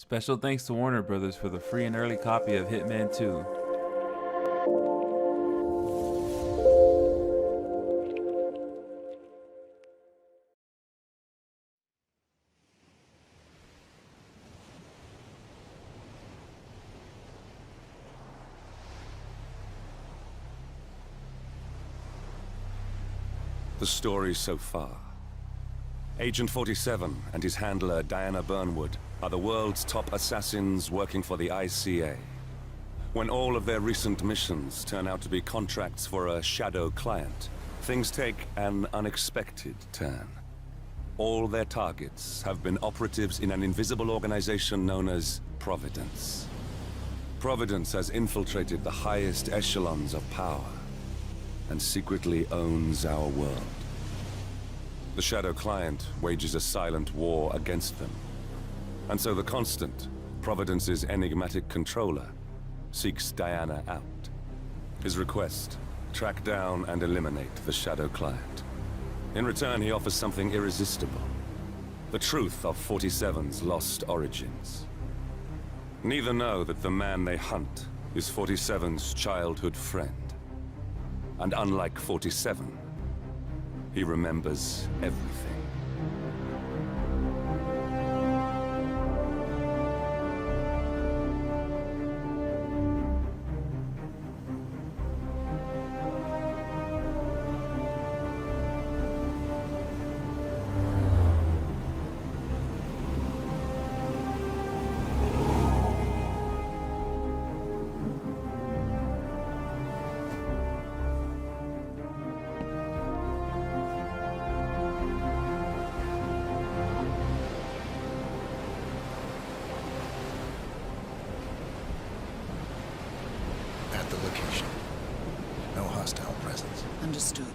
Special thanks to Warner Brothers for the free and early copy of Hitman 2. The story so far. Agent 47 and his handler Diana Burnwood are the world's top assassins working for the ICA. When all of their recent missions turn out to be contracts for a shadow client, things take an unexpected turn. All their targets have been operatives in an invisible organization known as Providence. Providence has infiltrated the highest echelons of power and secretly owns our world. The Shadow Client wages a silent war against them. And so the Constant, Providence's enigmatic controller, seeks Diana out. His request, track down and eliminate the Shadow Client. In return, he offers something irresistible. The truth of 47's lost origins. Neither know that the man they hunt is 47's childhood friend. And unlike 47, he remembers everything. At the location. No hostile presence. Understood.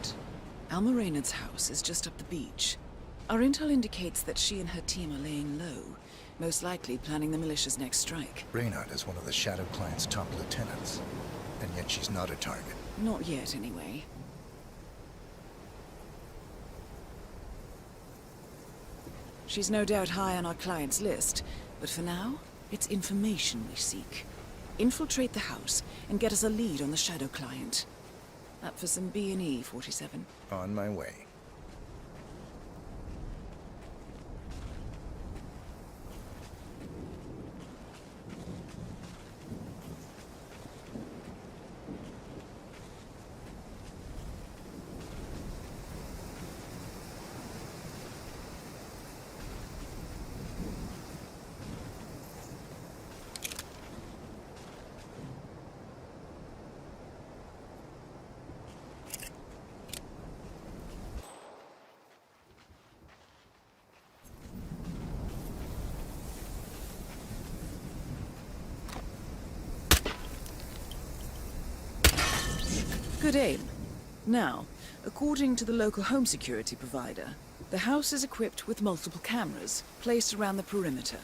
Alma Reynard's house is just up the beach. Our intel indicates that she and her team are laying low, most likely planning the militia's next strike. Reynard is one of the Shadow Client's top lieutenants, and yet she's not a target. Not yet, anyway. She's no doubt high on our client's list, but for now, it's information we seek. Infiltrate the house and get us a lead on the Shadow Client. Up for some B&E, 47. On my way. Good aim. Now, according to the local home security provider, the house is equipped with multiple cameras placed around the perimeter.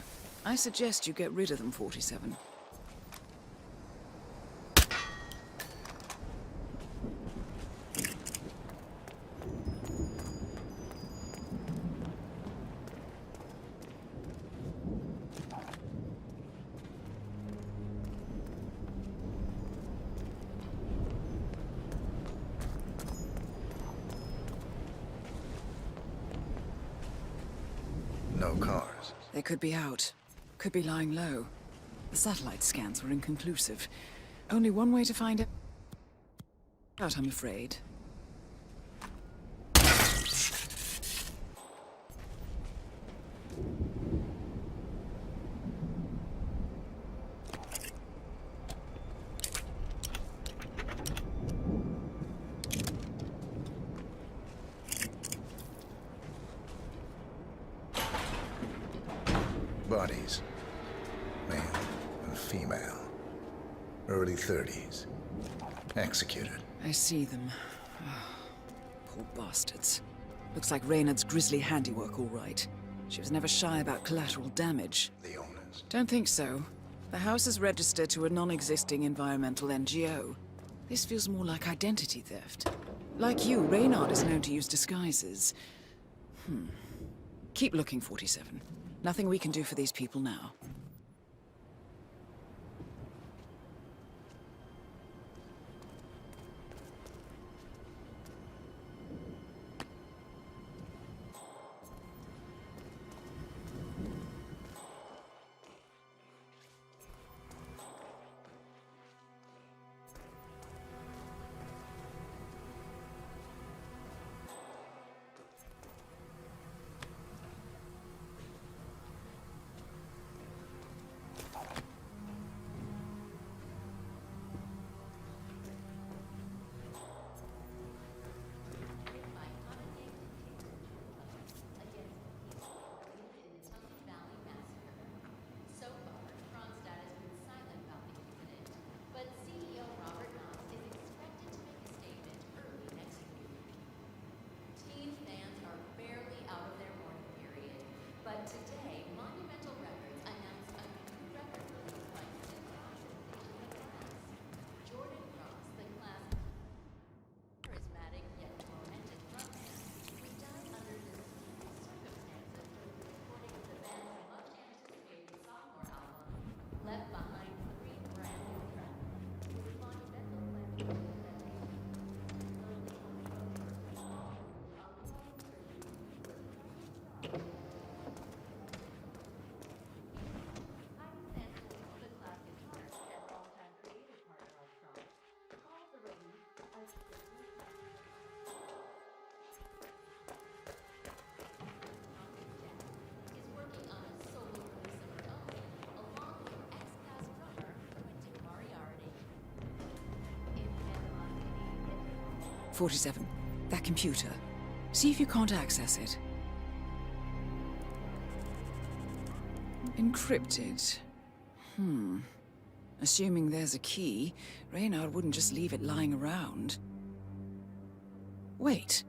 I suggest you get rid of them, 47. No cars. They could be out. Could be lying low. The satellite scans were inconclusive. Only one way to find out, I'm afraid. Bodies. Male and female. Early 30s. Executed. I see them. Poor bastards. Looks like Reynard's grisly handiwork, all right. She was never shy about collateral damage. The owners. Don't think so. The house is registered to a non-existing environmental NGO. This feels more like identity theft. Like you, Reynard is known to use disguises. Keep looking, 47. Nothing we can do for these people now. 47. That computer. See if you can't access it. Encrypted. Assuming there's a key, Reynard wouldn't just leave it lying around. Wait.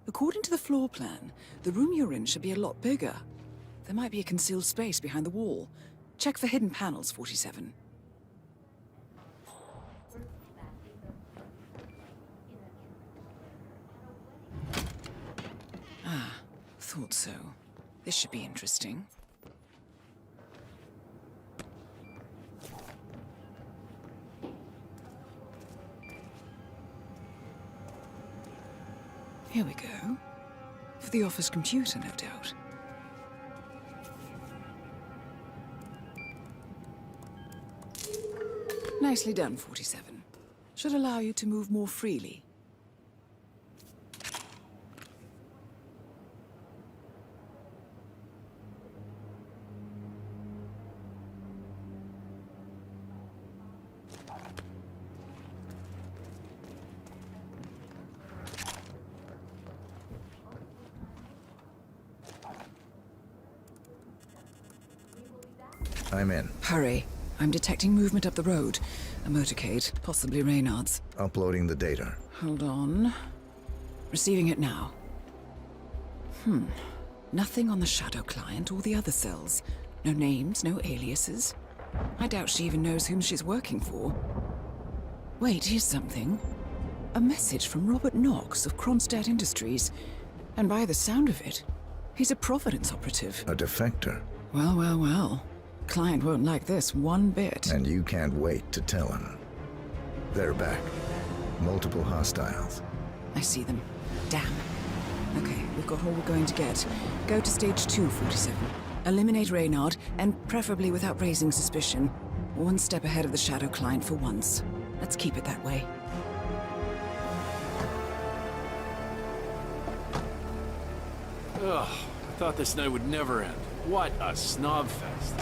According to the floor plan, the room you're in should be a lot bigger. There might be a concealed space behind the wall. Check for hidden panels, 47. Ah, thought so. This should be interesting. Here we go. For the office computer, no doubt. Nicely done, 47. Should allow you to move more freely. I'm in. Hurry. I'm detecting movement up the road. A motorcade, possibly Reynard's. Uploading the data. Hold on. Receiving it now. Nothing on the shadow client or the other cells. No names, no aliases. I doubt she even knows whom she's working for. Wait, here's something. A message from Robert Knox of Kronstadt Industries. And by the sound of it, he's a Providence operative. A defector. Well, well, well. Client won't like this one bit. And you can't wait to tell him. They're back. Multiple hostiles. I see them. Damn. Okay, we've got all we're going to get. Go to stage 2, 47. Eliminate Reynard, and preferably without raising suspicion. One step ahead of the shadow client for once. Let's keep it that way. Ugh, I thought this night would never end. What a snob fest.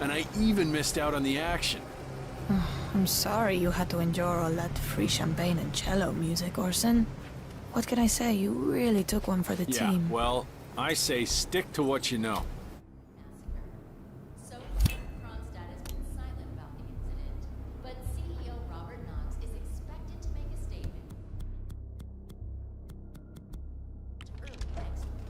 And I even missed out on the action. I'm sorry you had to endure all that free champagne and cello music, Orson. What can I say? You really took one for the Yeah, team. well, I say stick to what you know. So far, Kronstadt has been silent about the incident, but CEO Robert Knox is expected to make a statement early next week.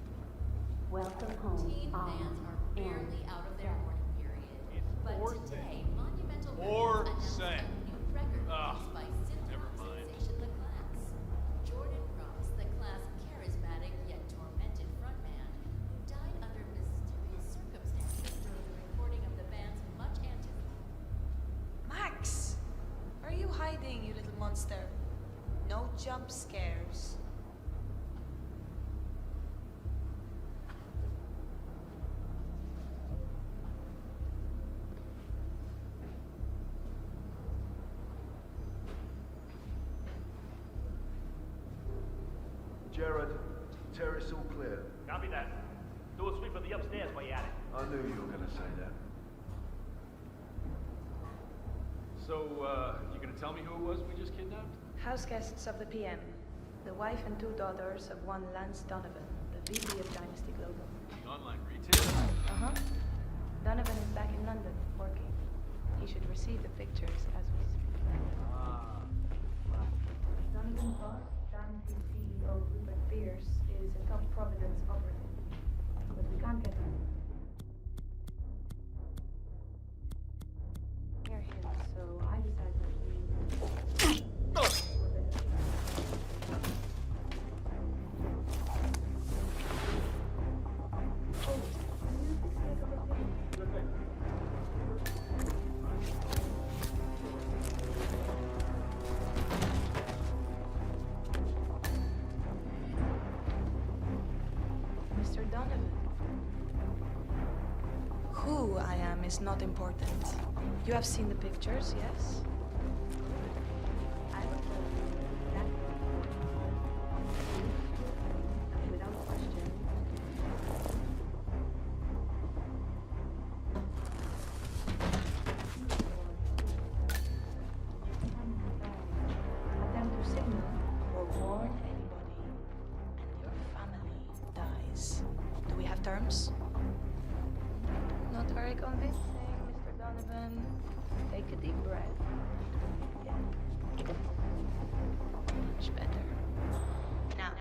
Welcome home. Teen fans are barely out of their mourning period, but today, Monumental Records announced a new record released by synth-rock sensation The Class. Jordan Ross, the Class' charismatic yet tormented frontman, who died under mysterious circumstances during the recording of the band's much anticipated. Max! Where are you hiding, you little monster? No jump scares. Jared, terrace all clear. Copy that. Do a sweep of the upstairs while you're at it. I knew you were gonna say that. So, you gonna tell me who it was we just kidnapped? House guests of the PM. The wife and 2 daughters of one Lance Donovan, the VP of Dynasty Global. The online retailer? Uh-huh. Donovan is back in London, working. He should receive the pictures as we speak. Donovan's boss, Dynasty CEO Rupert Pierce, is a top Providence operative. But we can't get him near him, so I decided we... Mr. Donovan. Who I am is not important. You have seen the pictures, yes? I will tell you that without question. Attempt to signal or warn terms. Not very convincing, Mr. Donovan. Take a deep breath. Yeah. Much better. Now,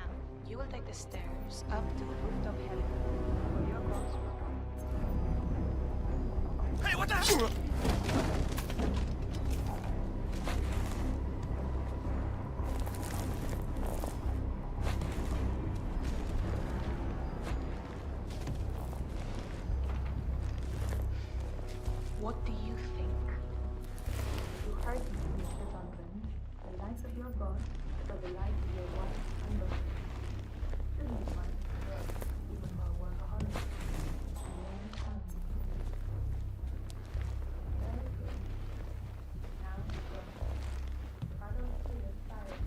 you will take the stairs up to the rooftop helipad where your boss will. Hey, what the hell? What do you think? You heard me, Mr. Donovan. The life of your boss for the life of your wife and daughter. Shouldn't mind even while workaholic. You understand me? Very good. Now go. If I don't see your side,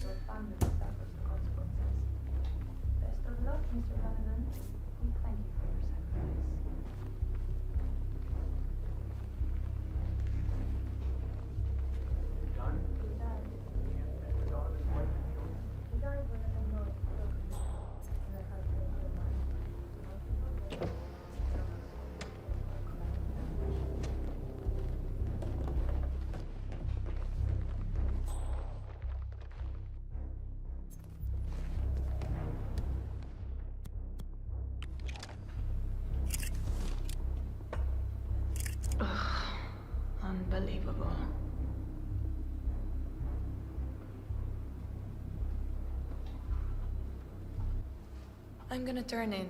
your family suffers the consequences. Best of luck, Mr. Donovan. We thank you for your sacrifice. Done? He died. Mr. Donovan's wife and children? He died when I know it's broken down. And I had to go to mine. Unbelievable. I'm gonna turn in.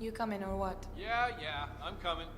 You come in or what? Yeah, I'm coming.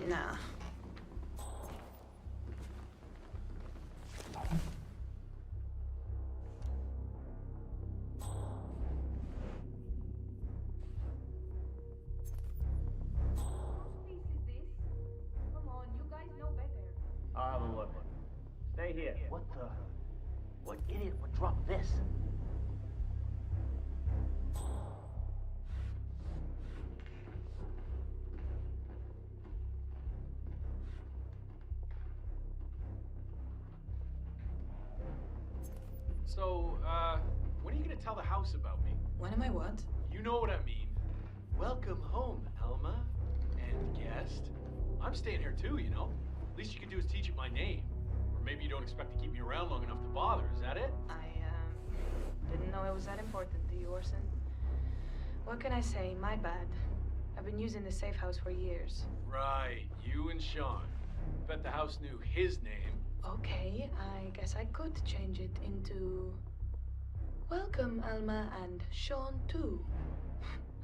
Nah. Come on, you guys know better. I'll have a look. Stay here. What the? What idiot would drop this? So, when are you gonna tell the house about me? When am I what? You know what I mean. Welcome home, Elma. And guest. I'm staying here too, you know. Least you can do is teach it my name. Or maybe you don't expect to keep me around long enough to bother, is that it? I didn't know it was that important to you, Orson. What can I say? My bad. I've been using the safe house for years. Right, you and Sean. Bet the house knew his name. Okay, I guess I could change it into... Welcome, Alma, and Sean, too.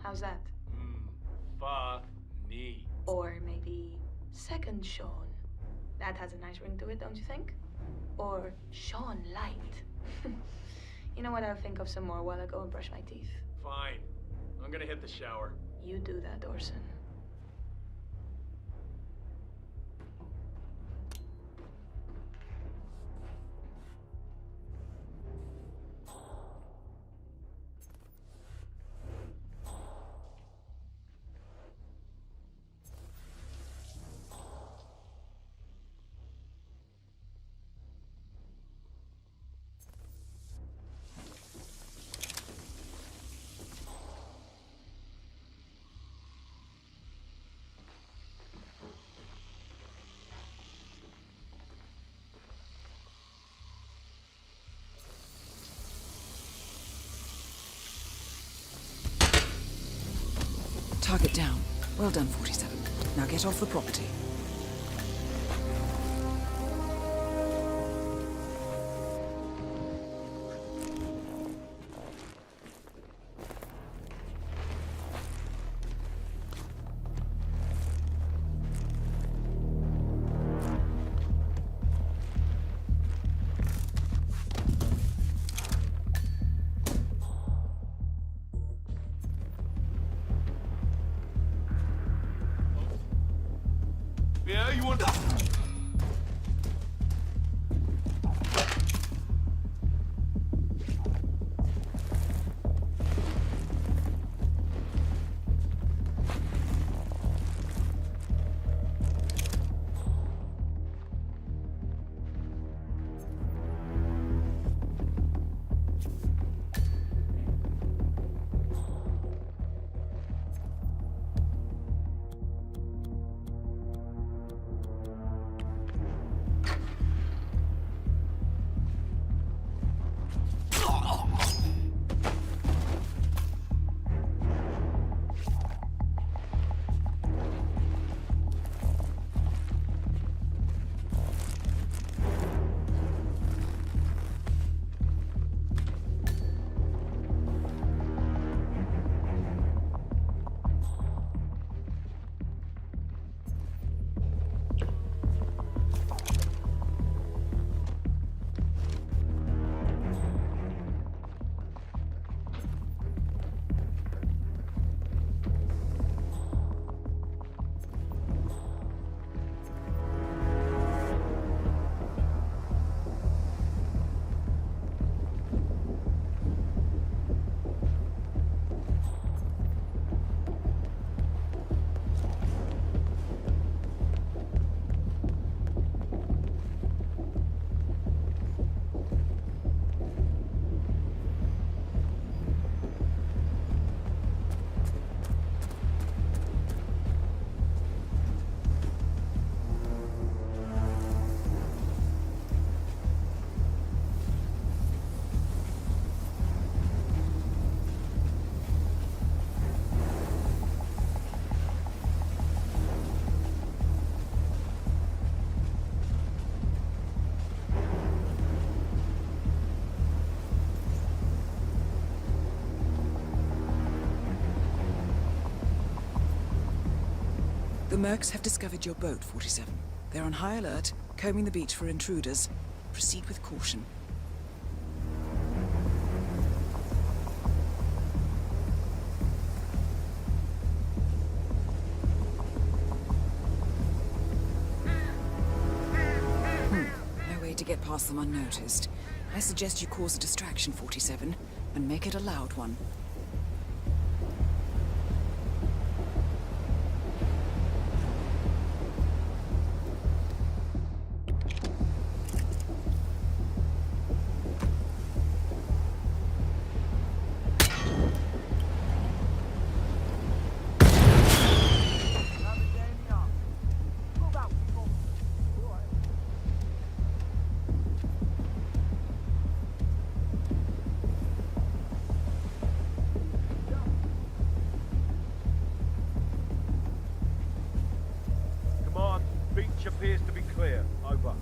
How's that? Funny. Or maybe Second Sean. That has a nice ring to it, don't you think? Or Sean Light. You know what, I'll think of some more while I go and brush my teeth. Fine. I'm gonna hit the shower. You do that, Orson. Target down. Well done, 47. Now get off the property. Yeah, you want... The Mercs have discovered your boat, 47. They're on high alert, combing the beach for intruders. Proceed with caution. No way to get past them unnoticed. I suggest you cause a distraction, 47, and make it a loud one. Beach appears to be clear. Over.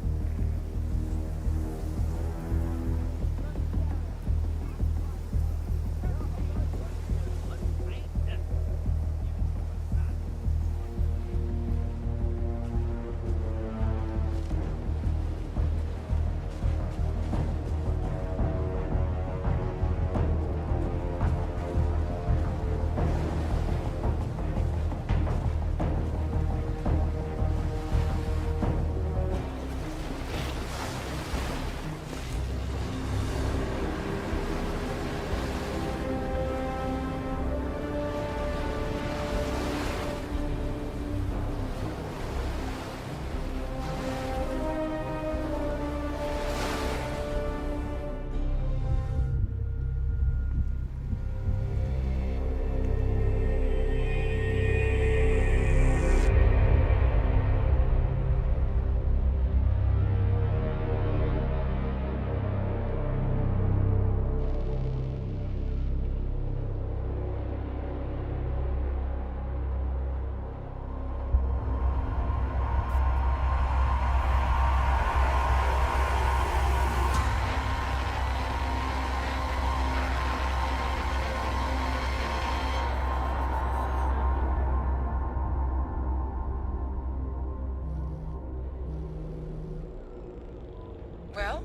Well,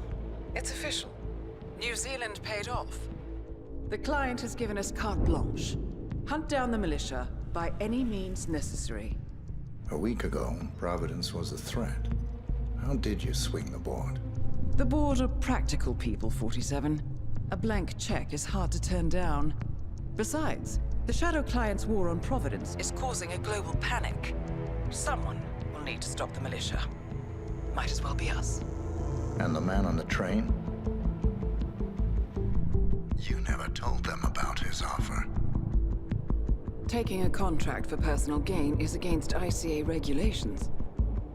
it's official. New Zealand paid off. The client has given us carte blanche. Hunt down the militia by any means necessary. A week ago, Providence was a threat. How did you swing the board? The board are practical people, 47. A blank check is hard to turn down. Besides, the Shadow Client's war on Providence is causing a global panic. Someone will need to stop the militia. Might as well be us. And the man on the train? You never told them about his offer. Taking a contract for personal gain is against ICA regulations.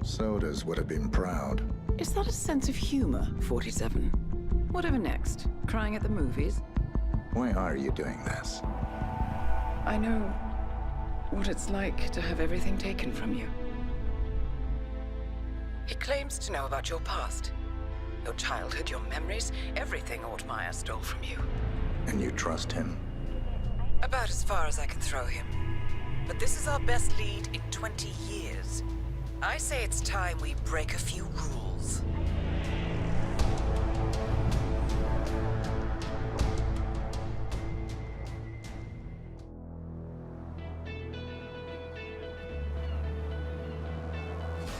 Sodas would have been proud. Is that a sense of humor, 47? Whatever next? Crying at the movies? Why are you doing this? I know what it's like to have everything taken from you. He claims to know about your past. Your childhood, your memories, everything Ortmeyer stole from you. And you trust him? About as far as I can throw him. But this is our best lead in 20 years. I say it's time we break a few rules.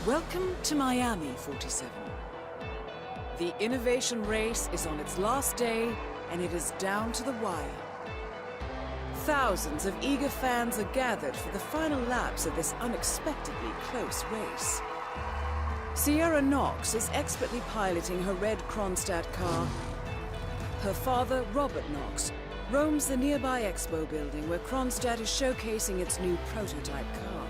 Welcome to Miami, 47. The innovation race is on its last day, and it is down to the wire. Thousands of eager fans are gathered for the final laps of this unexpectedly close race. Sierra Knox is expertly piloting her red Kronstadt car. Her father, Robert Knox, roams the nearby expo building where Kronstadt is showcasing its new prototype car.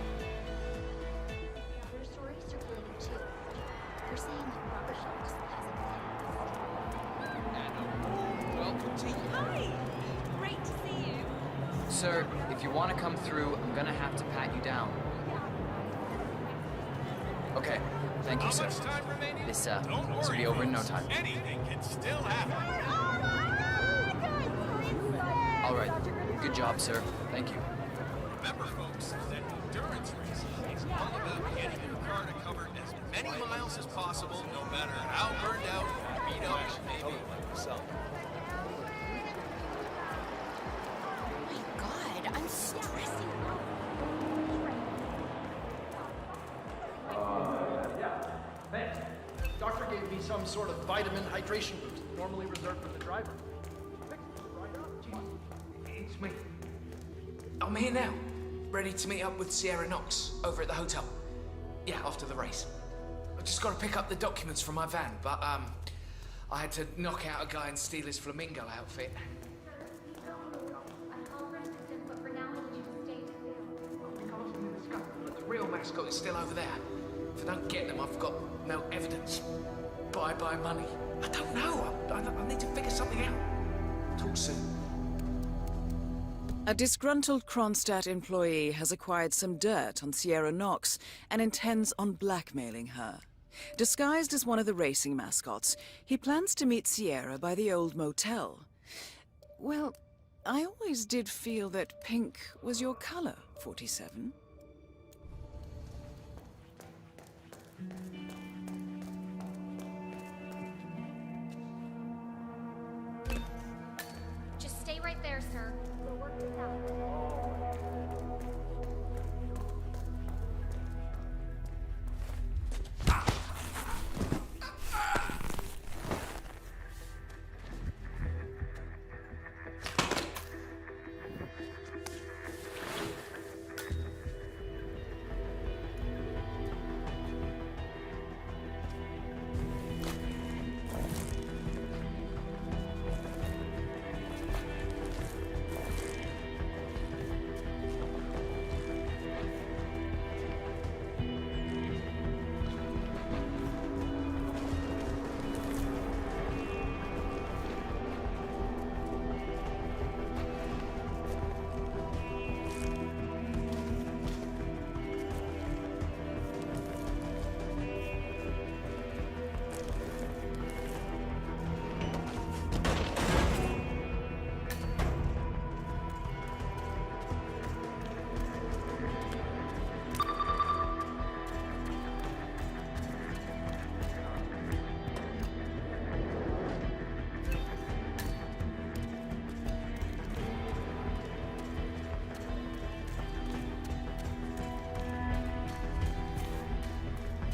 There's stories circulating too. They're saying that Robert Knox hasn't Welcome to you. Hi! Great to see you. Sir, if you want to come through, I'm gonna have to pat you down. Okay, thank you, sir. This will be over in no time. Anything can still happen. All right, good job, sir. Thank you. Remember, folks, that endurance racing is all about getting your car to cover as many miles as possible, no matter how burned out or beat up it may be. God, I'm stressing. Yeah, thanks. Doctor gave me some sort of vitamin hydration boost, normally reserved for the driver. It's me. I'm here now, ready to meet up with Sierra Knox over at the hotel. Yeah, after the race. I just got to pick up the documents from my van, but I had to knock out a guy and steal his flamingo outfit. But the real mascot is still over there. If I don't get them, I've got no evidence. Bye-bye money. I don't know. I need to figure something out. Talk soon. A disgruntled Kronstadt employee has acquired some dirt on Sierra Knox and intends on blackmailing her. Disguised as one of the racing mascots, he plans to meet Sierra by the old motel. Well, I always did feel that pink was your color, 47. Just stay right there, sir. We'll work this out.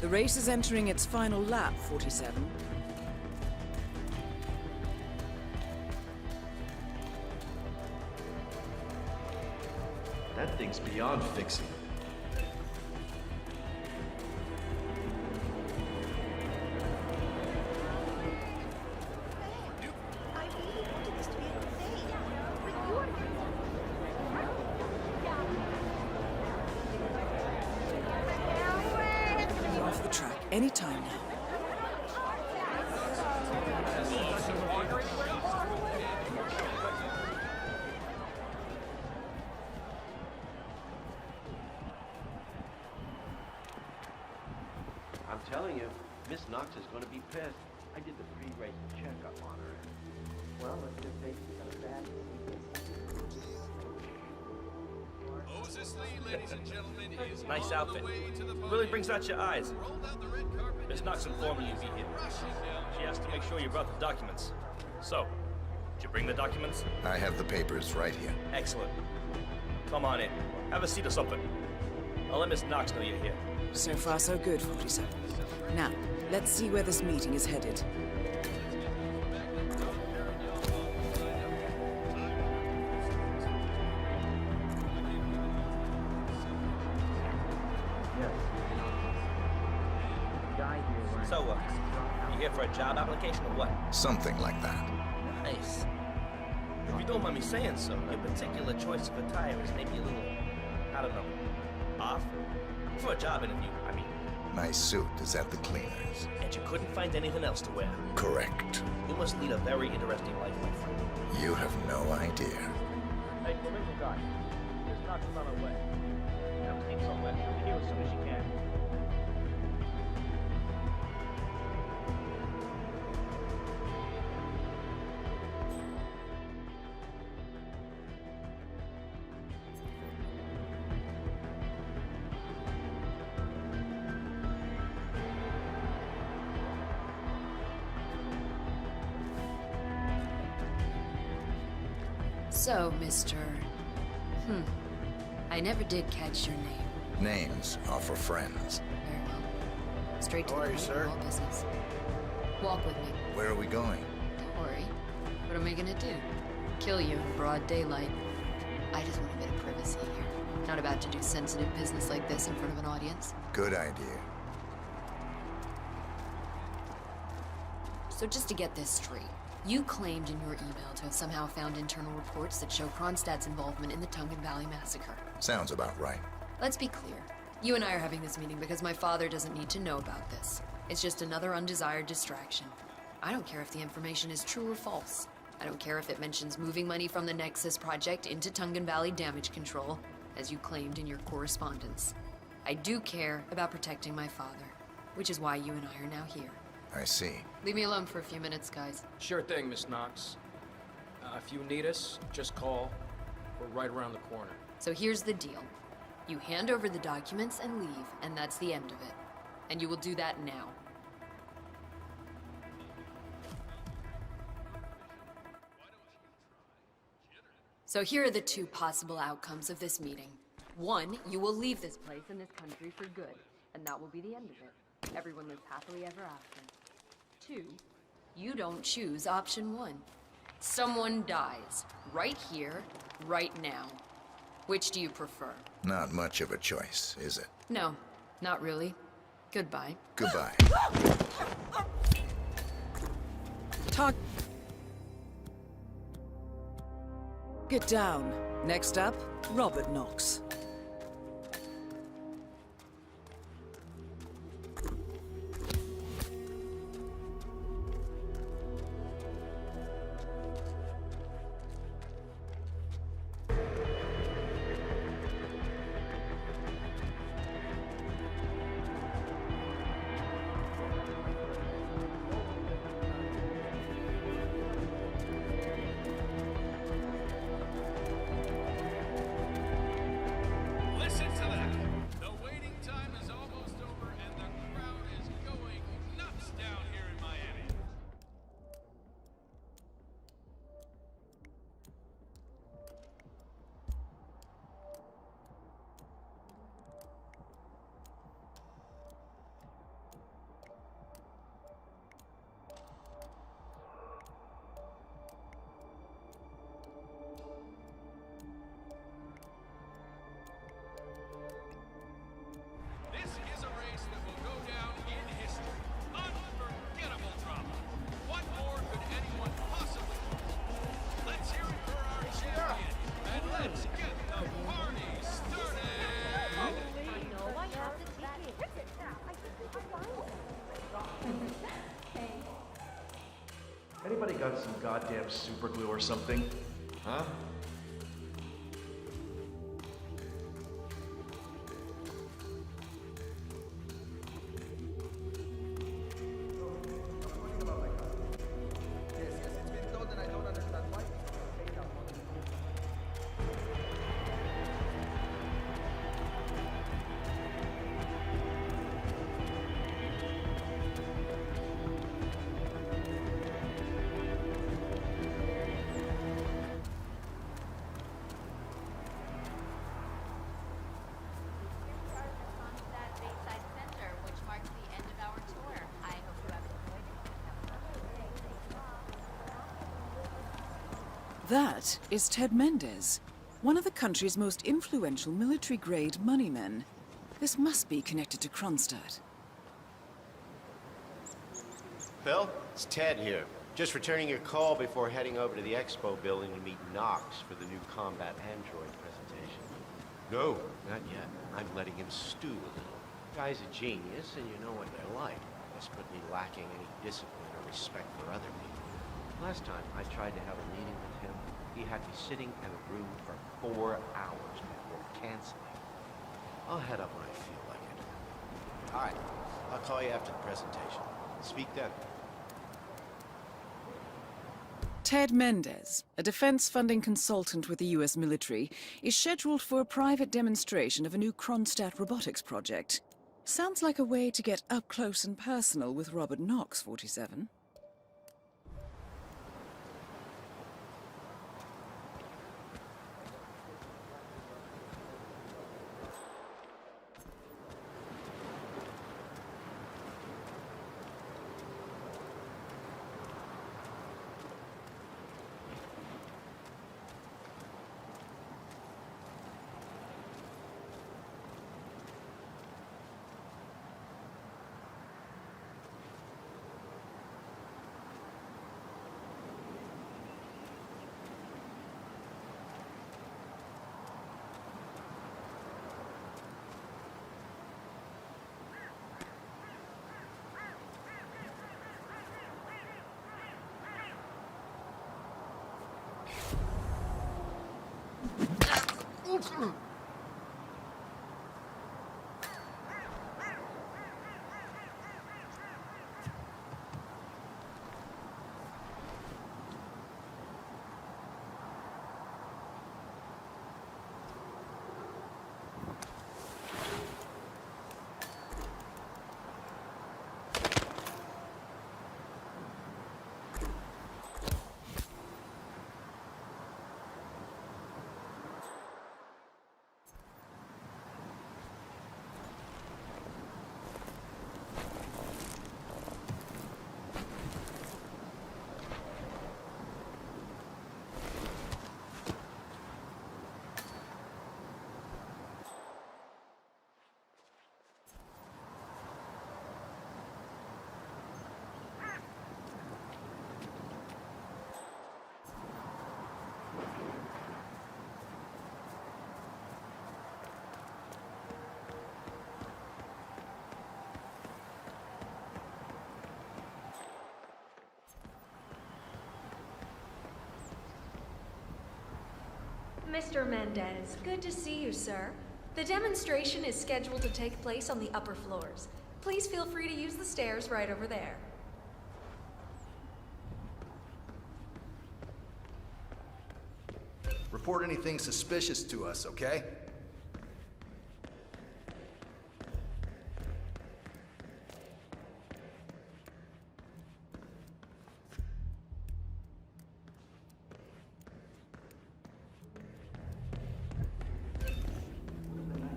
The race is entering its final lap, 47. That thing's beyond fixing. You're off the track anytime now. I'm telling you, Miss Knox is going to be pissed. I did the pre-race checkup on her. Well, let's just face it, I'm bad. Moses Lee, ladies and gentlemen, is Nice on outfit. the way to the Really brings out your eyes. Roll down the red carpet. Miss Knox informed me you'd be here. She asked to make sure you brought the documents. So, did you bring the documents? I have the papers right here. Excellent. Come on in. Have a seat or something. I'll let Miss Knox know you're here. So far, so good, 47. Now, let's see where this meeting is headed. So, you here for a job application or what? Something like that. Nice. If you don't mind me saying so, your particular choice of attire is maybe a little, I don't know, off? For a job interview, I mean. My suit is at the cleaners. And you couldn't find anything else to wear? Correct. You must lead a very interesting life, my friend. You have no idea. Hey, provincial guy. Miss Knox is on her way. Now, take somewhere. She'll be here as soon as she can. So, Mr. I never did catch your name. Names are for friends. Very well. Straight to the point of all business. Walk with me. Where are we going? Don't worry. What am I gonna do? Kill you in broad daylight. I just want a bit of privacy here. Not about to do sensitive business like this in front of an audience. Good idea. So just to get this straight, you claimed in your email to have somehow found internal reports that show Kronstadt's involvement in the Tungan Valley massacre. Sounds about right. Let's be clear. You and I are having this meeting because my father doesn't need to know about this. It's just another undesired distraction. I don't care if the information is true or false. I don't care if it mentions moving money from the Nexus project into Tungan Valley damage control, as you claimed in your correspondence. I do care about protecting my father, which is why you and I are now here. I see. Leave me alone for a few minutes, guys. Sure thing, Miss Knox. If you need us, just call. We're right around the corner. So here's the deal. You hand over the documents and leave, and that's the end of it. And you will do that now. So here are the two possible outcomes of this meeting. One, you will leave this place and this country for good, and that will be the end of it. Everyone lives happily ever after. Two, you don't choose option one. Someone dies. Right here, right now. Which do you prefer? Not much of a choice, is it? No, not really. Goodbye. Goodbye. Talk. Get down. Next up, Robert Knox. got some goddamn super glue or something? Huh? That is Ted Mendez, one of the country's most influential military-grade money men. This must be connected to Kronstadt. Phil, it's Ted here. Just returning your call before heading over to the expo building to meet Knox for the new combat android presentation. No, not yet. I'm letting him stew a little. Guy's a genius, and you know what they're like. Desperately lacking any discipline or respect for other people. Last time I tried to have a meeting with him, he had me sitting in a room for 4 hours before canceling. I'll head up when I feel like it. All right, I'll call you after the presentation. Speak then. Ted Mendez, a defense funding consultant with the US military, is scheduled for a private demonstration of a new Kronstadt robotics project. Sounds like a way to get up close and personal with Robert Knox, 47. Mr. Mendez, good to see you, sir. The demonstration is scheduled to take place on the upper floors. Please feel free to use the stairs right over there. Report anything suspicious to us, okay?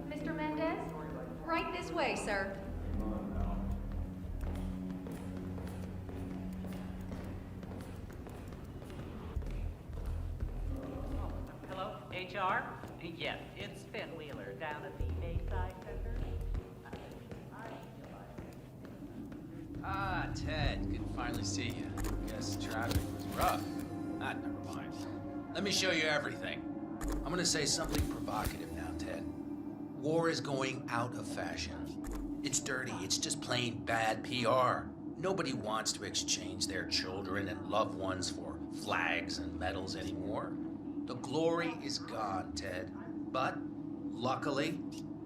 Mr. Mendez? Right this way, sir. Hello, HR? Yes, it's Finn Wheeler down at the Bayside Center. Ah, Ted, good to finally see you. Guess traffic was rough. Ah, never mind. Let me show you everything. I'm gonna say something provocative now, Ted. War is going out of fashion. It's dirty, it's just plain bad PR. Nobody wants to exchange their children and loved ones for flags and medals anymore. The glory is gone, Ted. But, luckily,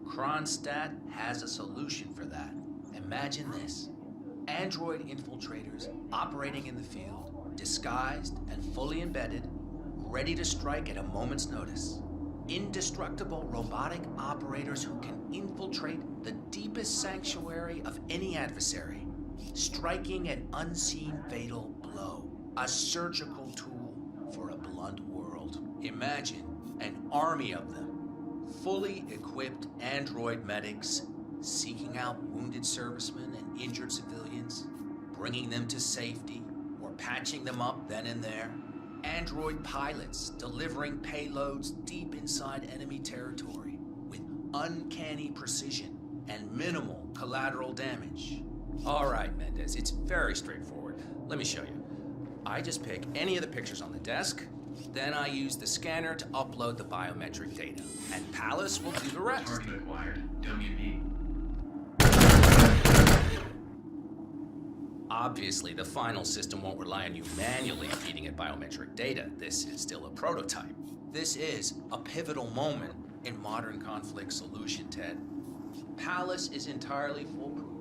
Kronstadt has a solution for that. Imagine this. Android infiltrators operating in the field, disguised and fully embedded, ready to strike at a moment's notice. Indestructible robotic operators who can infiltrate the deepest sanctuary of any adversary, striking an unseen fatal blow, a surgical tool for a blunt world. Imagine an army of them, fully equipped android medics, seeking out wounded servicemen and injured civilians, bringing them to safety or patching them up then and there. Android pilots delivering payloads deep inside enemy territory with uncanny precision and minimal collateral damage. All right, Mendez, it's very straightforward. Let me show you. I just pick any of the pictures on the desk, then I use the scanner to upload the biometric data, and Palace will do the rest. Target acquired. WB. Obviously, the final system won't rely on you manually feeding it biometric data. This is still a prototype. This is a pivotal moment in modern conflict solution, Ted. Palace is entirely foolproof.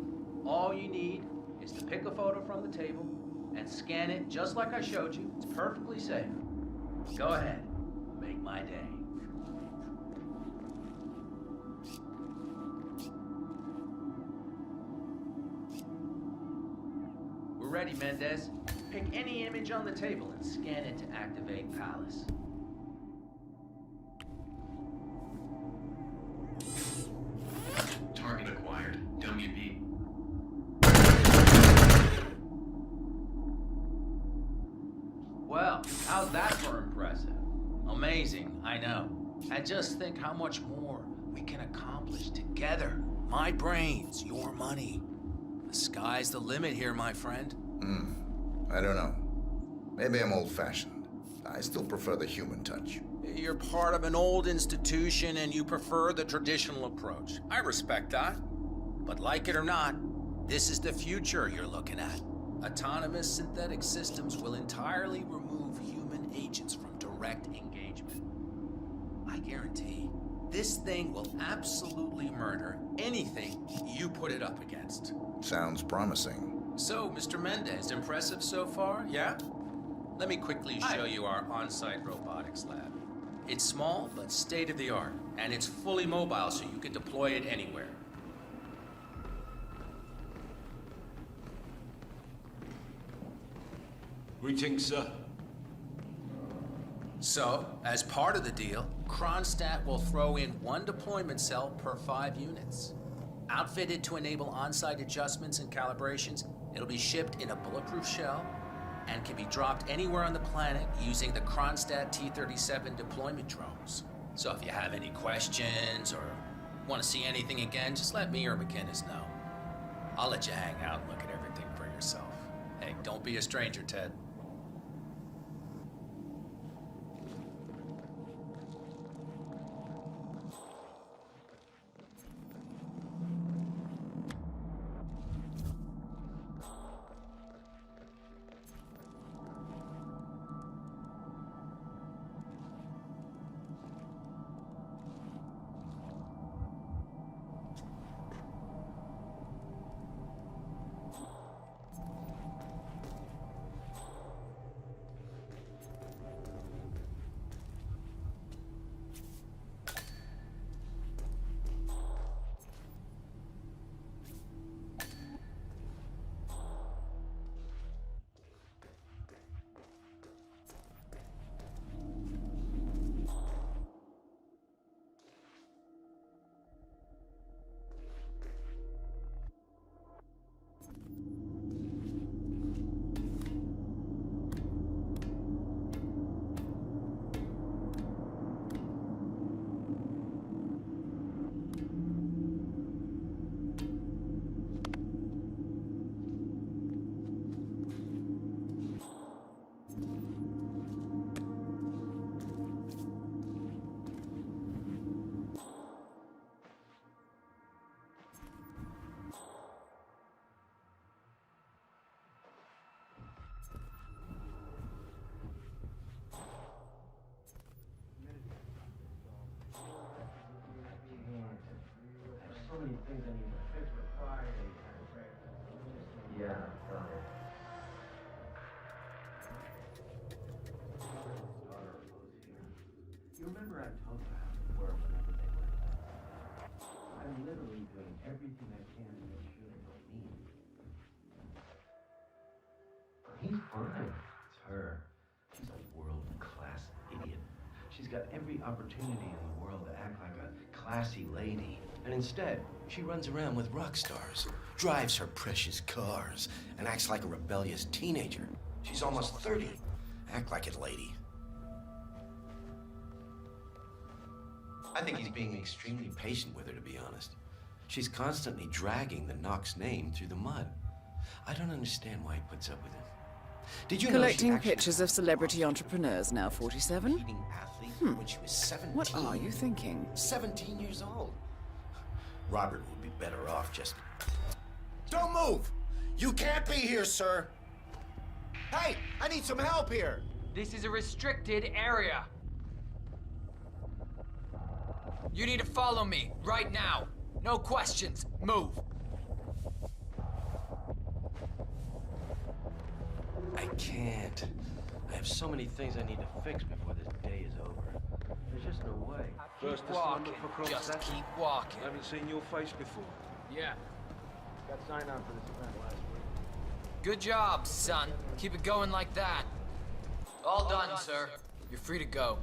All you need is to pick a photo from the table and scan it just like I showed you. It's perfectly safe. Go ahead. Make my day. We're ready, Mendez. Pick any image on the table and scan it to activate Palace. Target acquired. WB. Well, how's that for impressive? Amazing, I know. And just think how much more we can accomplish together. My brains, your money. The sky's the limit here, my friend. I don't know. Maybe I'm old-fashioned. I still prefer the human touch. You're part of an old institution and you prefer the traditional approach. I respect that. But like it or not, this is the future you're looking at. Autonomous synthetic systems will entirely remove human agents from direct engagement. I guarantee this thing will absolutely murder anything you put it up against. Sounds promising. So, Mr. Mendez, impressive so far, yeah? Let me quickly show you our on-site robotics lab. It's small, but state-of-the-art, and it's fully mobile, so you can deploy it anywhere. Greetings, sir. So, as part of the deal, Kronstadt will throw in one deployment cell per 5 units. Outfitted to enable on-site adjustments and calibrations, it'll be shipped in a bulletproof shell and can be dropped anywhere on the planet using the Kronstadt T-37 deployment drones. So if you have any questions or want to see anything again, just let me or McInnes know. I'll let you hang out and look at everything for yourself. Hey, don't be a stranger, Ted. things I need to fix with fire and chiropractic. Yeah, got it. You remember I told you how to work whenever they were there? I'm literally doing everything I can to make sure they don't need me. He's fine. It's her. She's a world-class idiot. She's got every opportunity in the world to act like a classy lady. And instead, she runs around with rock stars, drives her precious cars, and acts like a rebellious teenager. She's almost 30. Act like it, lady. I think he's being extremely patient with her, to be honest. She's constantly dragging the Knox name through the mud. I don't understand why he puts up with it. Did you Collecting know she pictures of celebrity entrepreneurs now 47? when she was 17? What are you thinking? 17 years old. Robert would be better off just... Don't move! You can't be here, sir! Hey, I need some help here! This is a restricted area. You need to follow me, right now. No questions. Move. I can't. I have so many things I need to fix before this day is over. There's just no way. Keep walking. Just keep walking. I haven't seen your face before. Yeah. Got signed on for this event last week. Good job, son. Keep it going like that. All done, sir. You're free to go.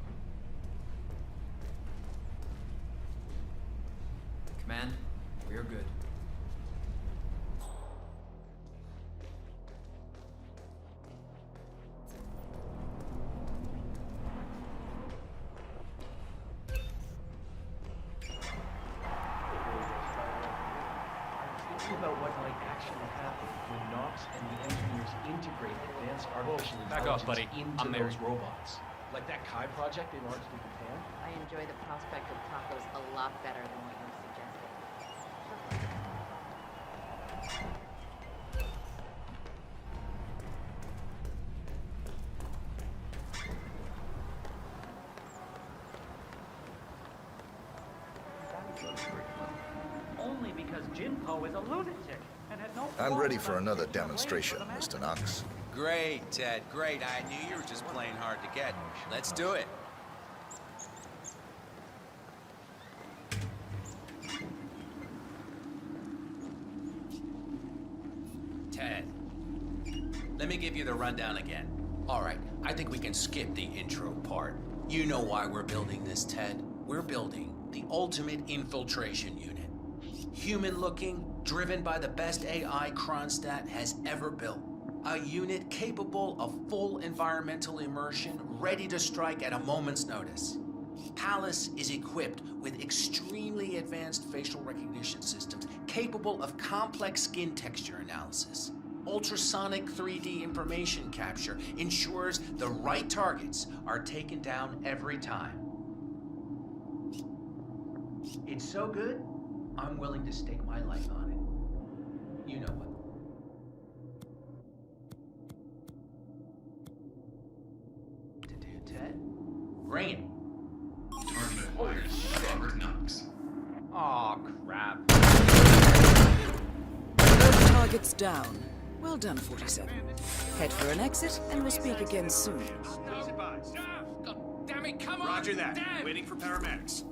Command, we're good. Think about what might actually happen when Knox and the engineers integrate advanced artificial Back off, buddy. intelligence into I'm there. those robots. Like that Kai project they launched in Japan. I enjoy the prospect of tacos a lot better than what you're suggesting. Only because Jinpo is a lunatic and had no... I'm ready for another demonstration, Mr. Knox. Great, Ted, great. I knew you were just playing hard to get. Let's do it. Ted, let me give you the rundown again. All right, I think we can skip the intro part. You know why we're building this, Ted. We're building the ultimate infiltration unit. Human-looking, driven by the best AI Kronstadt has ever built. A unit capable of full environmental immersion, ready to strike at a moment's notice. Palace is equipped with extremely advanced facial recognition systems, capable of complex skin texture analysis. Ultrasonic 3D information capture ensures the right targets are taken down every time. It's so good, I'm willing to stake my life on it. You know what? To do, Ted? Bring it. Target acquired. Robert Knox. Aw, crap. Both targets down. Well done, 47. Head for an exit, and we'll speak again soon. God damn it, come on! Roger that. Damn. Waiting for paramedics.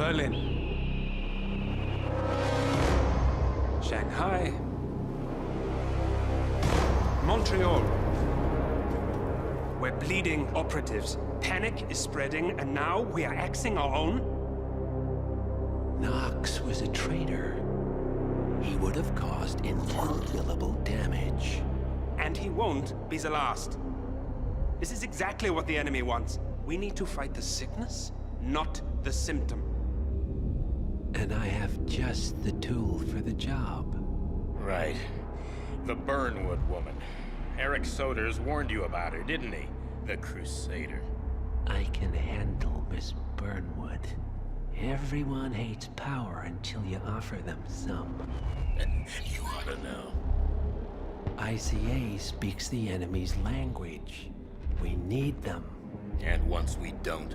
Berlin. Shanghai. Montreal. We're bleeding operatives. Panic is spreading, and now we are axing our own? Knox was a traitor. He would have caused incalculable damage. And he won't be the last. This is exactly what the enemy wants. We need to fight the sickness, not the symptom. And I have just the tool for the job. Right. The Burnwood woman. Eric Soders warned you about her, didn't he? The Crusader. I can handle Miss Burnwood. Everyone hates power until you offer them some. You ought to know. ICA speaks the enemy's language. We need them. And once we don't?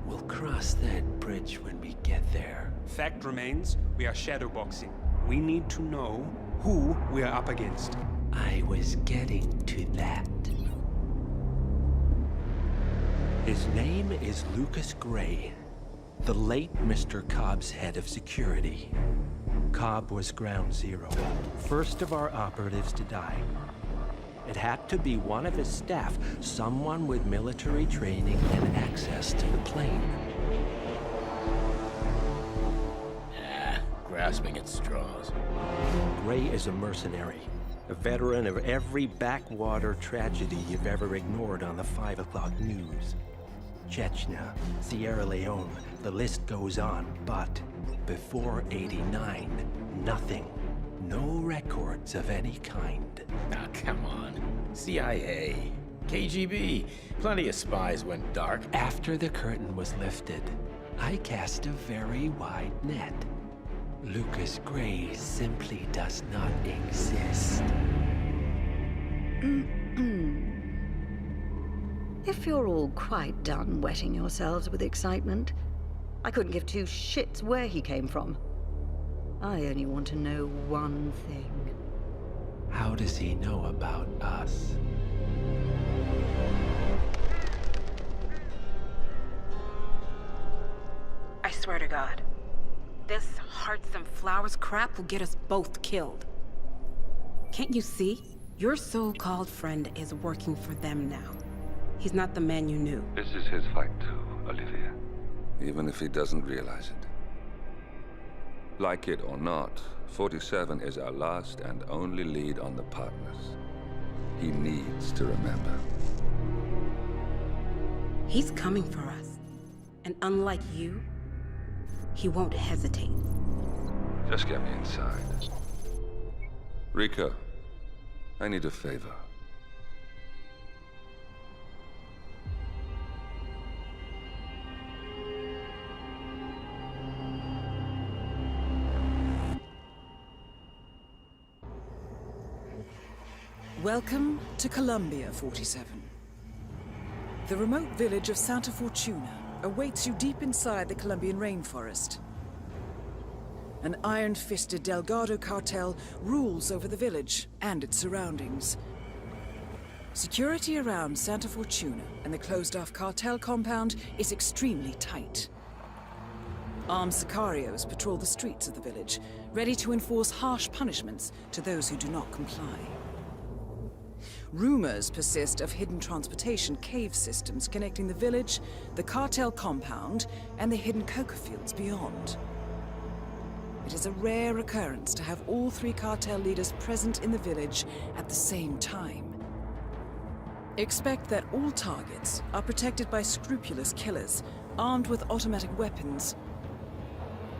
We'll cross that bridge when we get there. Fact remains, we are shadowboxing. We need to know who we are up against. I was getting to that. His name is Lucas Gray, the late Mr. Cobb's head of security. Cobb was ground zero, first of our operatives to die. It had to be one of his staff, someone with military training and access to the plane. Grasping at straws. Gray is a mercenary, a veteran of every backwater tragedy you've ever ignored on the 5 o'clock news. Chechnya, Sierra Leone, the list goes on, but before '89, nothing. No records of any kind. Ah, come on. CIA, KGB, plenty of spies went dark. After the curtain was lifted, I cast a very wide net. Lucas Gray simply does not exist. If you're all quite done wetting yourselves with excitement, I couldn't give two shits where he came from. I only want to know one thing. How does he know about us? I swear to God, this hearts and flowers crap will get us both killed. Can't you see? Your so-called friend is working for them now. He's not the man you knew. This is his fight too, Olivia. Even if he doesn't realize it. Like it or not, 47 is our last and only lead on the partners. He needs to remember. He's coming for us. And unlike you, he won't hesitate. Just get me inside. Rico, I need a favor. Welcome to Columbia, 47. The remote village of Santa Fortuna awaits you deep inside the Colombian rainforest. An iron-fisted Delgado cartel rules over the village and its surroundings. Security around Santa Fortuna and the closed-off cartel compound is extremely tight. Armed sicarios patrol the streets of the village, ready to enforce harsh punishments to those who do not comply. Rumors persist of hidden transportation cave systems connecting the village, the cartel compound, and the hidden coca fields beyond. It is a rare occurrence to have all three cartel leaders present in the village at the same time. Expect that all targets are protected by scrupulous killers, armed with automatic weapons.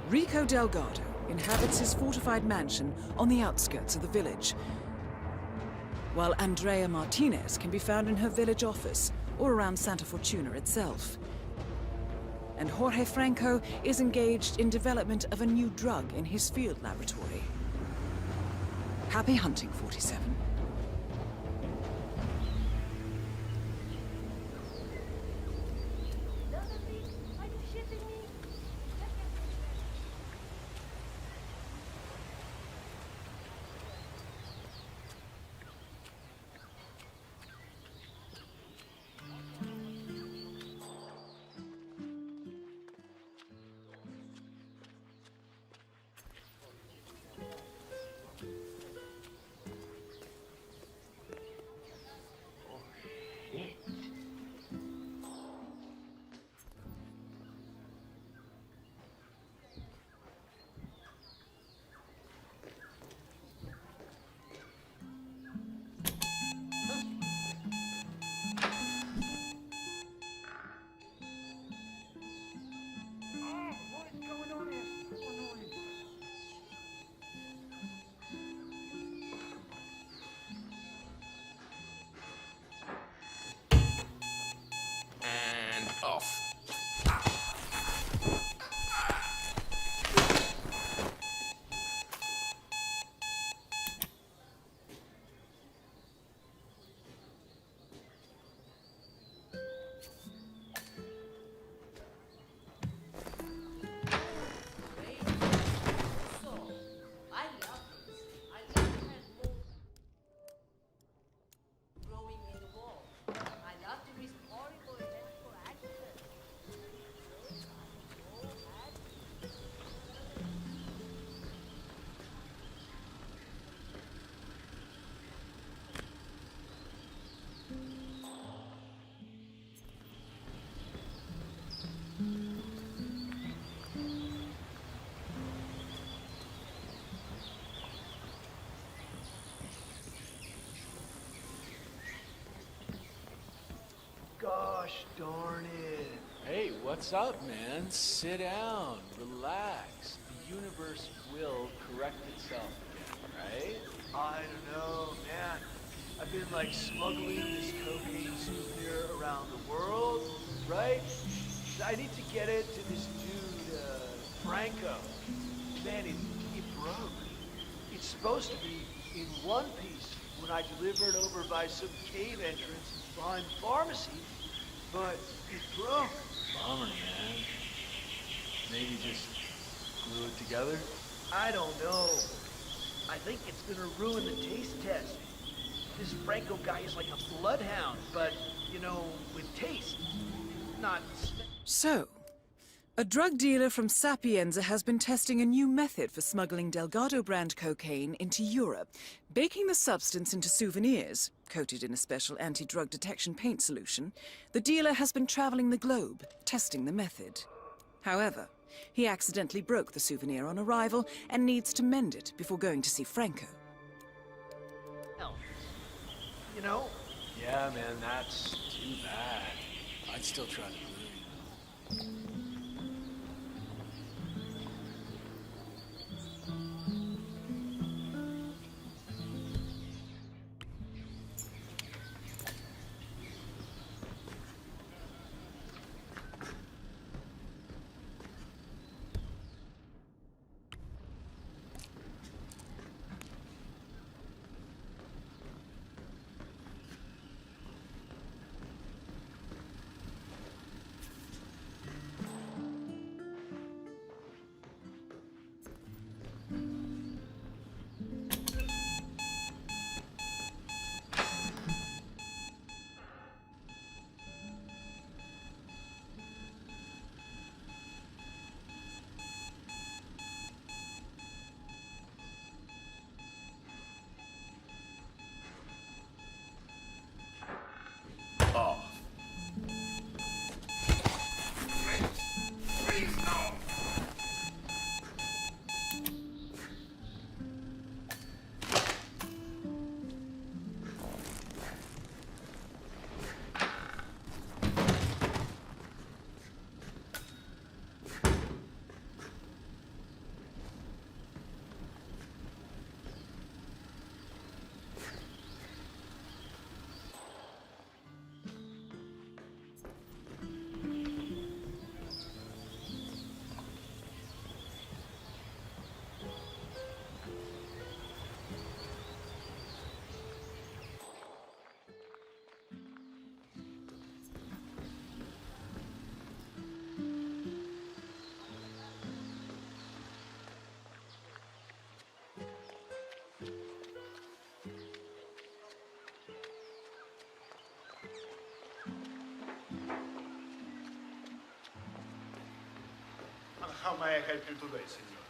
Rico Delgado inhabits his fortified mansion on the outskirts of the village, while Andrea Martinez can be found in her village office or around Santa Fortuna itself. And Jorge Franco is engaged in development of a new drug in his field laboratory. Happy hunting, 47. darn it. Hey, what's up, man? Sit down, relax. The universe will correct itself again, right? I don't know, man. I've been like smuggling this cocaine souvenir around the world, right? I need to get it to this dude, Franco. Man, it broke. It's supposed to be in one piece when I deliver it over by some cave entrance behind the pharmacy, but it broke. Bummer, man. Maybe just glue it together? I don't know. I think it's gonna ruin the taste test. This Franco guy is like a bloodhound, but, you know, with taste. Not... So, a drug dealer from Sapienza has been testing a new method for smuggling Delgado brand cocaine into Europe, baking the substance into souvenirs, coated in a special anti-drug detection paint solution. The dealer has been traveling the globe, testing the method. However, he accidentally broke the souvenir on arrival and needs to mend it before going to see Franco. You know? Yeah, man, that's too bad. I'd still try to glue you. How may I help you today, senor?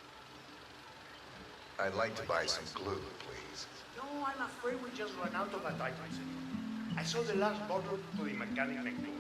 I'd like to buy some glue, please. No, I'm afraid we just ran out of that item, senor. I saw the last bottle to the mechanic next door.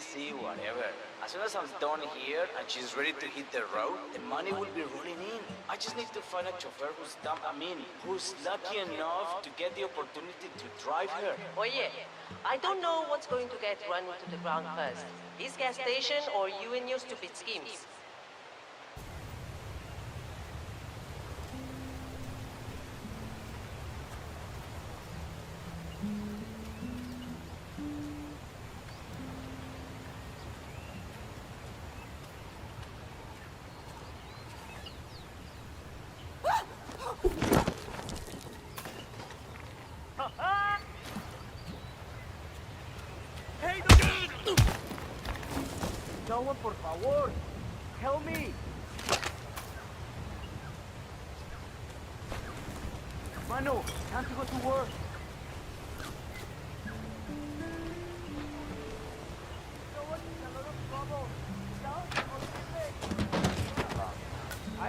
See, whatever. As soon as I'm done here and she's ready to hit the road, the money will be rolling in. I just need to find a chauffeur who's lucky enough to get the opportunity to drive her. Oye, I don't know what's going to get run into the ground first. This gas station or you and your stupid schemes. Someone, por favor, help me! Mano, time to go to work.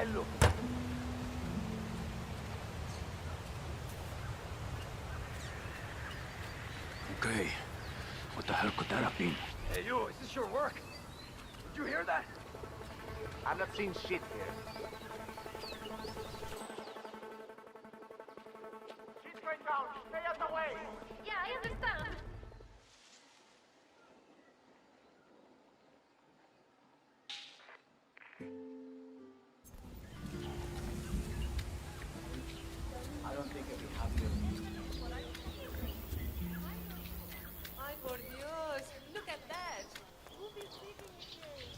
look. Okay. What the hell could that have been? Hey, you, is this your work? Did you hear that? I'm not seeing shit here. She's going down. Stay out the way. Yeah, I understand. I don't think I'll be happy with you. Ay, por Dios. Look at that. Who be speaking English?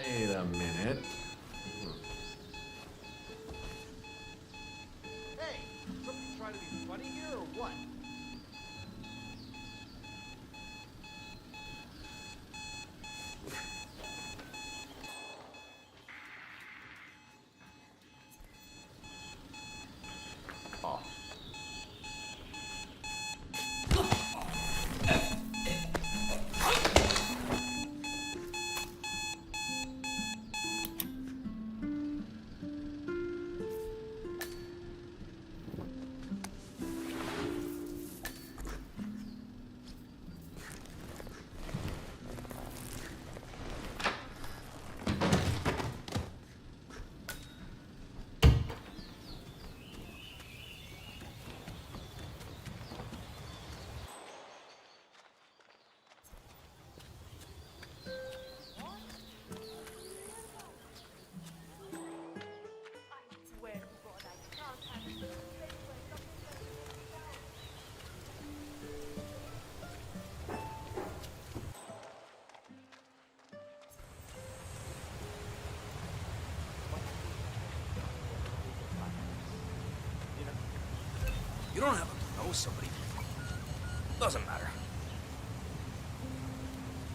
Wait a minute. Hey, somebody trying to be funny here or what? Oh. You don't have to know somebody. Doesn't matter.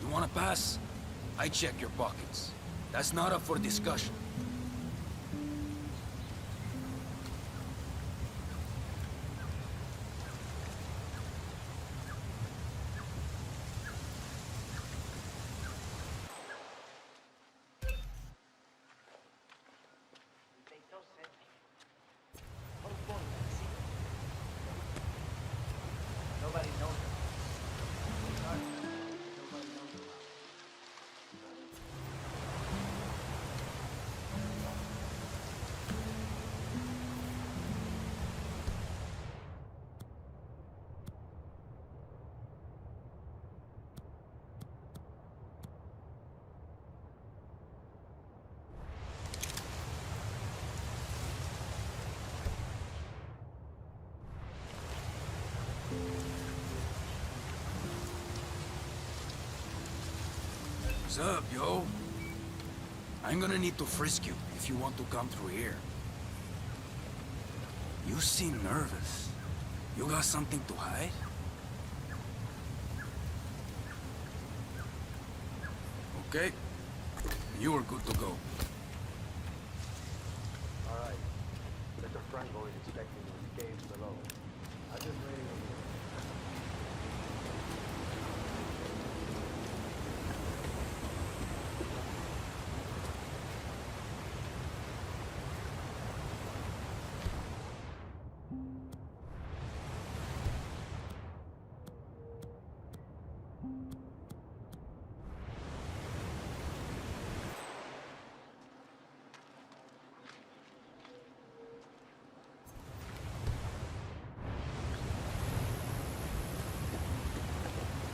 You wanna pass? I check your pockets. That's not up for discussion. Nobody knows. What's up, yo? I'm gonna need to frisk you if you want to come through here. You seem nervous. You got something to hide? Okay. You are good to go. All right. Mr. Franco is expecting to escape below. I'm just waiting on you.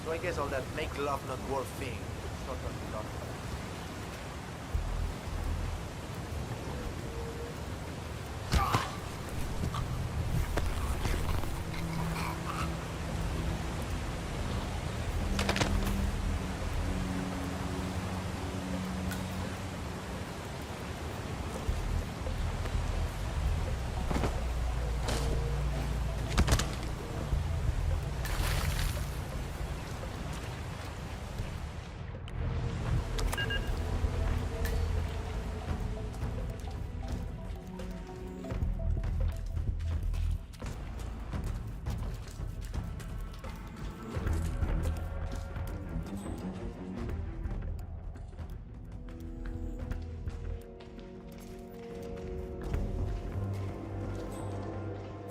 So I guess all that make love not war thing sort of done.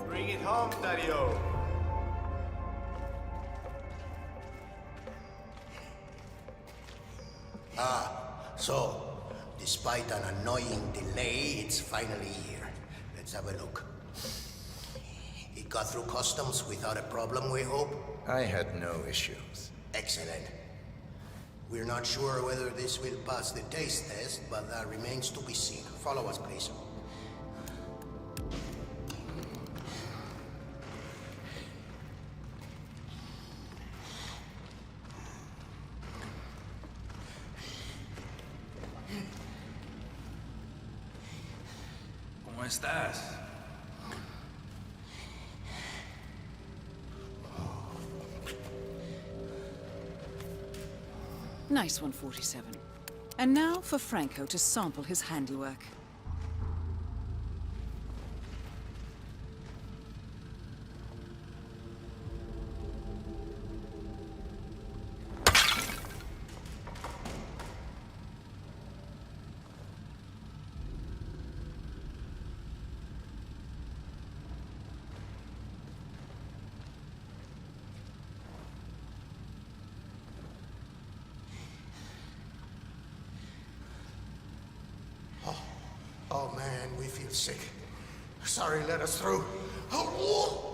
Bring it home, Daddy-O. So, despite an annoying delay, it's finally here. Let's have a look. It got through customs without a problem, we hope? I had no issues. Excellent. We're not sure whether this will pass the taste test, but that remains to be seen. Follow us, please. ¿Cómo estás? Nice one, 47. And now for Franco to sample his handiwork. Oh man, we feel sick. Sorry, let us through. Oh,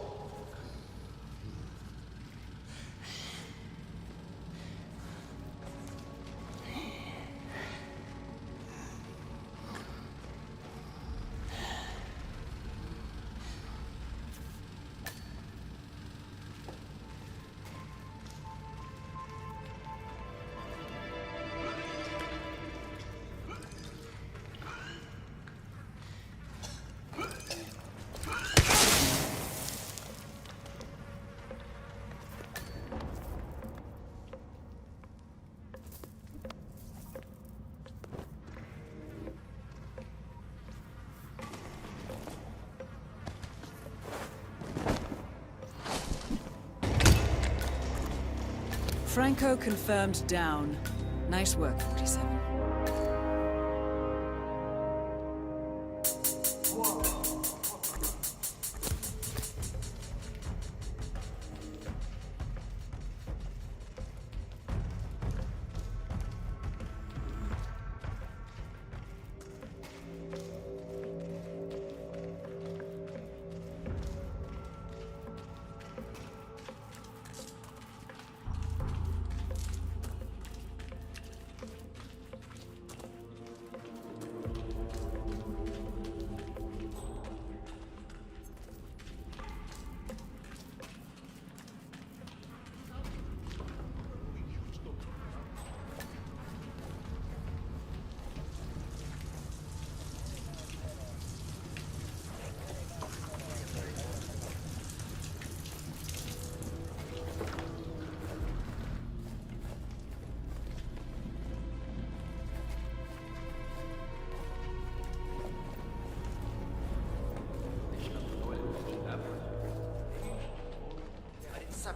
Franco confirmed down. Nice work, 47.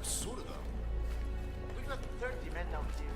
absurdo. We've got 30 men down here.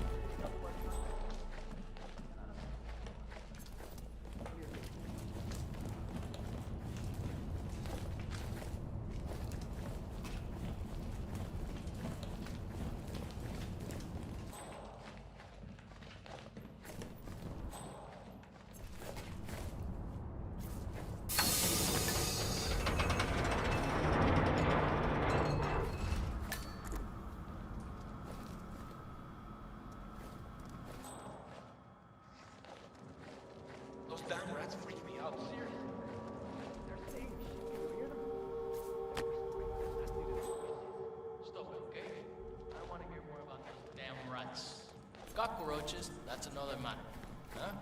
Those damn rats freak me out. Seriously. They're safe. You hear them? Stop it, okay? I don't want to hear more about those damn rats. Cockroaches, that's another matter. Huh?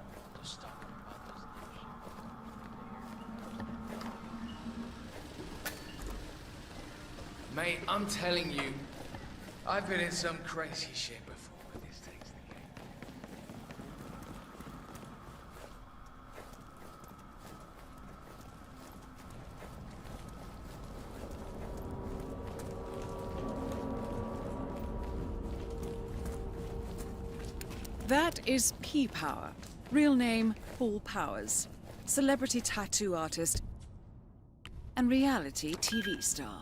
Just talking about those little shit. Mate, I'm telling you, I've been in some crazy shit before, but this takes the cake. That is P-Power. Real name, Paul Powers. Celebrity tattoo artist and reality TV star.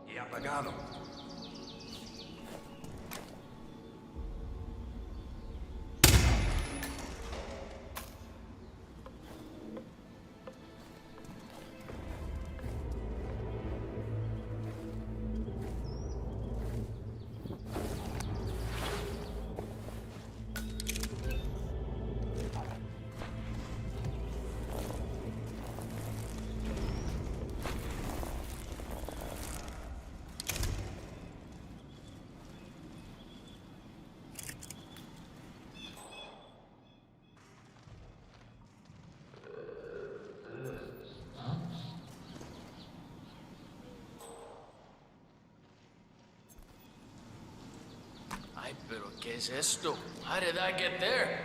Y apagado. Ay, pero ¿qué es esto? How did I get there?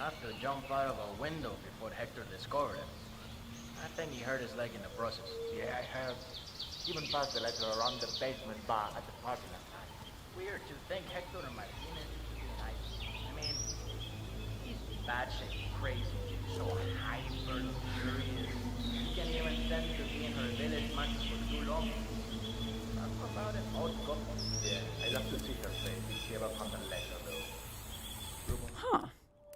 Have to jump out of a window before Hector discovered him. I think he hurt his leg in the process. Yeah, I heard. Even passed the letter around the basement bar at the party last night. Weird to think Hector and Martinez would be nice. I mean, he's batshit crazy, so hyper furious. He can't even stand to be in her village much for too long. Talk about an old couple. Yeah, I'd love to see her face if she ever found the letter, though. Huh.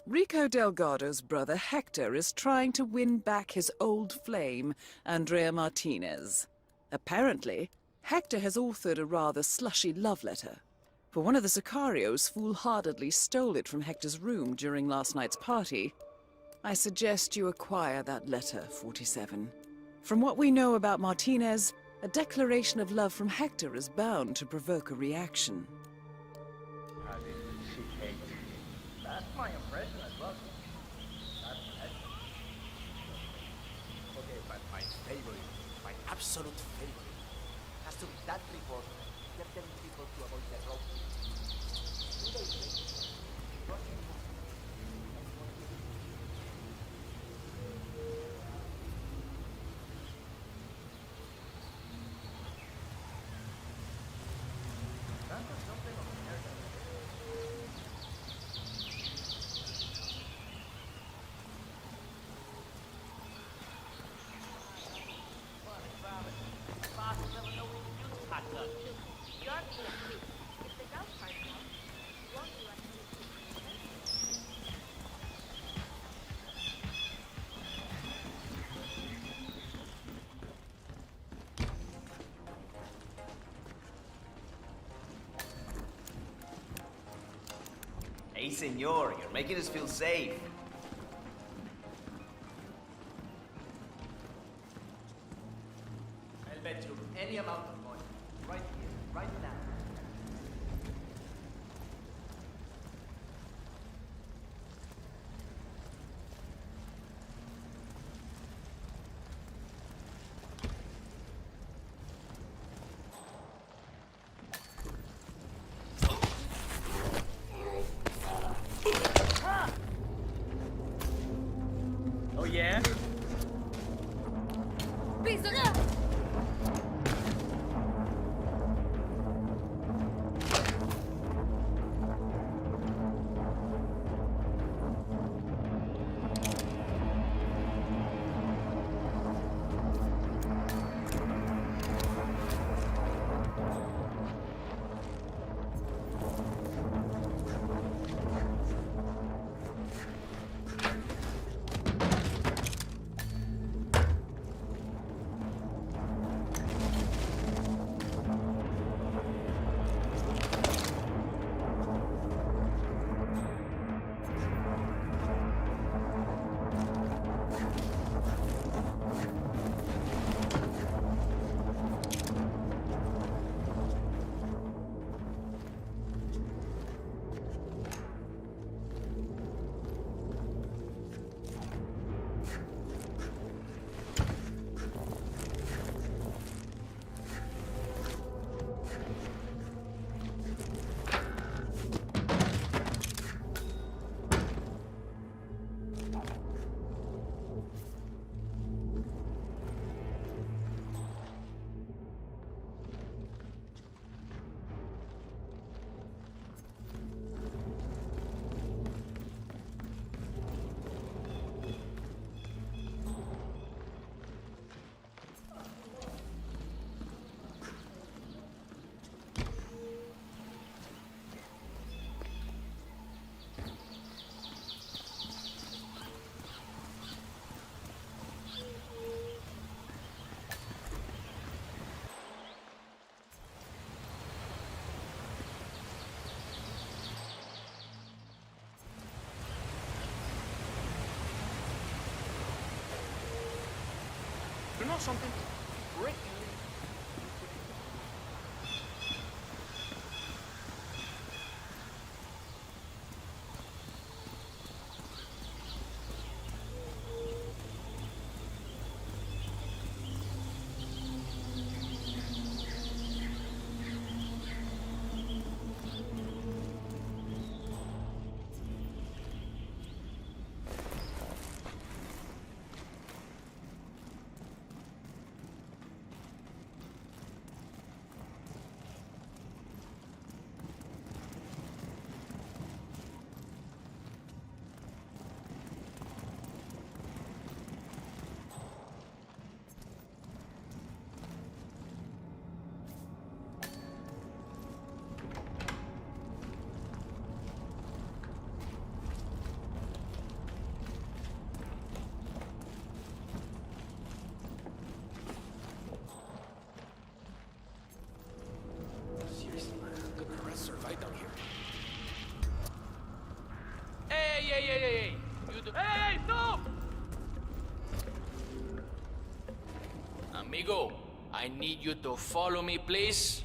Rico Delgado's brother Hector is trying to win back his old flame, Andrea Martinez. Apparently, Hector has authored a rather slushy love letter. For one of the Sicarios foolhardily stole it from Hector's room during last night's party. I suggest you acquire that letter, 47. From what we know about Martinez, a declaration of love from Hector is bound to provoke a reaction. That's my impression as well. Okay, but my favorite, my absolute favorite, has to be that report. Get them people to avoid the rope. Do they think? Hey, senor, you're making us feel safe. I'll bet you any amount of money. Right here, right now. Oh yeah? You know something? Rick. Hey! You do... Hey, stop! Amigo, I need you to follow me, please.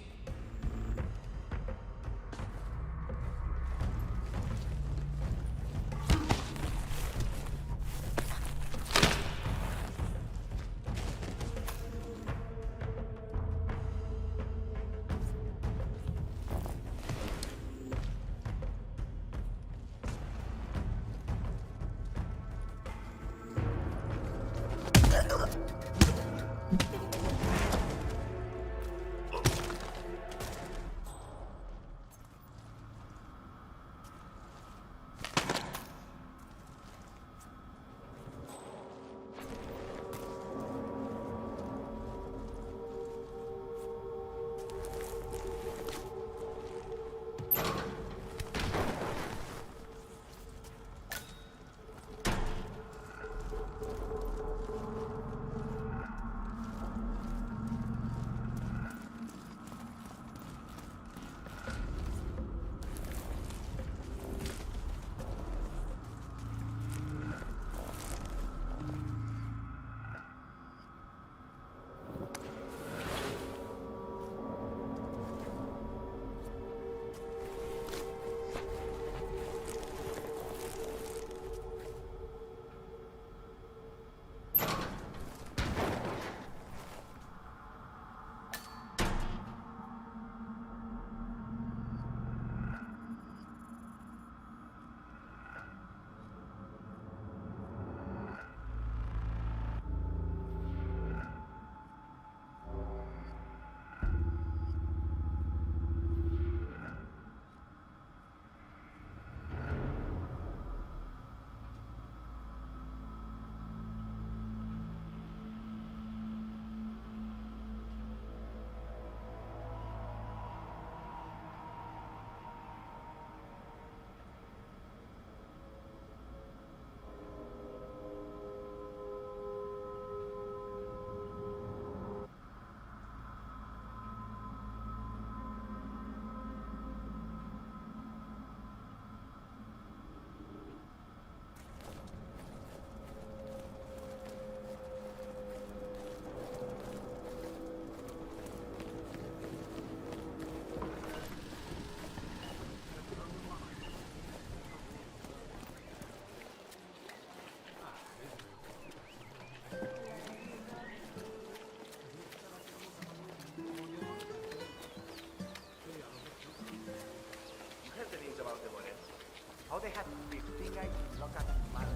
How they have 15 guys locked up in Mali.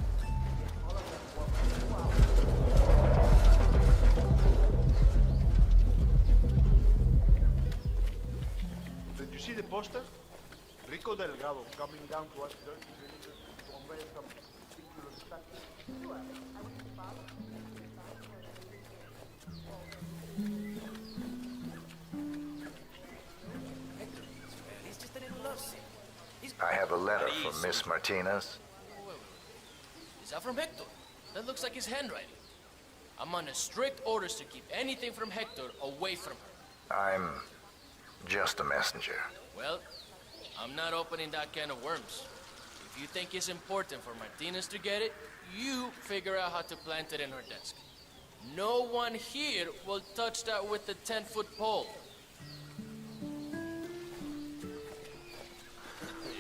All of them were wow. Did you see the poster? Rico Delgado coming down to us dirty villagers to unveil some ridiculous stuff. He's just a little lovesick. I have a letter from Miss Martinez. Is that from Hector? That looks like his handwriting. I'm under strict orders to keep anything from Hector away from her. I'm just a messenger. Well, I'm not opening that can of worms. If you think it's important for Martinez to get it, you figure out how to plant it in her desk. No one here will touch that with the 10-foot pole.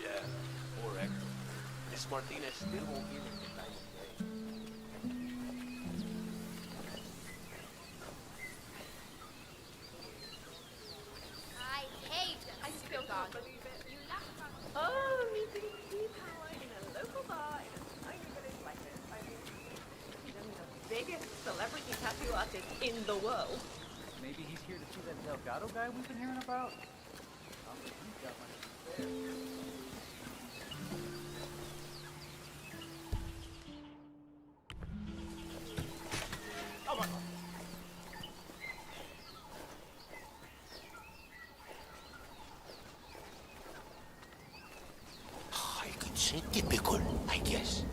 Yeah, poor Hector. Miss Martinez still won't give him the time of day. I still can't believe it. You laughed about Oh, meeting people in a local bar in a tiny village like this. I mean, he's only the biggest celebrity tattoo artist in the world. Maybe he's here to see that Delgado guy we've been hearing about? He's got money there. I could say typical, I guess.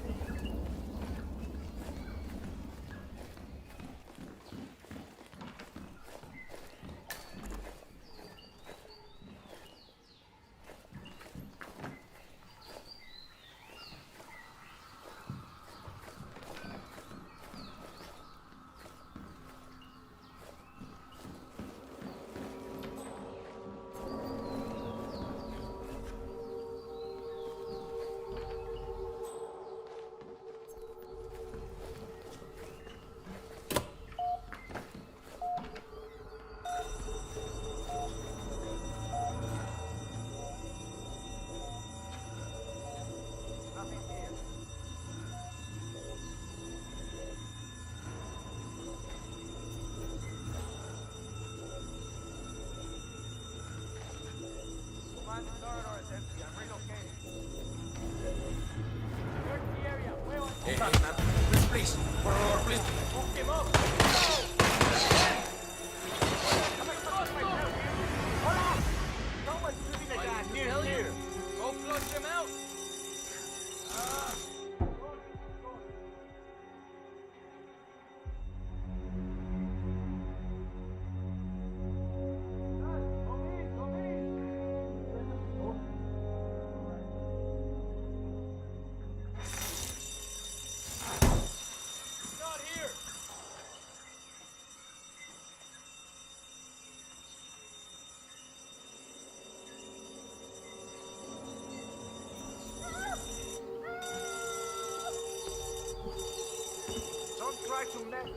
Hey, man. Please. Por favor, please. Hook him up. Hola! Someone's shooting a guy near. Go flush him out. Don't try to mess.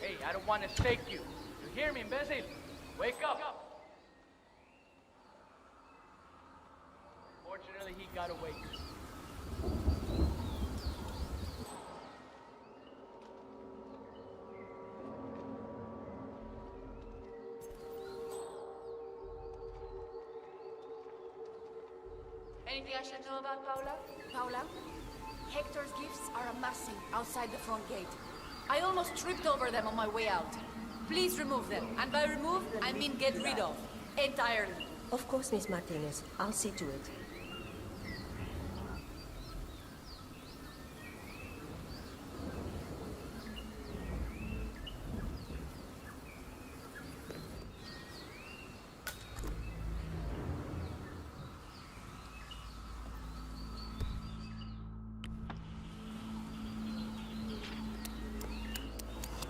Hey, I don't want to shake you. You hear me, imbecile? Wake up! Fortunately, he got away. Anything I should know about Paula? Paula? Hector's gifts are amassing outside the front gate. I almost tripped over them on my way out. Please remove them. And by remove, I mean get rid of. Entirely. Of course, Miss Martinez. I'll see to it.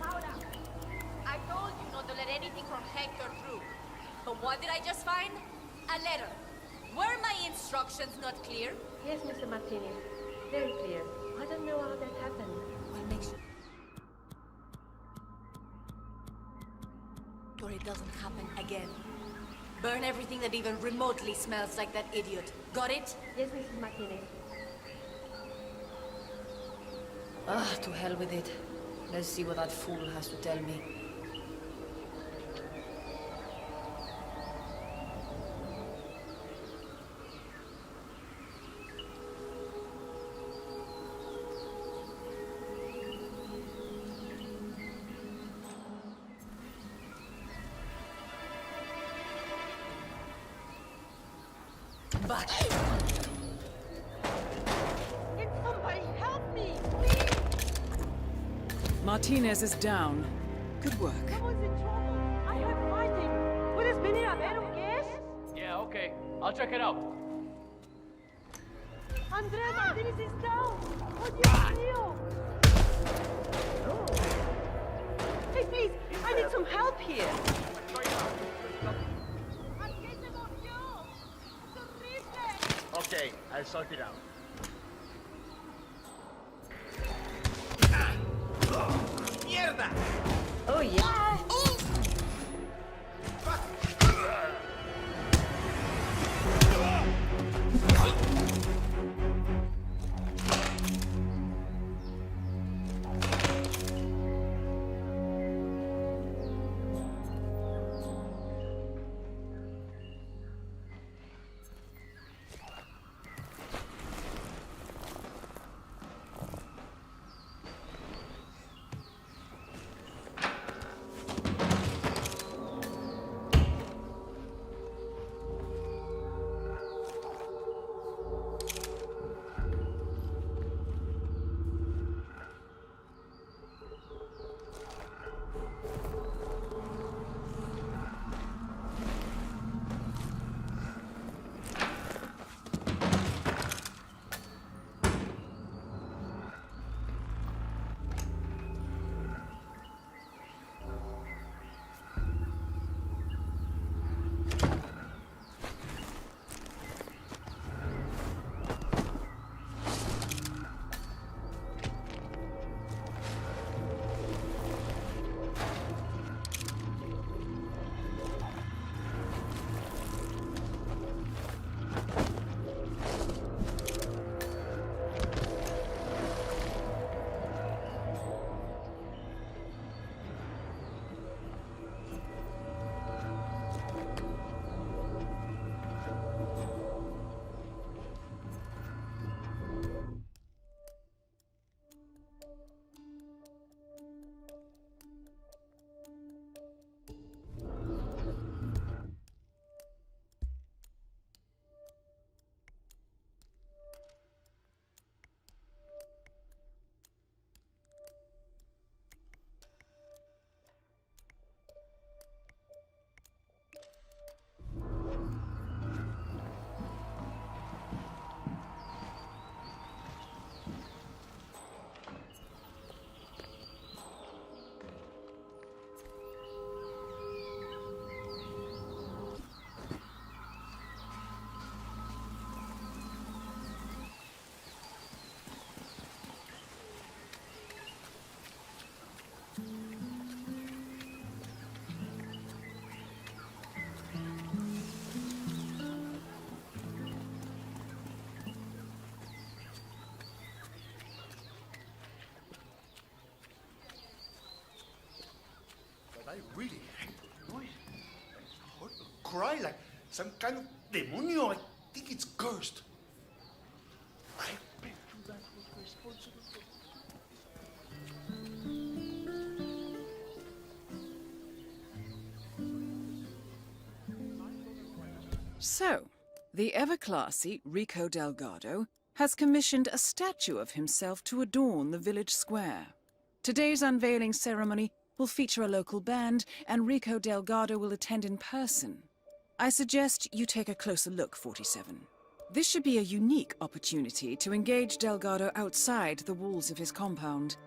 Paula, I told you not to let anything from Hector through. But what did I just find? A letter. Were my instructions not clear? Yes, Mr. Martinez. Very clear. I don't know how that happened. Well, make sure it doesn't happen again. Burn everything that even remotely smells like that idiot. Got it? Yes, Mrs. Martinez. Ah, to hell with it. Let's see what that fool has to tell me. Back. Can somebody help me, please? Martinez is down. Good work. Someone's in trouble. I heard fighting. ¿Puedes venir a ver o qué es? Yeah, okay. I'll check it out. Andrés Martinez is down. Oh, Dios mío. Hey, please, I need some help here. Okay, I'll sort it out. ¡Mierda! Oh, yeah. I really hate the noise. It's a horrible cry like some kind of demonio. I think it's cursed. I bet you that was responsible for... So, the ever-classy Rico Delgado has commissioned a statue of himself to adorn the village square. Today's unveiling ceremony will feature a local band, and Rico Delgado will attend in person. I suggest you take a closer look, 47. This should be a unique opportunity to engage Delgado outside the walls of his compound.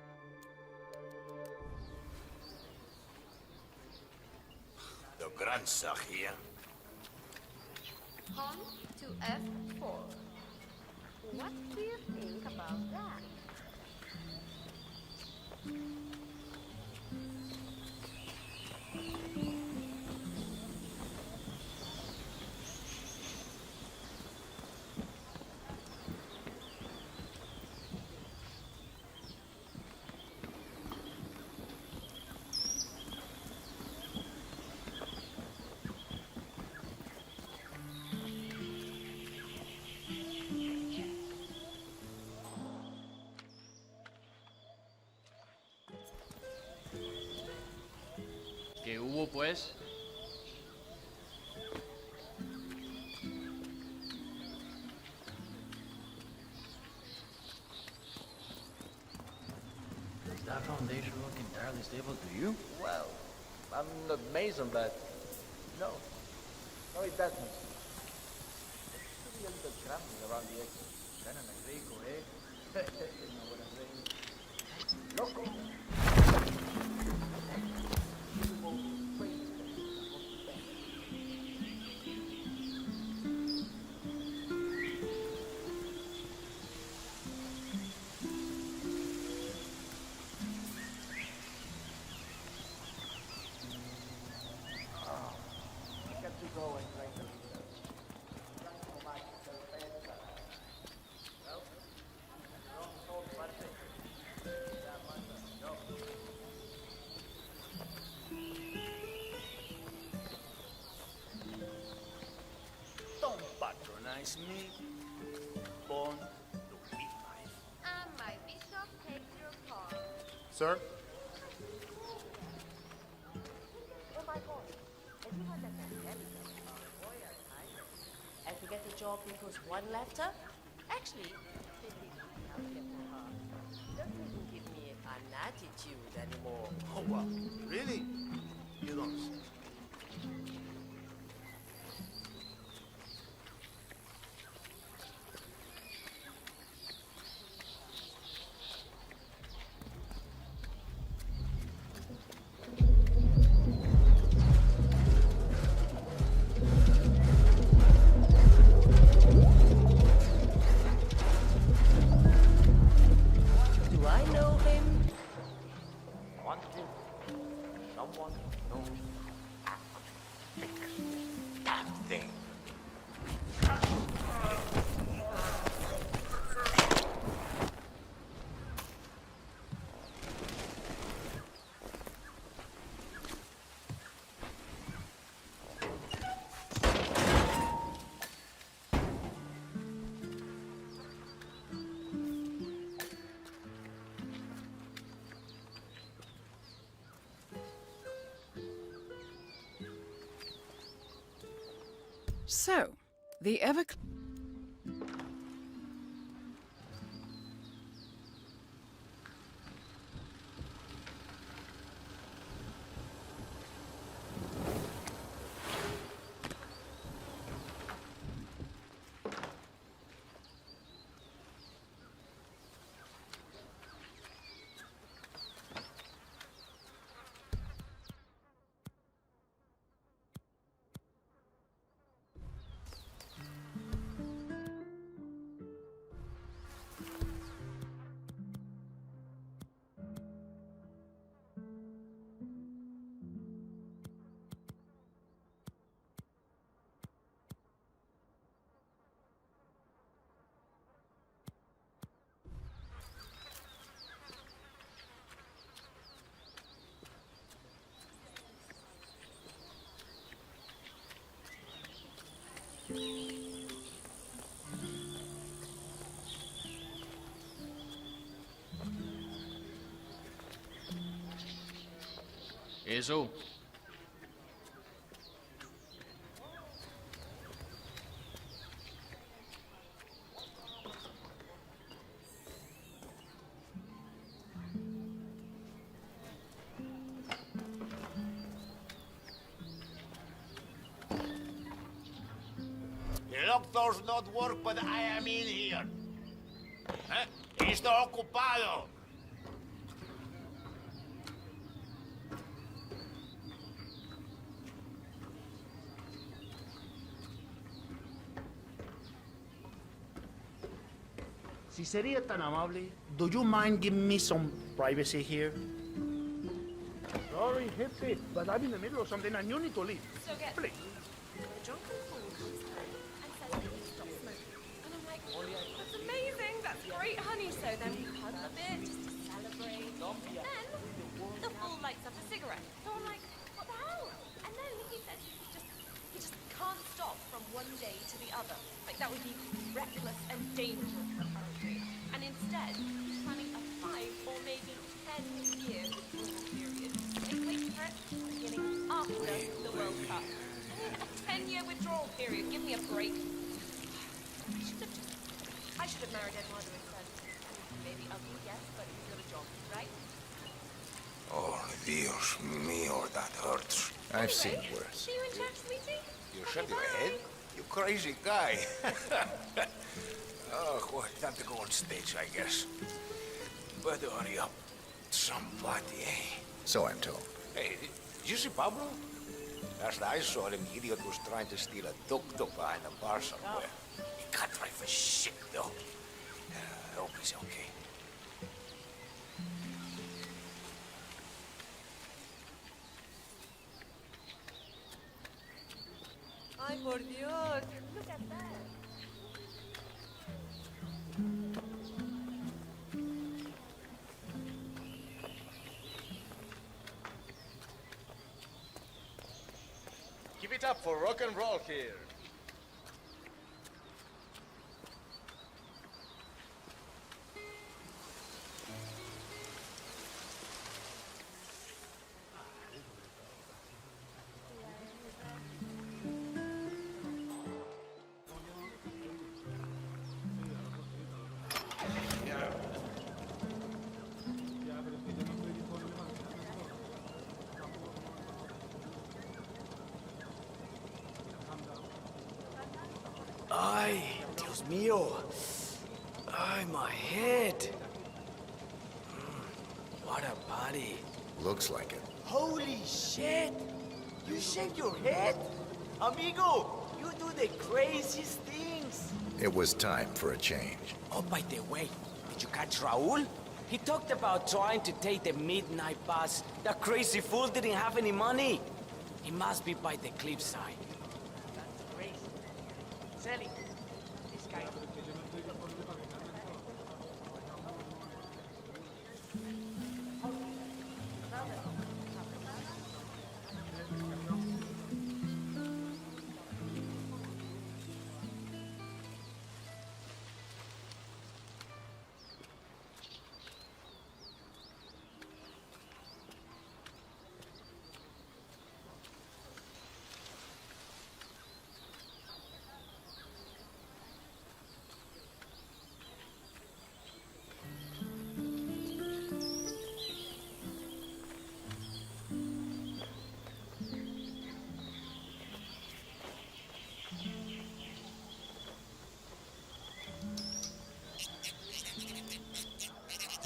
The grandson here. Pawn to f4. What do you think about that? ¿Qué hubo, pues? Does that foundation look entirely stable to you? Well, I'm not Mason, but no. No, it doesn't. It's to be a little crumbly around the edges. Kinda like Rico, eh? You know what I'm saying? Loco! Don't patronize me. Born to be mine. And my bishop takes your pawn. Sir? Oh my god. Everyone that can tell me royal highness. I forget the job because one left her? Actually, doesn't even give me an attitude anymore. Oh, wow. Really? You don't say. Do I know him? Want to? Someone knows how to fix that thing. So, the ever... Eso. The lock doors not work, but I am in here. Está ocupado. Si sería tan amable, do you mind giving me some privacy here? Sorry, Hippie, but I'm in the middle of something and you need to leave. So get Please. drunk and fool comes home and says that he stopped smoking. And I'm like, that's amazing, that's great, honey. So then we hug a bit just to celebrate. And then the fool lights up a cigarette. So I'm like, what the hell? And then he says he just can't stop from one day to the other. Like that would be reckless and dangerous apparently. And instead, he's planning a 5 or maybe 10-year withdrawal period. Take place for it beginning after the World Cup. A 10-year withdrawal period. Give me a break. I should have married Eduardo instead. Maybe ugly, yes, but he's got a job, right? Oh, Dios mío, that hurts. I've seen worse. See you in church, sweetie? You shut your head? You crazy guy. Oh, well, time to go on stage, I guess. Better hurry up. Somebody, eh? So I'm told. Hey, did you see Pablo? Last I saw him, the idiot was trying to steal a tuk-tuk behind a bar somewhere. He can't drive for shit, though. I hope he's okay. Ay, por Dios. Look at that. Keep it up for rock and roll here. Ay, Dios mío. Ay, my head. What a body. Looks like it. Holy shit! You shaved your head? Amigo, you do the craziest things. It was time for a change. Oh, by the way, did you catch Raul? He talked about trying to take the midnight bus. That crazy fool didn't have any money. He must be by the cliffside. That's crazy. Sally, this guy.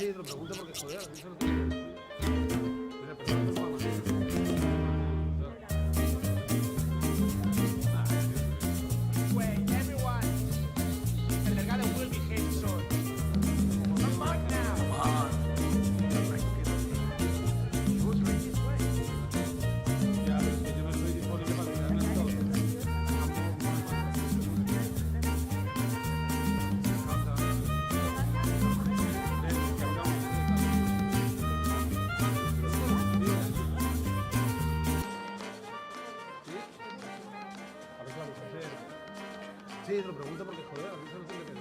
Sí, te lo pregunto porque, joder, a mí se lo tengo que decir. Pero pregunto por la manera. Wait, everyone. El delgado will be hit soon. Come on now. Come on. He was right this way. Ya, pero es que yo no estoy disponible para tirarme en todo. Sí, te lo pregunto porque, joder, a mí se lo tiene que decir.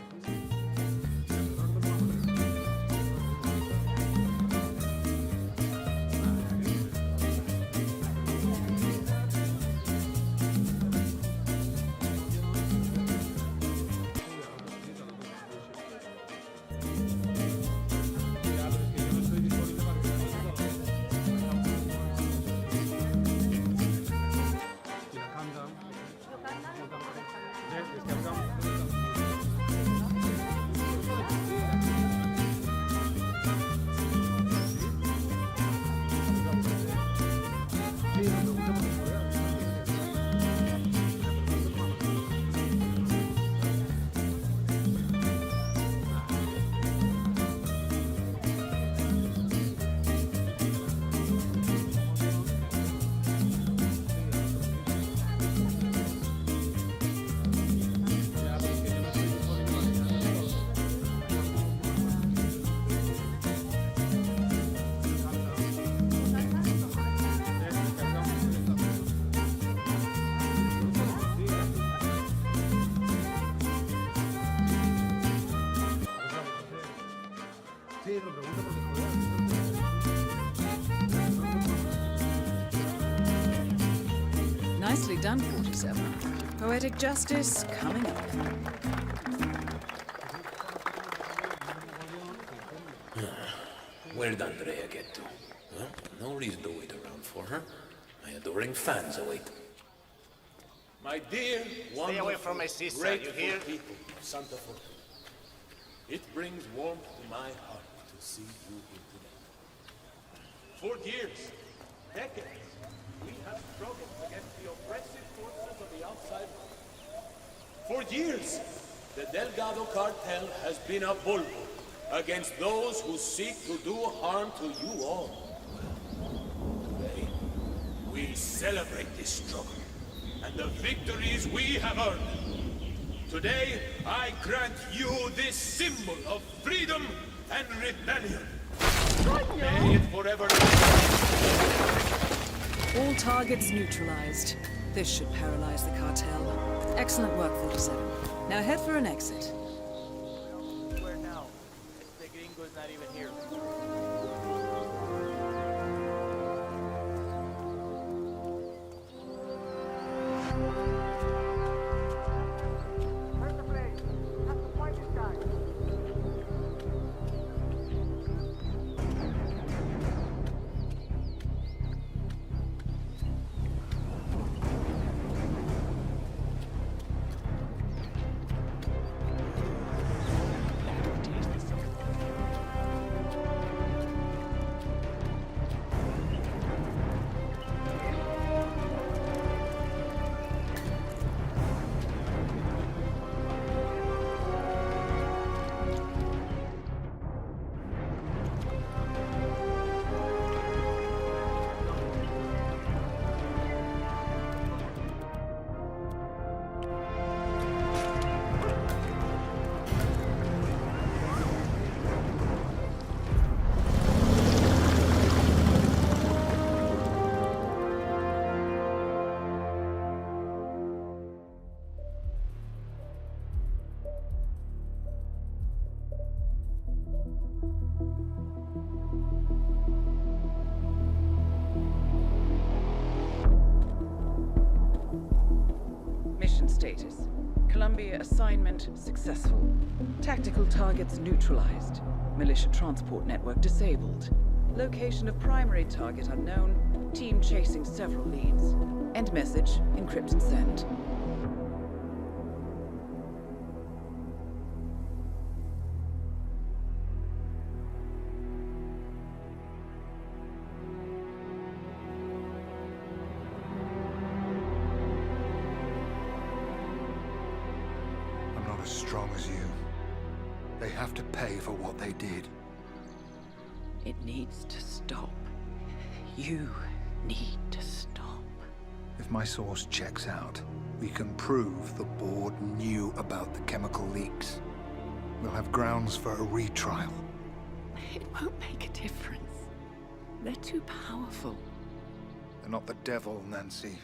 Nicely done, 47. Poetic justice coming up. Where'd Andrea get to? Huh? No reason to wait around for her. My adoring fans await. My dear, Stay away from my sister, you hear? People of Santa Fortuna. It brings warmth to my heart to see you here today. For years, decades, we have struggled against the oppressive forces of the outside world. For years, the Delgado cartel has been a bulwark against those who seek to do harm to you all. Today, we celebrate this struggle and the victories we have earned. Today, I grant you this symbol of freedom and rebellion. May it forever All targets neutralized. This should paralyze the cartel. Excellent work, 47. Now head for an exit. Where now? The gringo's not even here. Where's the place? Have to find this guy. Mission status. Columbia assignment successful. Tactical targets neutralized. Militia transport network disabled. Location of primary target unknown. Team chasing several leads. End message, encrypt and send. I'm not as strong as you. They have to pay for what they did. It needs to stop. You need to stop. If my source checks out, we can prove the board knew about the chemical leaks. We'll have grounds for a retrial. It won't make a difference. They're too powerful. They're not the devil, Nancy.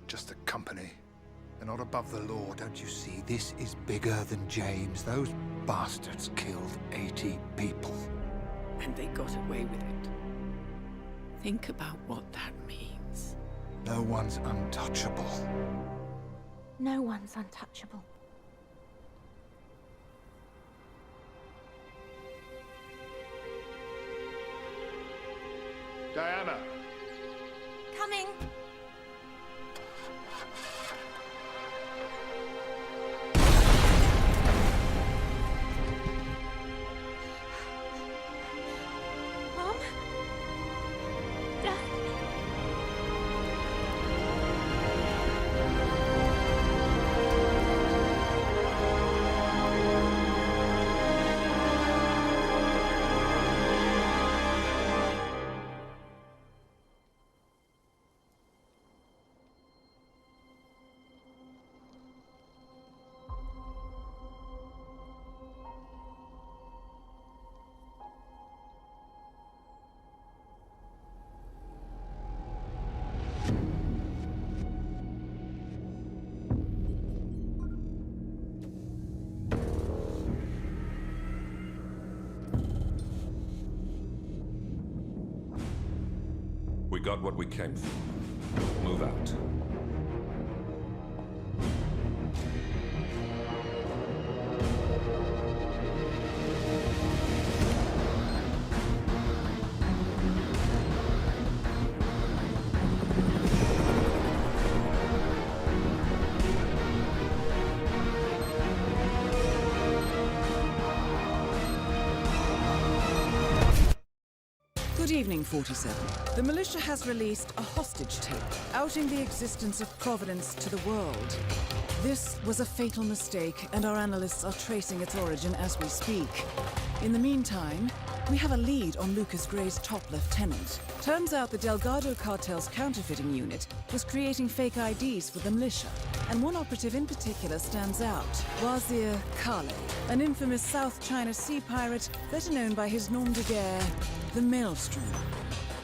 Just a company. They're not above the law, don't you see? This is bigger than James. Those bastards killed 80 people. And they got away with it. Think about what that means. No one's untouchable. No one's untouchable. Diana! Coming! Mom? Dad? We got what we came for. Move out. Good evening, 47. The militia has released a hostage tape outing the existence of Providence to the world. This was a fatal mistake, and our analysts are tracing its origin as we speak. In the meantime, we have a lead on Lucas Gray's top lieutenant. Turns out the Delgado cartel's counterfeiting unit was creating fake IDs for the militia, and one operative in particular stands out, Wazir Kale, an infamous South China Sea pirate better known by his nom de guerre, the Maelstrom.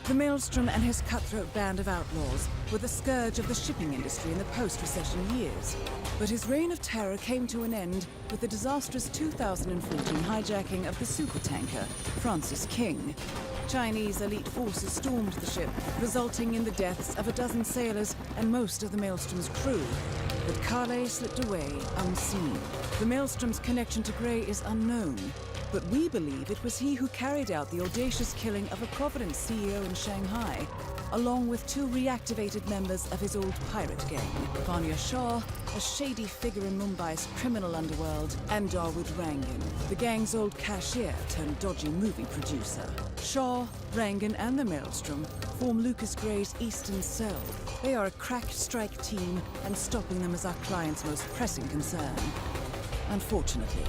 The Maelstrom and his cutthroat band of outlaws were the scourge of the shipping industry in the post-recession years. But his reign of terror came to an end with the disastrous 2014 hijacking of the supertanker, Francis King. Chinese elite forces stormed the ship, resulting in the deaths of a dozen sailors and most of the Maelstrom's crew. But Kale slipped away unseen. The Maelstrom's connection to Gray is unknown, but we believe it was he who carried out the audacious killing of a Providence CEO in Shanghai, along with two reactivated members of his old pirate gang, Vanya Shah, a shady figure in Mumbai's criminal underworld, and Dawood Rangan, the gang's old cashier turned dodgy movie producer. Shah, Rangan, and the Maelstrom form Lucas Gray's Eastern Cell. They are a crack strike team, and stopping them is our client's most pressing concern. Unfortunately,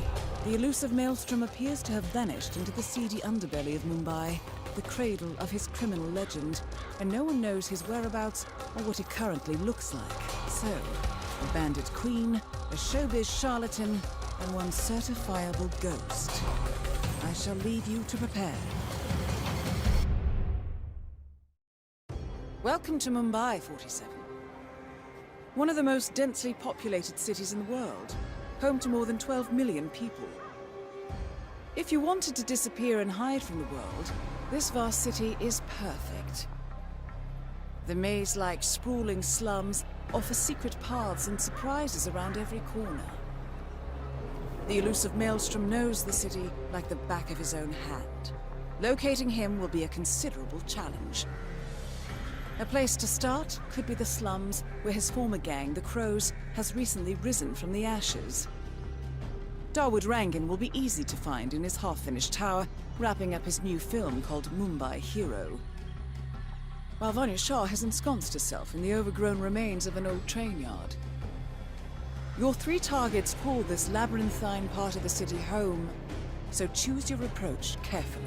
the elusive Maelstrom appears to have vanished into the seedy underbelly of Mumbai, the cradle of his criminal legend, and no one knows his whereabouts or what he currently looks like. So, a bandit queen, a showbiz charlatan, and one certifiable ghost. I shall leave you to prepare. Welcome to Mumbai, 47. One of the most densely populated cities in the world, home to more than 12 million people. If you wanted to disappear and hide from the world, this vast city is perfect. The maze-like sprawling slums offer secret paths and surprises around every corner. The elusive Maelstrom knows the city like the back of his own hand. Locating him will be a considerable challenge. A place to start could be the slums where his former gang, the Crows, has recently risen from the ashes. Dawood Rangan will be easy to find in his half-finished tower, wrapping up his new film called Mumbai Hero. While Vanya Shah has ensconced herself in the overgrown remains of an old train yard. Your three targets call this labyrinthine part of the city home, so choose your approach carefully.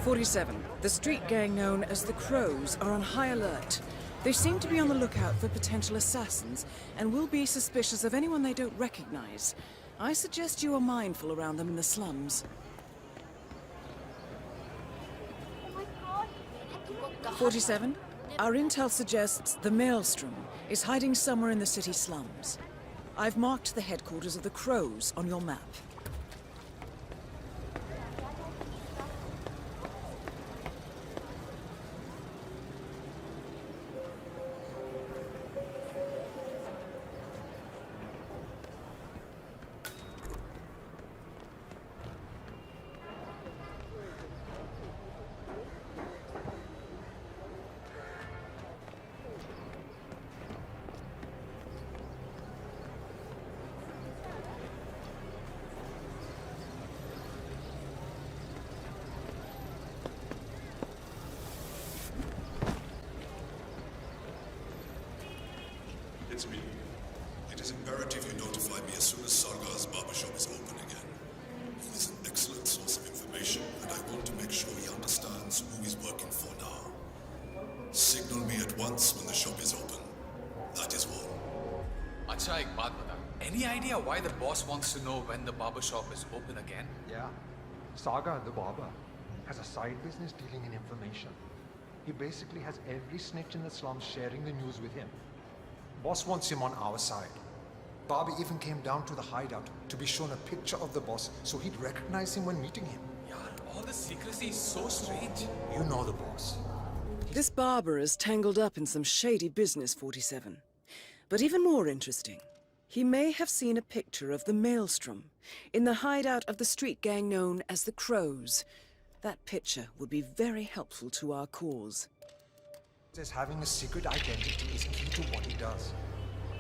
47. The street gang known as the Crows are on high alert. They seem to be on the lookout for potential assassins and will be suspicious of anyone they don't recognize. I suggest you are mindful around them in the slums. 47. Our intel suggests the Maelstrom is hiding somewhere in the city slums. I've marked the headquarters of the Crows on your map. It's me. It is imperative you notify me as soon as Sargar's barbershop is open again. He is an excellent source of information, and I want to make sure he understands who he's working for now. Signal me at once when the shop is open. That is all. Acha, ek baat bata. Any idea why the boss wants to know when the barbershop is open again? Yeah. Saga, the barber, has a side business dealing in information. He basically has every snitch in the slums sharing the news with him. Boss wants him on our side. Bobby even came down to the hideout to be shown a picture of the boss so he'd recognize him when meeting him. Yeah, all the secrecy is so strange. You know the boss. This barber is tangled up in some shady business, 47. But even more interesting, he may have seen a picture of the Maelstrom in the hideout of the street gang known as the Crows. That picture would be very helpful to our cause. Says having a secret identity is key to what he does.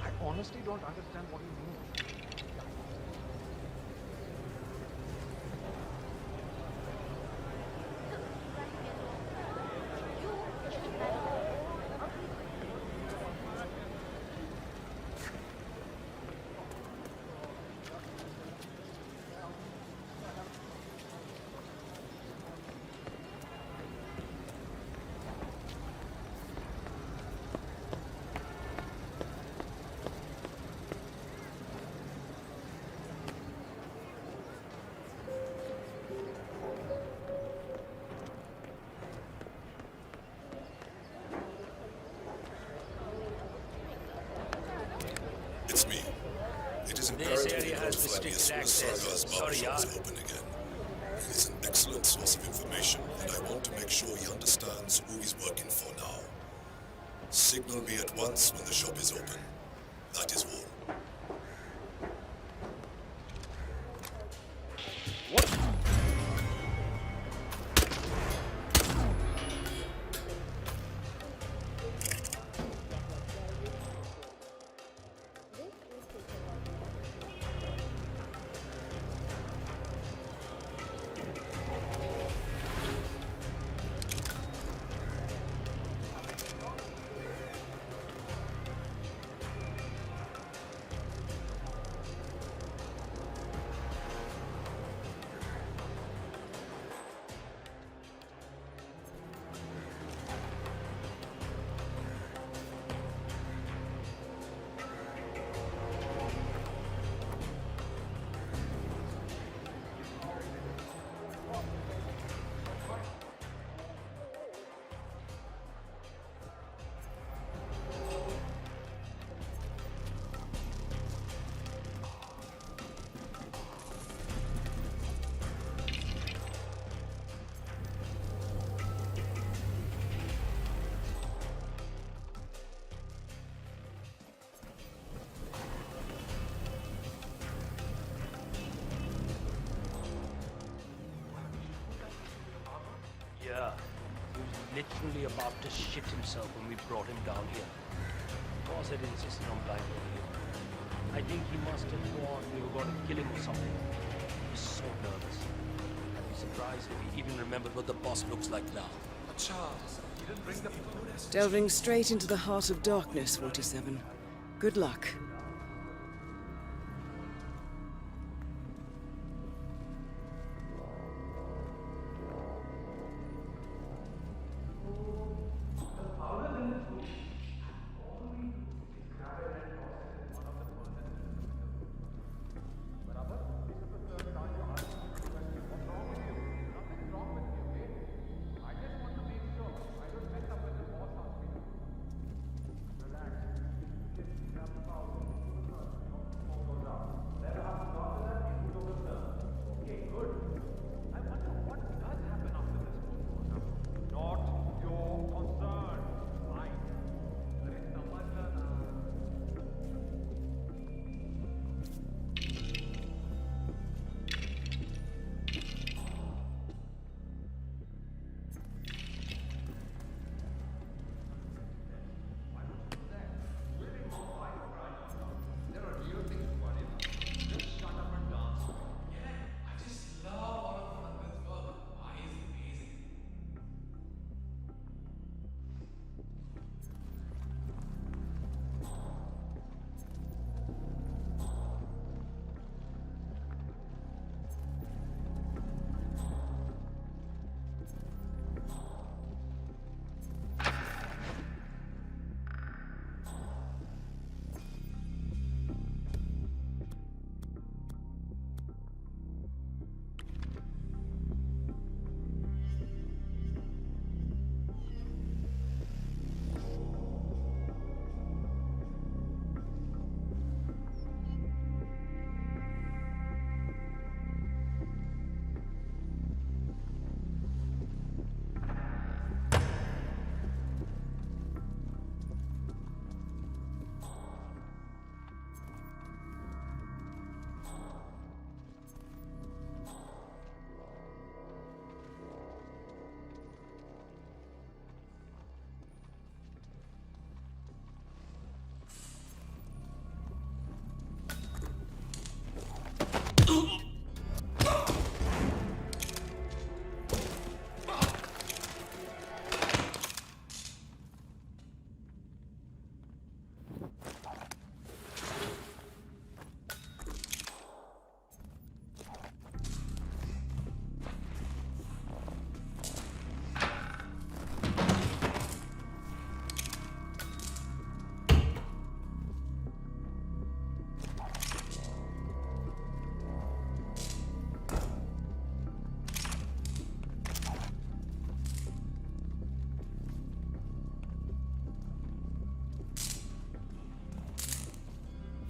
I honestly don't understand what he means. It's me. It is imperative you notify me as soon as Sargar's barbershop is open again. He is an excellent source of information, and I want to make sure he understands who he's working for now. Signal me at once when the shop is open. That is all. Yeah, he was literally about to shit himself when we brought him down here. Boss had insisted on blinding him. I think he must have thought we were going to kill him or something. He was so nervous. I'd be surprised if he even remembered what the boss looks like now. Charles, you didn't bring the photos. Delving straight into the heart of darkness, 47. Good luck.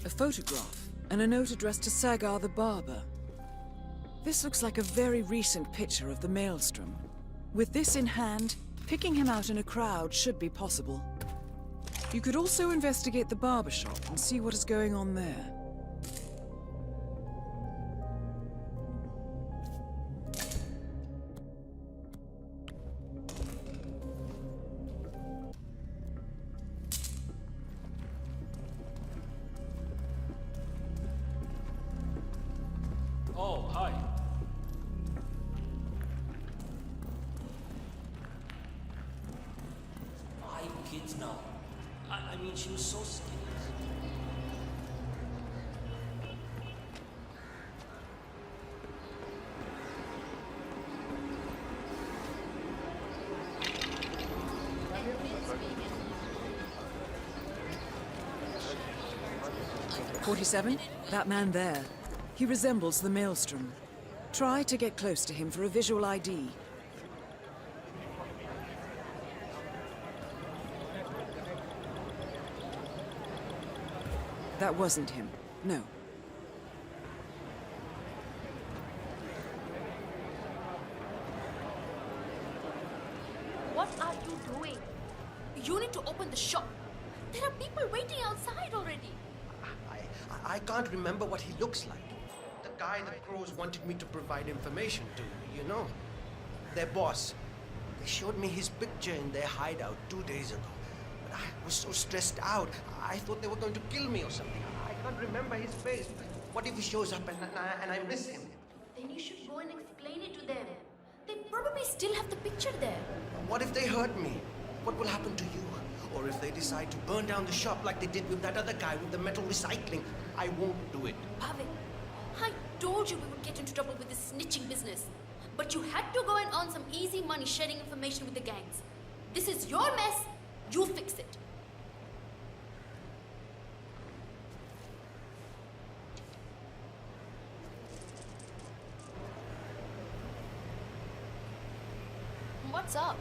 A photograph, and a note addressed to Sagar the barber. This looks like a very recent picture of the Maelstrom. With this in hand, picking him out in a crowd should be possible. You could also investigate the barbershop and see what is going on there. Oh, hi. 5 kids now. I mean, she was so skinny. "47? That man there. He resembles the Maelstrom. Try to get close to him for a visual ID. That wasn't him. No. What are you doing? You need to open the shop. There are people waiting outside already. I can't remember what he looks like. The guy the crows wanted me to provide information to, you know. Their boss. They showed me his picture in their hideout 2 days ago. But I was so stressed out. I thought they were going to kill me or something. I can't remember his face. What if he shows up and I miss him? Then you should go and explain it to them. They probably still have the picture there. What if they hurt me? What will happen to you? Or if they decide to burn down the shop like they did with that other guy with the metal recycling? I won't do it. Bhavik, I told you we would get into trouble with this snitching business. But you had to go and earn some easy money sharing information with the gangs. This is your mess. You fix it. What's up?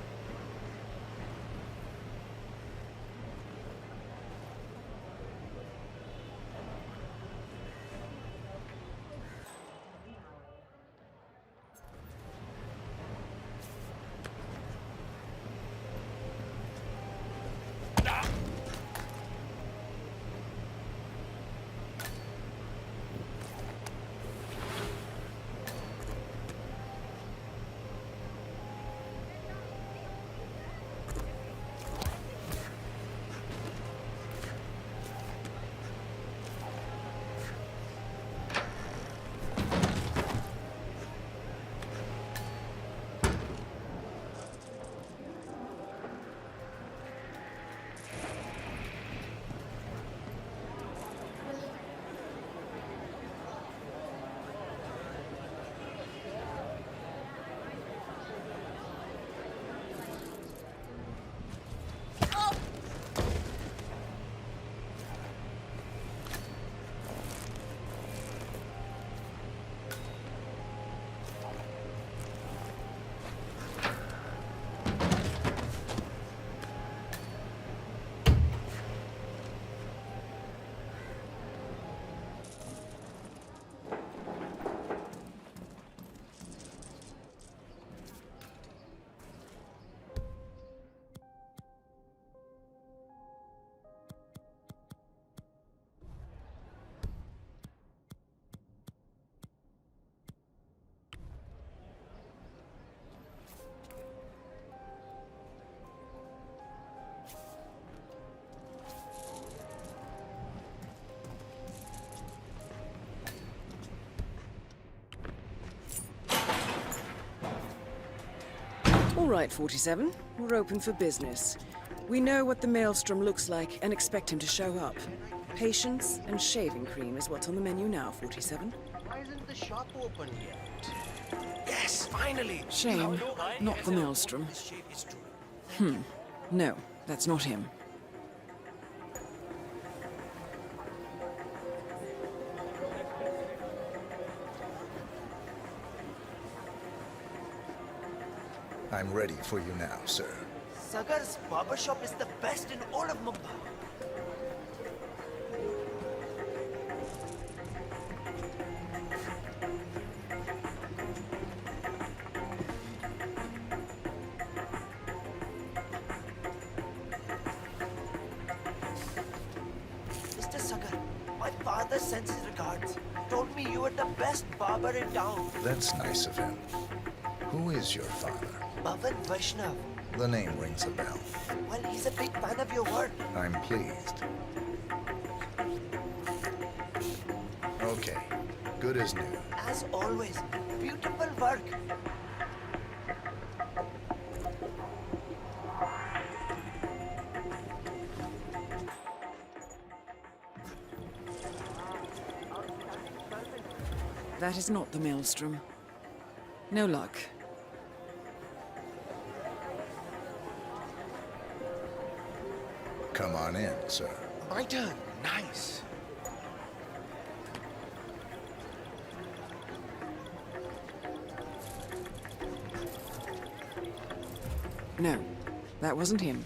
All right, 47. We're open for business. We know what the Maelstrom looks like and expect him to show up. Patience and shaving cream is what's on the menu now, 47. Why isn't the shop open yet? Yes, finally! Shame, not the Maelstrom. No, that's not him. I'm ready for you now, sir. Sagar's barbershop is the best in all of Mumbai. father sends his regards. Told me you were the best barber in town. That's nice of him. Who is your father? Bhavan Vaishnav. The name rings a bell. Well, he's a big fan of your work. I'm pleased. Okay, good as new. As always, beautiful work. That is not the Maelstrom. No luck. Come on in, sir. My turn. Nice. No, that wasn't him.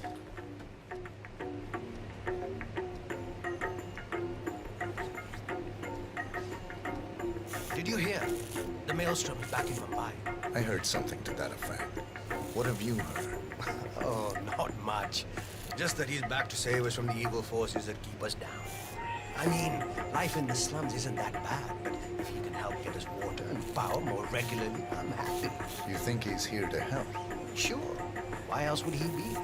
Did you hear? The Maelstrom is back in Mumbai. I heard something to that effect. What have you heard? Oh, not much. Just that he's back to save us from the evil forces that keep us down. I mean, life in the slums isn't that bad, but if he can help get us water and power more regularly, I'm happy. You think he's here to help? Sure. Why else would he be here?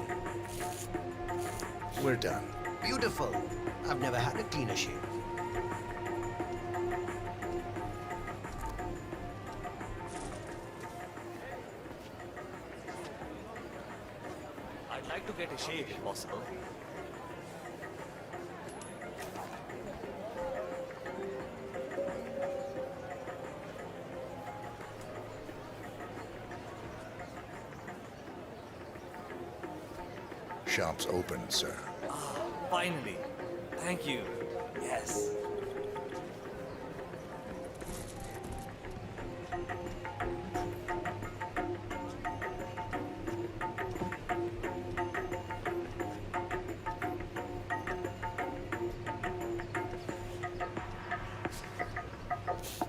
We're done. Beautiful. I've never had a cleaner shave. I'd like to get a shave if possible. Shop's open, sir. Ah, finally. Thank you. Yes.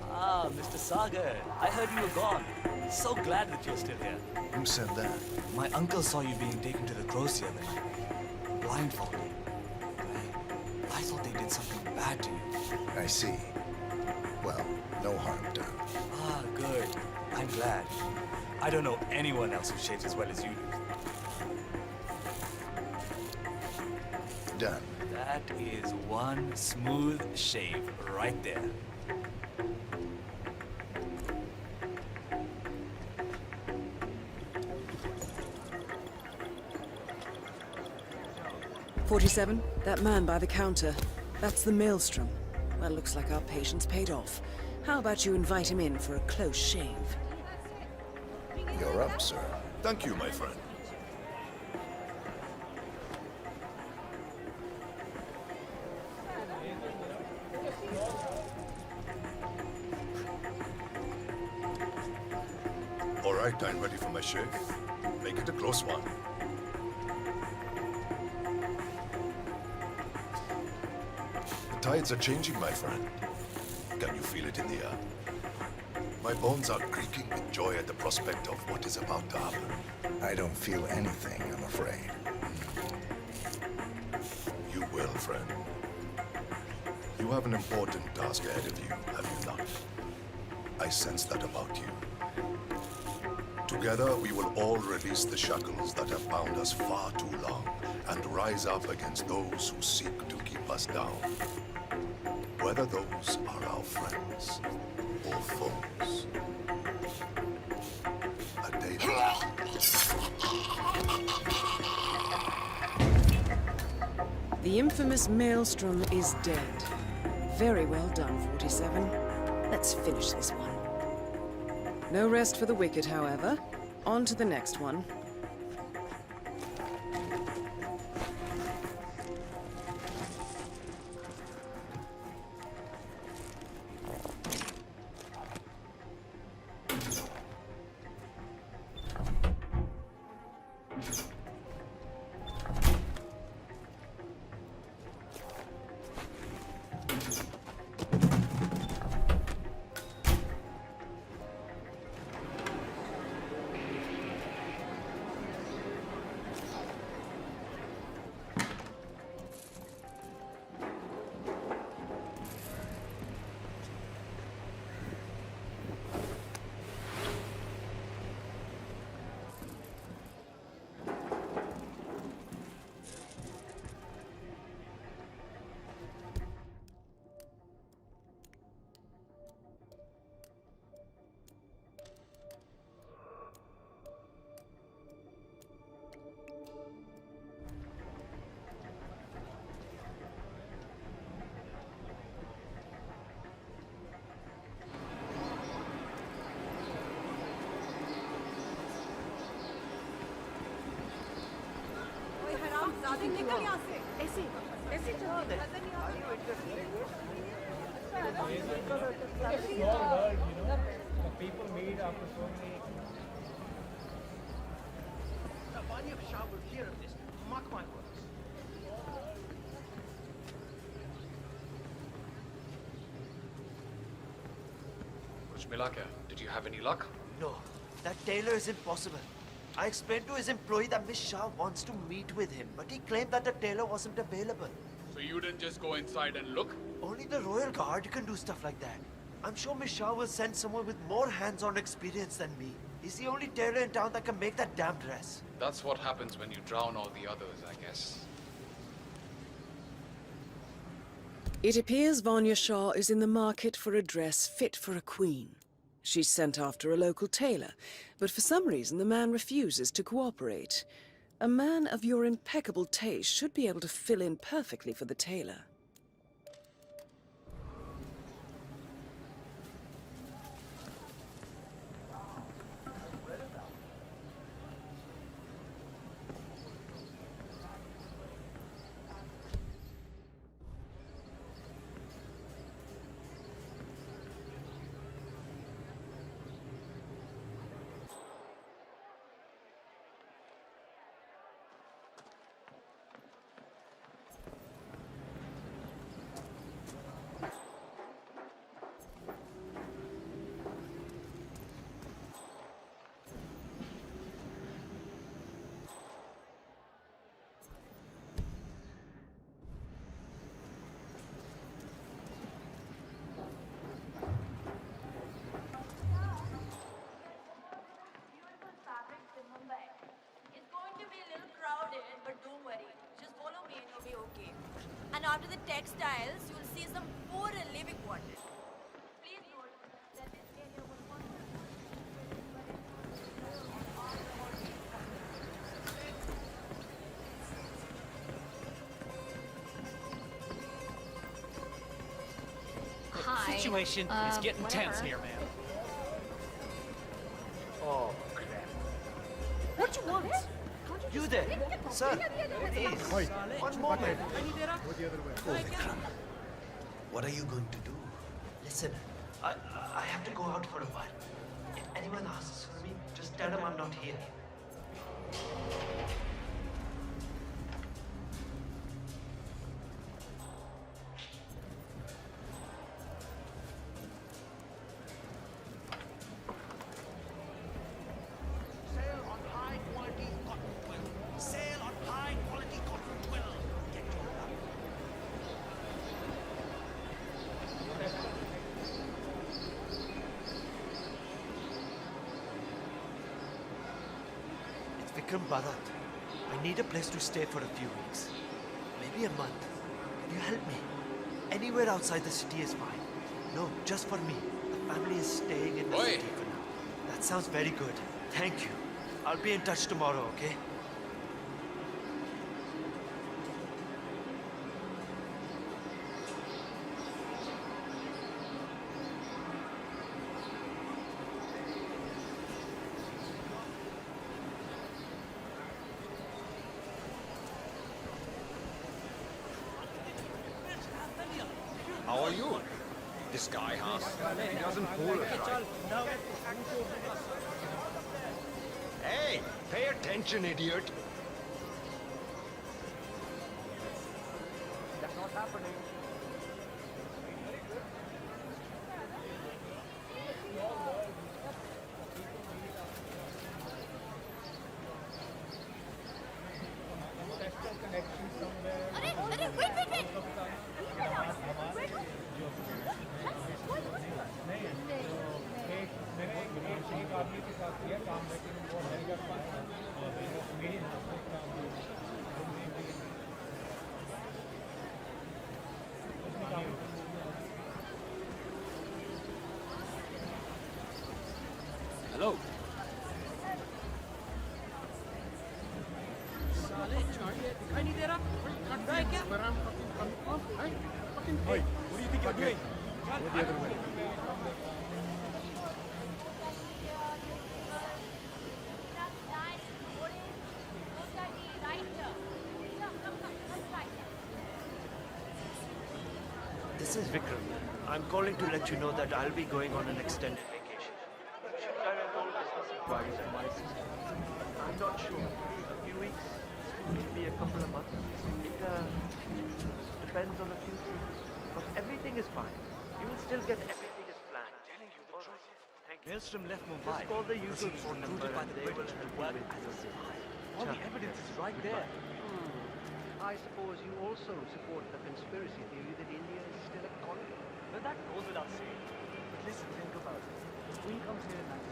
Ah, Mr. Sagar. I heard you were gone. So glad that you're still here. Who said that? My uncle saw you being taken to the crows the other night. Blindfolded. I thought they did something bad to you. I see. Well, no harm done. Ah, good. I'm glad. I don't know anyone else who shaves as well as you do. Done. That is one smooth shave right there. "47, that man by the counter. That's the Maelstrom. Well, looks like our patience paid off. How about you invite him in for a close shave?" You're up, sir. Thank you, my friend. All right, I'm ready for my shave. Make it a close one. The tides are changing, my friend. Can you feel it in the air? My bones are creaking with joy at the prospect of what is about to happen. I don't feel anything, I'm afraid. You will, friend. You have an important task ahead of you, have you not? I sense that about you. Together, we will all release the shackles that have bound us far too long and rise up against those who seek to keep us down. Whether those are our friends or foes. A day. The infamous Maelstrom is dead. Very well done, 47. Let's finish this one. No rest for the wicked, however. On to the next one. think you are? ऐसे ऐसे चलते हैं. It's a small world, you know. The people meet after so many. The Bani of Shah will hear of this. Mark my words. Kuch mila kya? Did you have any luck? No, that tailor is impossible. I explained to his employee that Miss Shah wants to meet with him, but he claimed that the tailor wasn't available. So you didn't just go inside and look? Only the royal guard can do stuff like that. I'm sure Miss Shah will send someone with more hands-on experience than me. He's the only tailor in town that can make that damn dress. That's what happens when you drown all the others, I guess. It appears Vanya Shah is in the market for a dress fit for a queen. She's sent after a local tailor, but for some reason the man refuses to cooperate. A man of your impeccable taste should be able to fill in perfectly for the tailor. And after the textiles, you'll see some poor living quarters. Please note that this area was once The situation is getting tense here, man. Oh, crap. What you want? You there, sir, please, one moment. Holy crap. What are you going to do? Listen, I have to go out for a while. If anyone asks for me, just tell them I'm not here. Vikram Bharat. I need a place to stay for a few weeks. Maybe a month. Can you help me? Anywhere outside the city is fine. No, just for me. The family is staying in the city for now. That sounds very good. Thank you. I'll be in touch tomorrow, okay? How are you? This guy, huh? He doesn't fool us, right? Hey, pay attention, idiot. That's not happening. Hello. Hey, what do you think you're doing? Go the other way. This is Vikram. I'm calling to let you know that I'll be going on an extended vacation. Should direct all business inquiries to my assistant. I'm not sure. A few weeks, maybe a couple of months. It depends on a few things. But everything is fine. You will still get everything as planned. I'm telling you the truth. Thank you. Maelstrom left Mumbai. Just call the usual phone number and they will help you with this. All the evidence is right there. I suppose you also support the conspiracy theory that India is still a colony. Well, that goes without saying. But listen, think about it. The Queen comes here and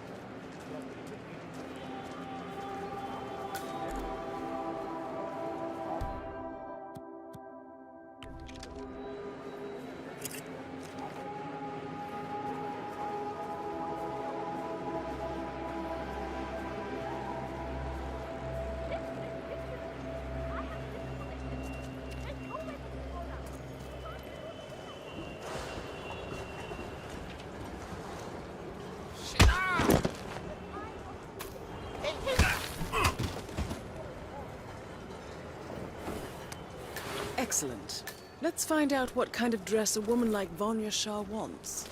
Excellent. Let's find out what kind of dress a woman like Vanya Shah wants.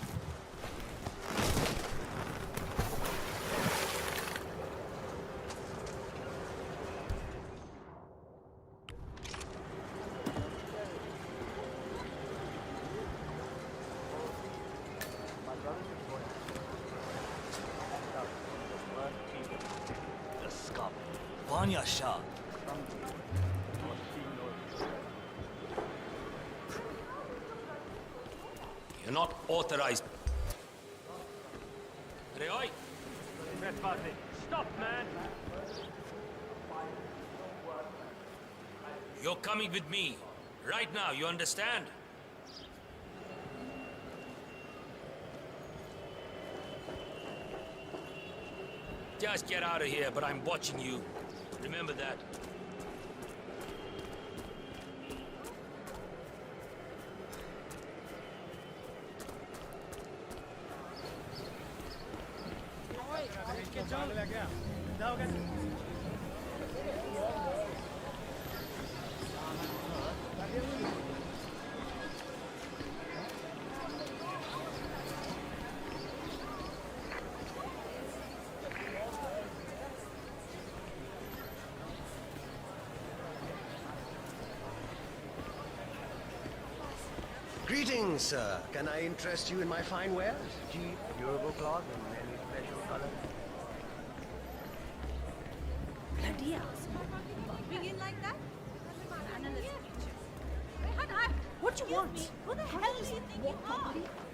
The scum. Vanya Shah. You're not authorized. Oi! Stop, man! You're coming with me. Right now, you understand? Just get out of here, but I'm watching you. Remember that. Greetings, sir. Can I interest you in my fine wares? Cheap, durable cloth in any special color? Bloody hell. Bumping in like that? What do you want? Who the hell do you think you are?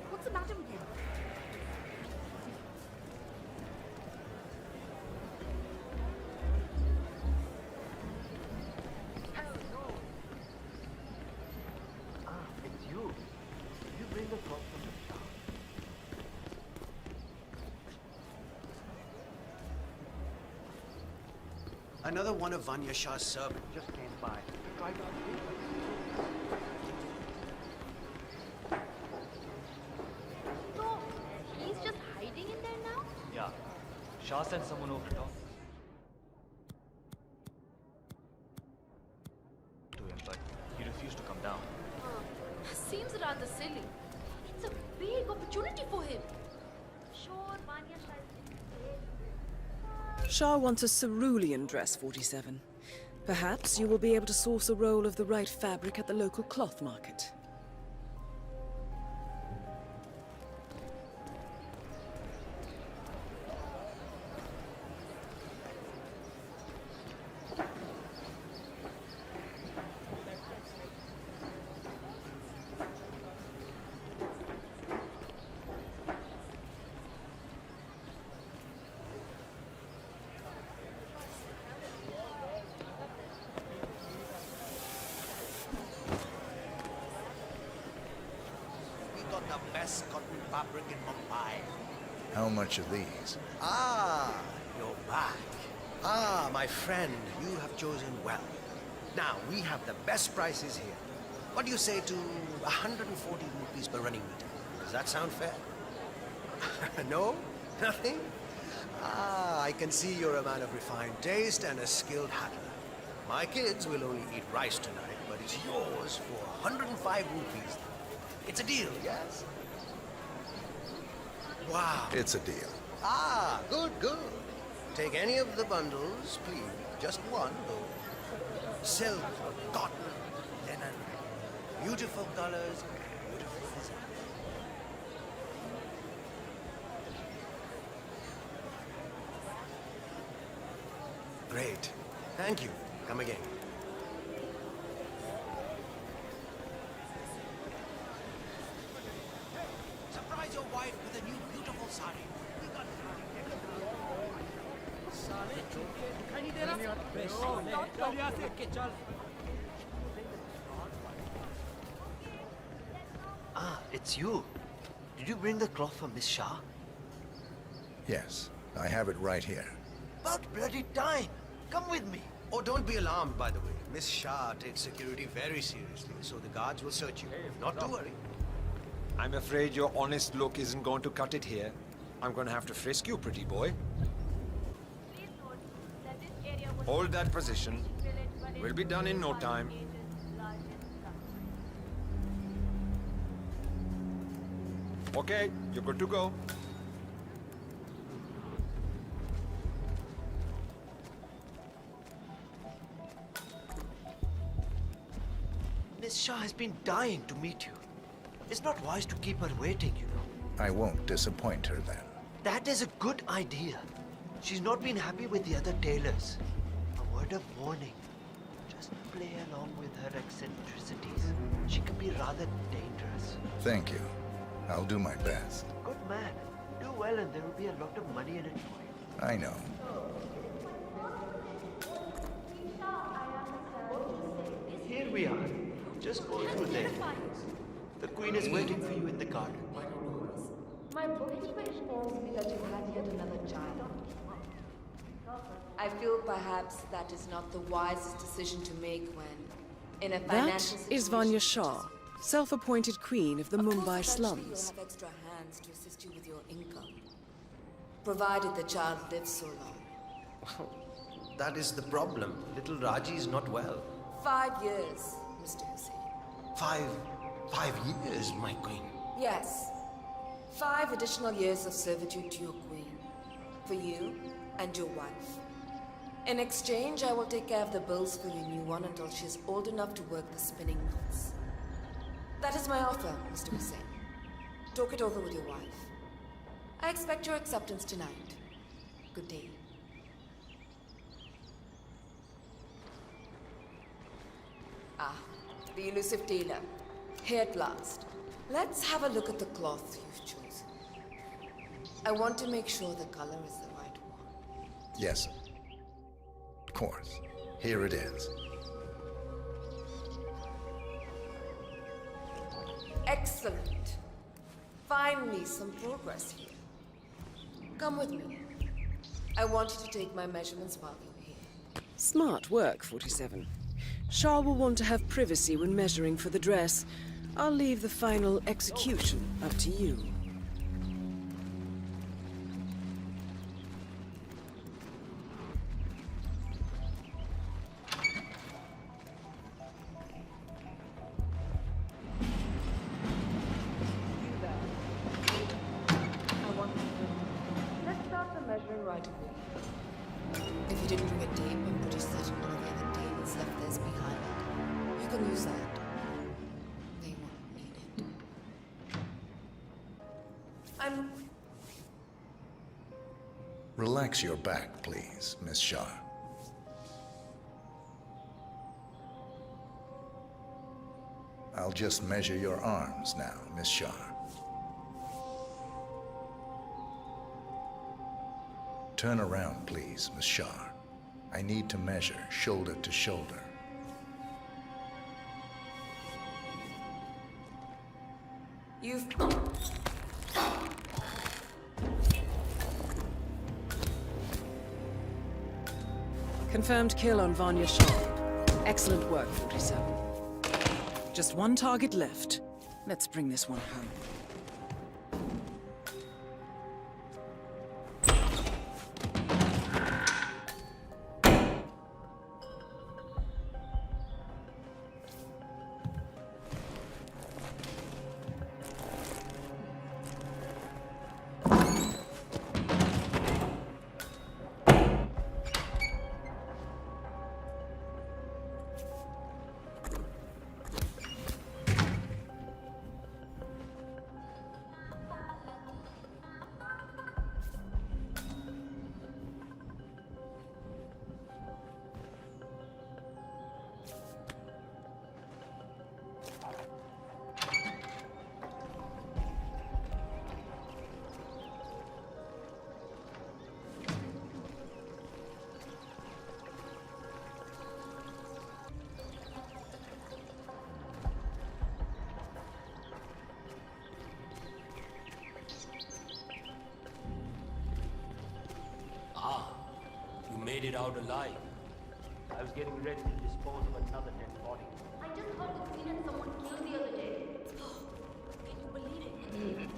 What's the matter with you? It's you. You bring the cloth from the town. Another one of Vanya Shah's servants just came by. Tried to So, he's just hiding in there now? Yeah. Shah sent someone over to talk to him, but he refused to come down. Seems rather silly. It's a big opportunity for him. Sure, Vanya Shah is Shah wants a cerulean dress, 47. Perhaps you will be able to source a roll of the right fabric at the local cloth market. The best cotton fabric in Mumbai. How much are these? Ah, you're back. Ah, my friend, you have chosen well. Now, we have the best prices here. What do you say to 140 rupees per running meter? Does that sound fair? No? Nothing? Ah, I can see you're a man of refined taste and a skilled hattler. My kids will only eat rice tonight, but it's yours for 105 rupees. It's a deal, yes? Wow. It's a deal. Ah, good, good. Take any of the bundles, please. Just one, though. Silk, cotton, linen. Beautiful colors, beautiful design. Great. Thank you. Come again. Surprise your wife with a new beautiful sari. We got Ah, it's you. Did you bring the cloth for Miss Shah? Yes, I have it right here. About bloody time. Come with me. Oh, don't be alarmed, by the way. Miss Shah takes security very seriously, so the guards will search you. Not to worry. I'm afraid your honest look isn't going to cut it here. I'm going to have to frisk you, pretty boy. Hold that position. We'll be done in no time. Okay, you're good to go. Miss Shah has been dying to meet you. It's not wise to keep her waiting, you know. I won't disappoint her then. That is a good idea. She's not been happy with the other tailors. A word of warning. Just play along with her eccentricities. She can be rather dangerous. Thank you. I'll do my best. Good man. Do well and there will be a lot of money in it for you. I know. Here we are. Just go through there. The queen is waiting for you in the garden. My bookkeeper informs me that you had yet another child. I feel perhaps that is not the wisest decision to make when, in a financial That is Vanya Shah, self-appointed queen of the Mumbai slums. You'll have extra hands to assist you with your income, provided the child lives so long. That is the problem. Little Raji is not well. 5 years, Mr. Hussain. 5 years, my queen. Yes. 5 additional years of servitude to your queen. For you and your wife. In exchange, I will take care of the bills for your new one until she is old enough to work the spinning mills. That is my offer, Mr. Hussain. Talk it over with your wife. I expect your acceptance tonight. Good day. Ah, the elusive tailor. Here at last. Let's have a look at the cloth you've chosen. I want to make sure the color is the right one. Yes. Of course. Here it is. Excellent. Finally, some progress here. Come with me. I want you to take my measurements while you're here. Smart work, 47. Shah will want to have privacy when measuring for the dress. I'll leave the final execution up to you. Let's start the measuring right away. If you didn't bring a tape, I'm pretty certain one of the other tables left theirs behind. You can use that. They won't need it. I'm... Relax your back, please, Miss Shah. I'll just measure your arms now, Miss Shah. Turn around, please, Miss Shah. I need to measure shoulder to shoulder. You've... Confirmed kill on Vanya Shah. Excellent work, 47. Just one target left. Let's bring this one home. made it out alive. I was getting ready to dispose of another dead body. I just heard the Queen had someone killed the other day. Can you believe it?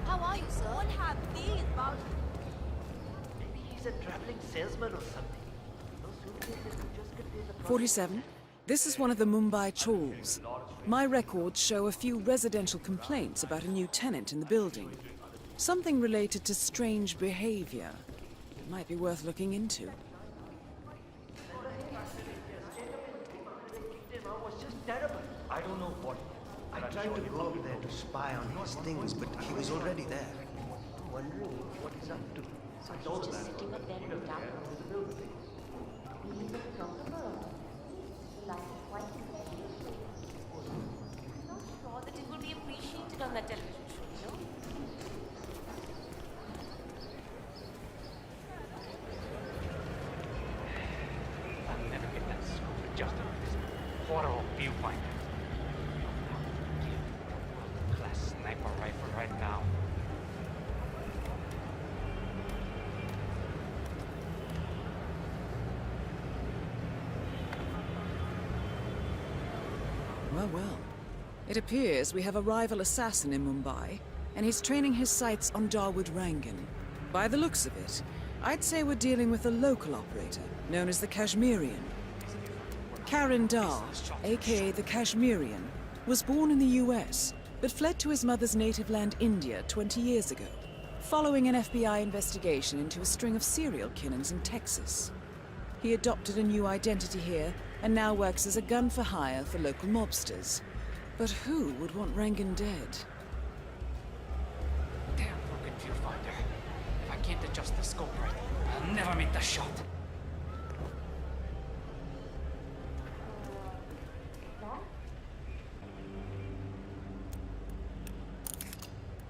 How are you, sir? What have these about? Maybe he's a traveling salesman or something. Those suitcases could just contain the 47. This is one of the Mumbai chawls. My records show a few residential complaints about a new tenant in the building. Something related to strange behavior. It might be worth looking into. was just terrible. I don't know what. I tried to go up there to spy on his things, but he was already there. I'm wondering what he's up to. So he's just sitting up there in the dark. He's a philosopher. Life is quite interesting. I'm not sure that it will be appreciated on that television show, you know? I'll never get that scoop adjusted with this horrible viewfinder. Class sniper rifle right now. Well, well. It appears we have a rival assassin in Mumbai, and he's training his sights on Dawood Rangan. By the looks of it, I'd say we're dealing with a local operator, known as the Kashmirian. Karan Dar, aka the Kashmirian, was born in the US, but fled to his mother's native land, India, 20 years ago, following an FBI investigation into a string of serial killings in Texas. He adopted a new identity here, and now works as a gun for hire for local mobsters. But who would want Rangan dead? Damn broken viewfinder. If I can't adjust the scope right, I'll never make the shot.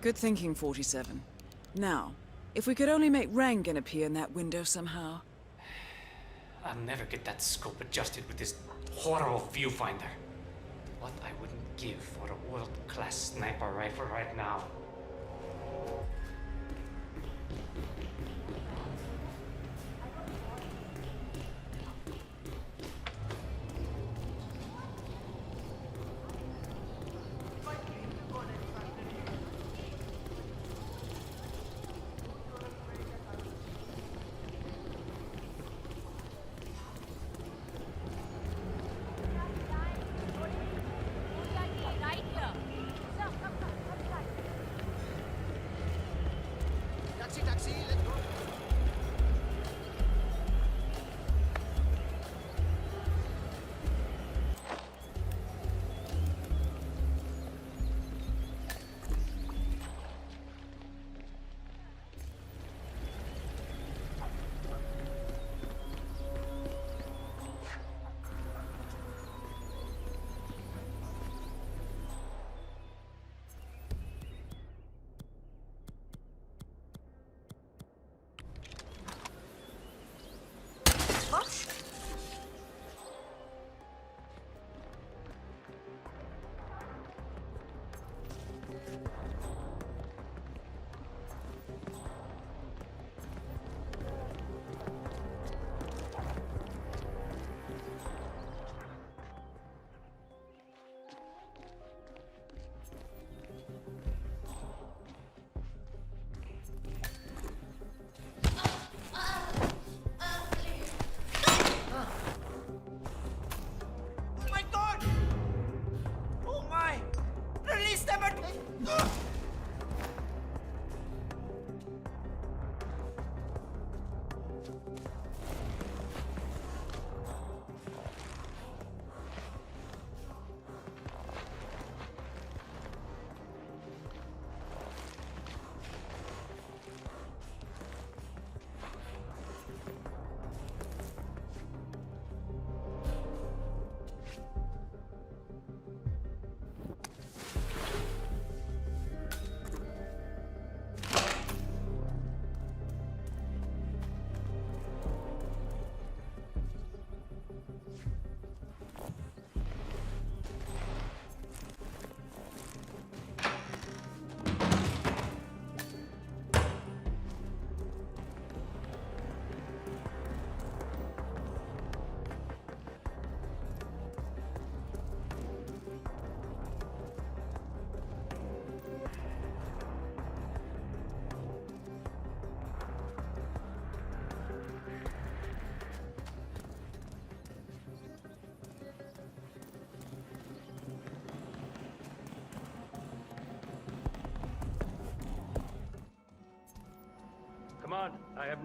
Good thinking, 47. Now, if we could only make Rangan appear in that window somehow. I'll never get that scope adjusted with this horrible viewfinder. What I wouldn't give for a world-class sniper rifle right now. Right here. Sir, come inside. Taxi, let's go.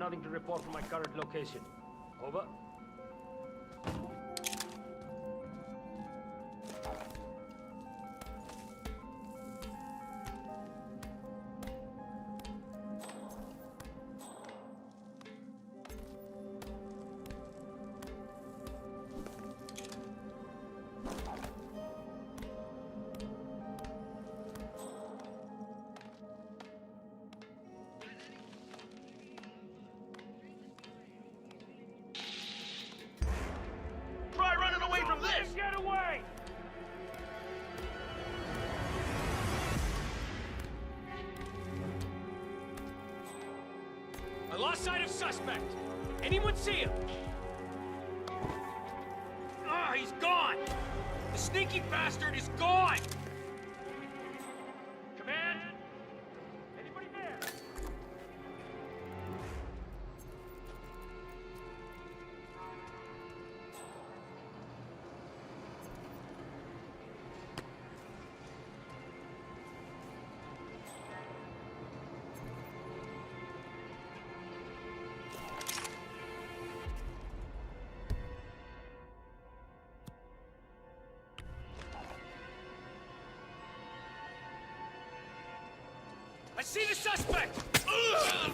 nothing to report from my current location. Over. Try running away from this! Get away! I lost sight of suspect. Anyone see him? Ah, he's gone! The sneaky bastard is gone! Command? Anybody there? I see the suspect! Ugh!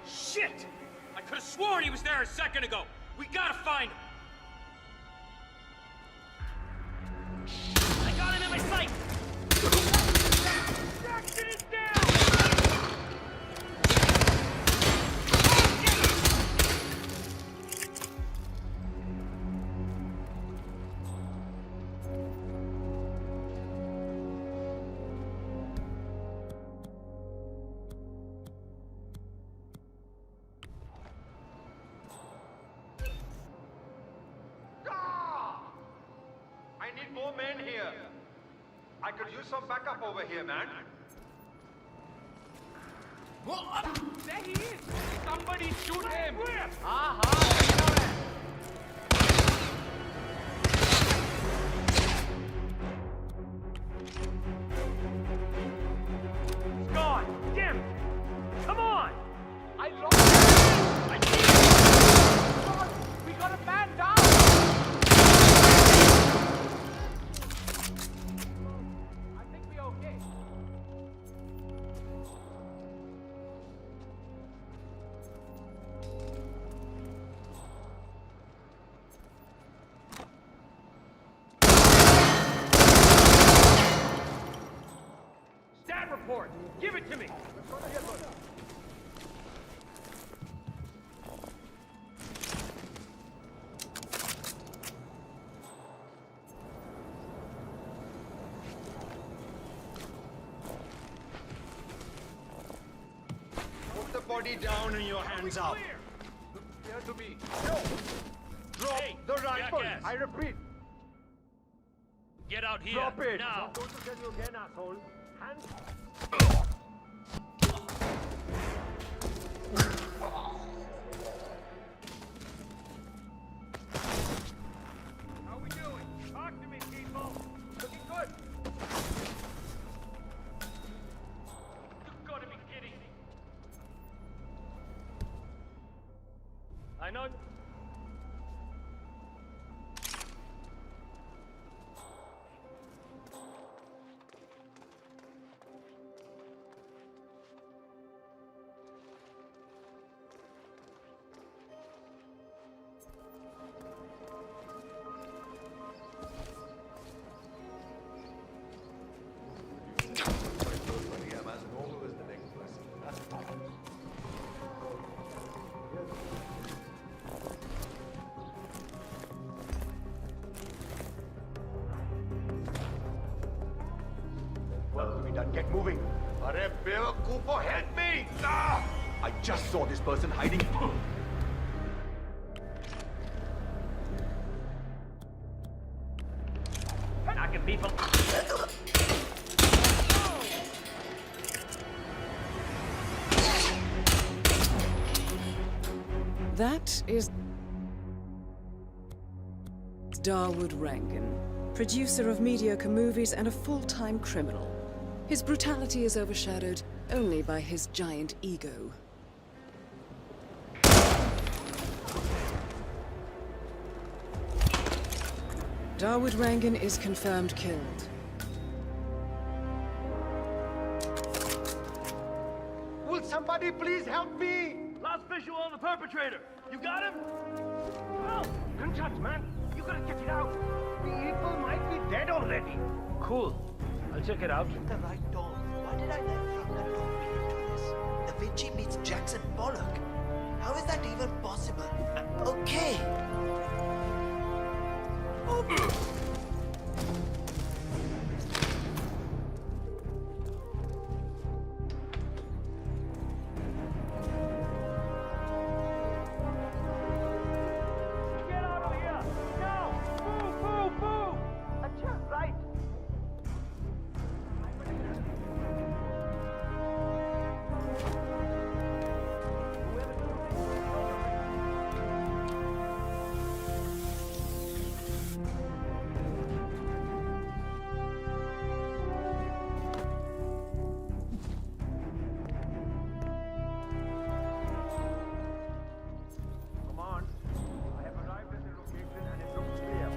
Shit! I could have sworn he was there a second ago! We gotta find him! I got him in my sight! Jackson is down! I need more men here. I could use some backup over here, man. There he is! Somebody shoot him! He's gone! Damn it! Come on! I lost him! I need him! We got a man down! I think we're okay. Stat report! Give it to me! Put the body down and your hands up. Clear to me. Drop the rifle. jackass. I repeat. Get out here, Drop it! now! I'm going to tell you again, asshole. Hands... How we doing? Talk to me, people. Looking good. You've got to be kidding me. I know... done. Get moving. Arre, Bill Cooper, help me! Ah! I just saw this person hiding. Knocking people. That is Dawood Rangan, producer of mediocre movies and a full-time criminal. His brutality is overshadowed only by his giant ego. Dawood Rangan is confirmed killed. Will somebody please help me? Last visual on the perpetrator. You got him? No, gunshots, man. You gotta get it out. People might be dead already. Cool. I'll check it out. The right door. Why did I let Franklin talk me into this? Da Vinci meets Jackson Pollock. How is that even possible? Okay. Get out of here! Now! Move, move, move! Adjust right! Come on. I have arrived at the location and it looks clear.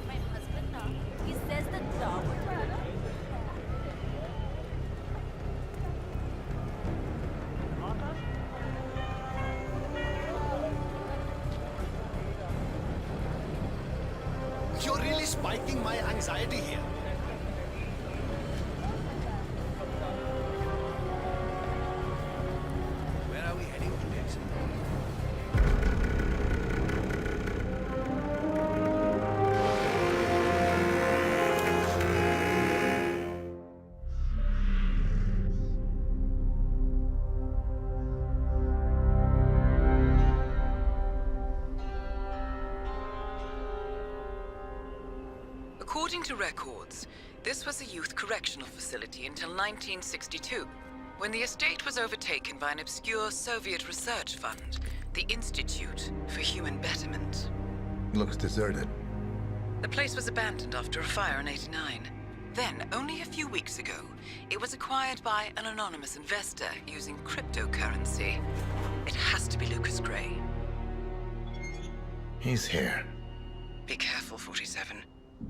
My husband now, he says that Dawood Rangan. You're really spiking my anxiety here. Where are we heading to next? According to records, this was a youth correctional facility until 1962, when the estate was overtaken by an obscure Soviet research fund, the Institute for Human Betterment. Looks deserted. The place was abandoned after a fire in '89. Then, only a few weeks ago, it was acquired by an anonymous investor using cryptocurrency. It has to be Lucas Gray. He's here. Be careful, 47.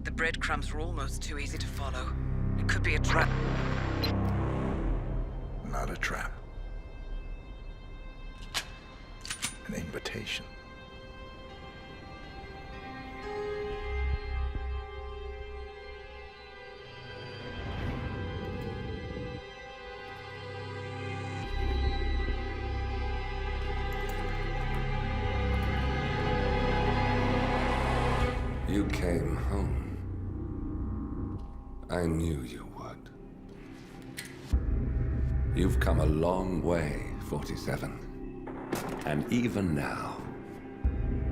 The breadcrumbs were almost too easy to follow. It could be a trap. Not a trap. An invitation. You came home. I knew you would. You've come a long way, 47. And even now,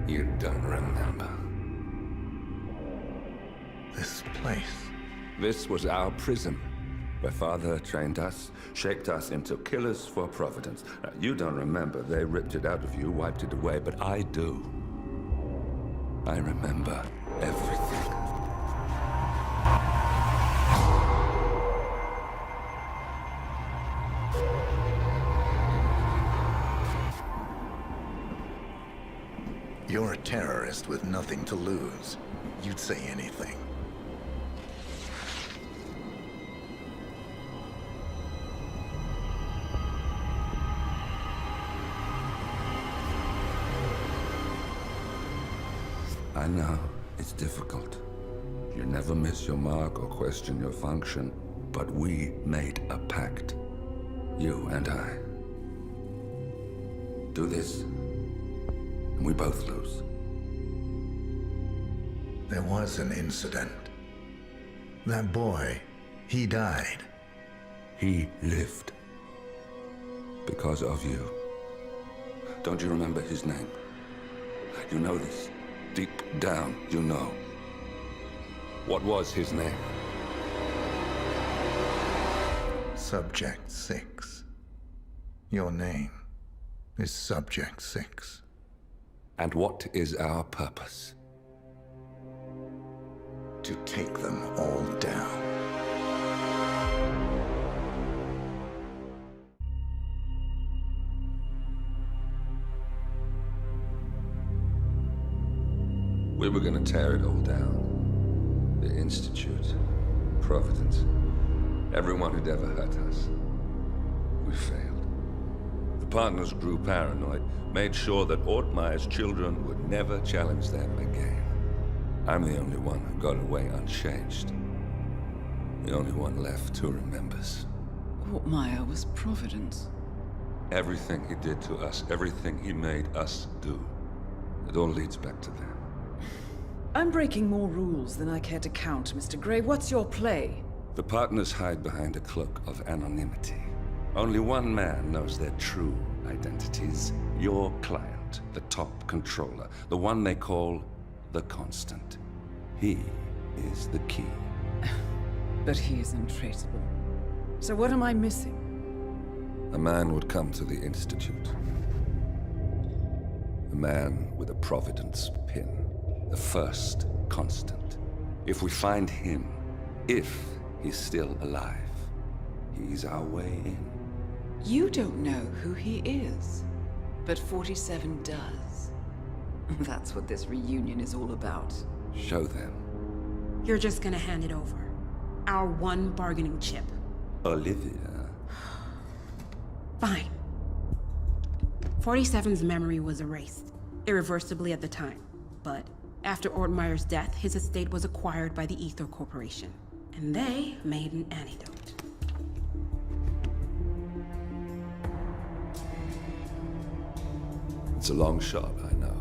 you don't remember. This place. This was our prison, where Father trained us, shaped us into killers for Providence. Now, you don't remember. They ripped it out of you, wiped it away, but I do. I remember everything. You're a terrorist with nothing to lose. You'd say anything. I know, it's difficult. You never miss your mark or question your function, but we made a pact. You and I. Do this, and we both lose. There was an incident. That boy, he died. He lived. Because of you. Don't you remember his name? You know this. Deep down, you know. What was his name? Subject 6. Your name is Subject 6. And what is our purpose? To take them all down. We were gonna tear it all down. The Institute, Providence, everyone who'd ever hurt us. We failed. The partners grew paranoid, made sure that Ortmeyer's children would never challenge them again. I'm the only one who got away unchanged. The only one left who remembers. Ortmeyer was Providence. Everything he did to us, everything he made us do, it all leads back to them. I'm breaking more rules than I care to count, Mr. Gray. What's your play? The partners hide behind a cloak of anonymity. Only one man knows their true identities. Your client, the top controller, the one they call the Constant. He is the key. But he is untraceable. So what am I missing? A man would come to the Institute. A man with a Providence pin. The first Constant. If we find him, if he's still alive, he's our way in. You don't know who he is, but 47 does. That's what this reunion is all about. Show them. You're just gonna hand it over. Our one bargaining chip. Olivia. Fine. 47's memory was erased, irreversibly at the time. But after Ortmeyer's death, his estate was acquired by the Ether Corporation. And they made an antidote. It's a long shot, I know.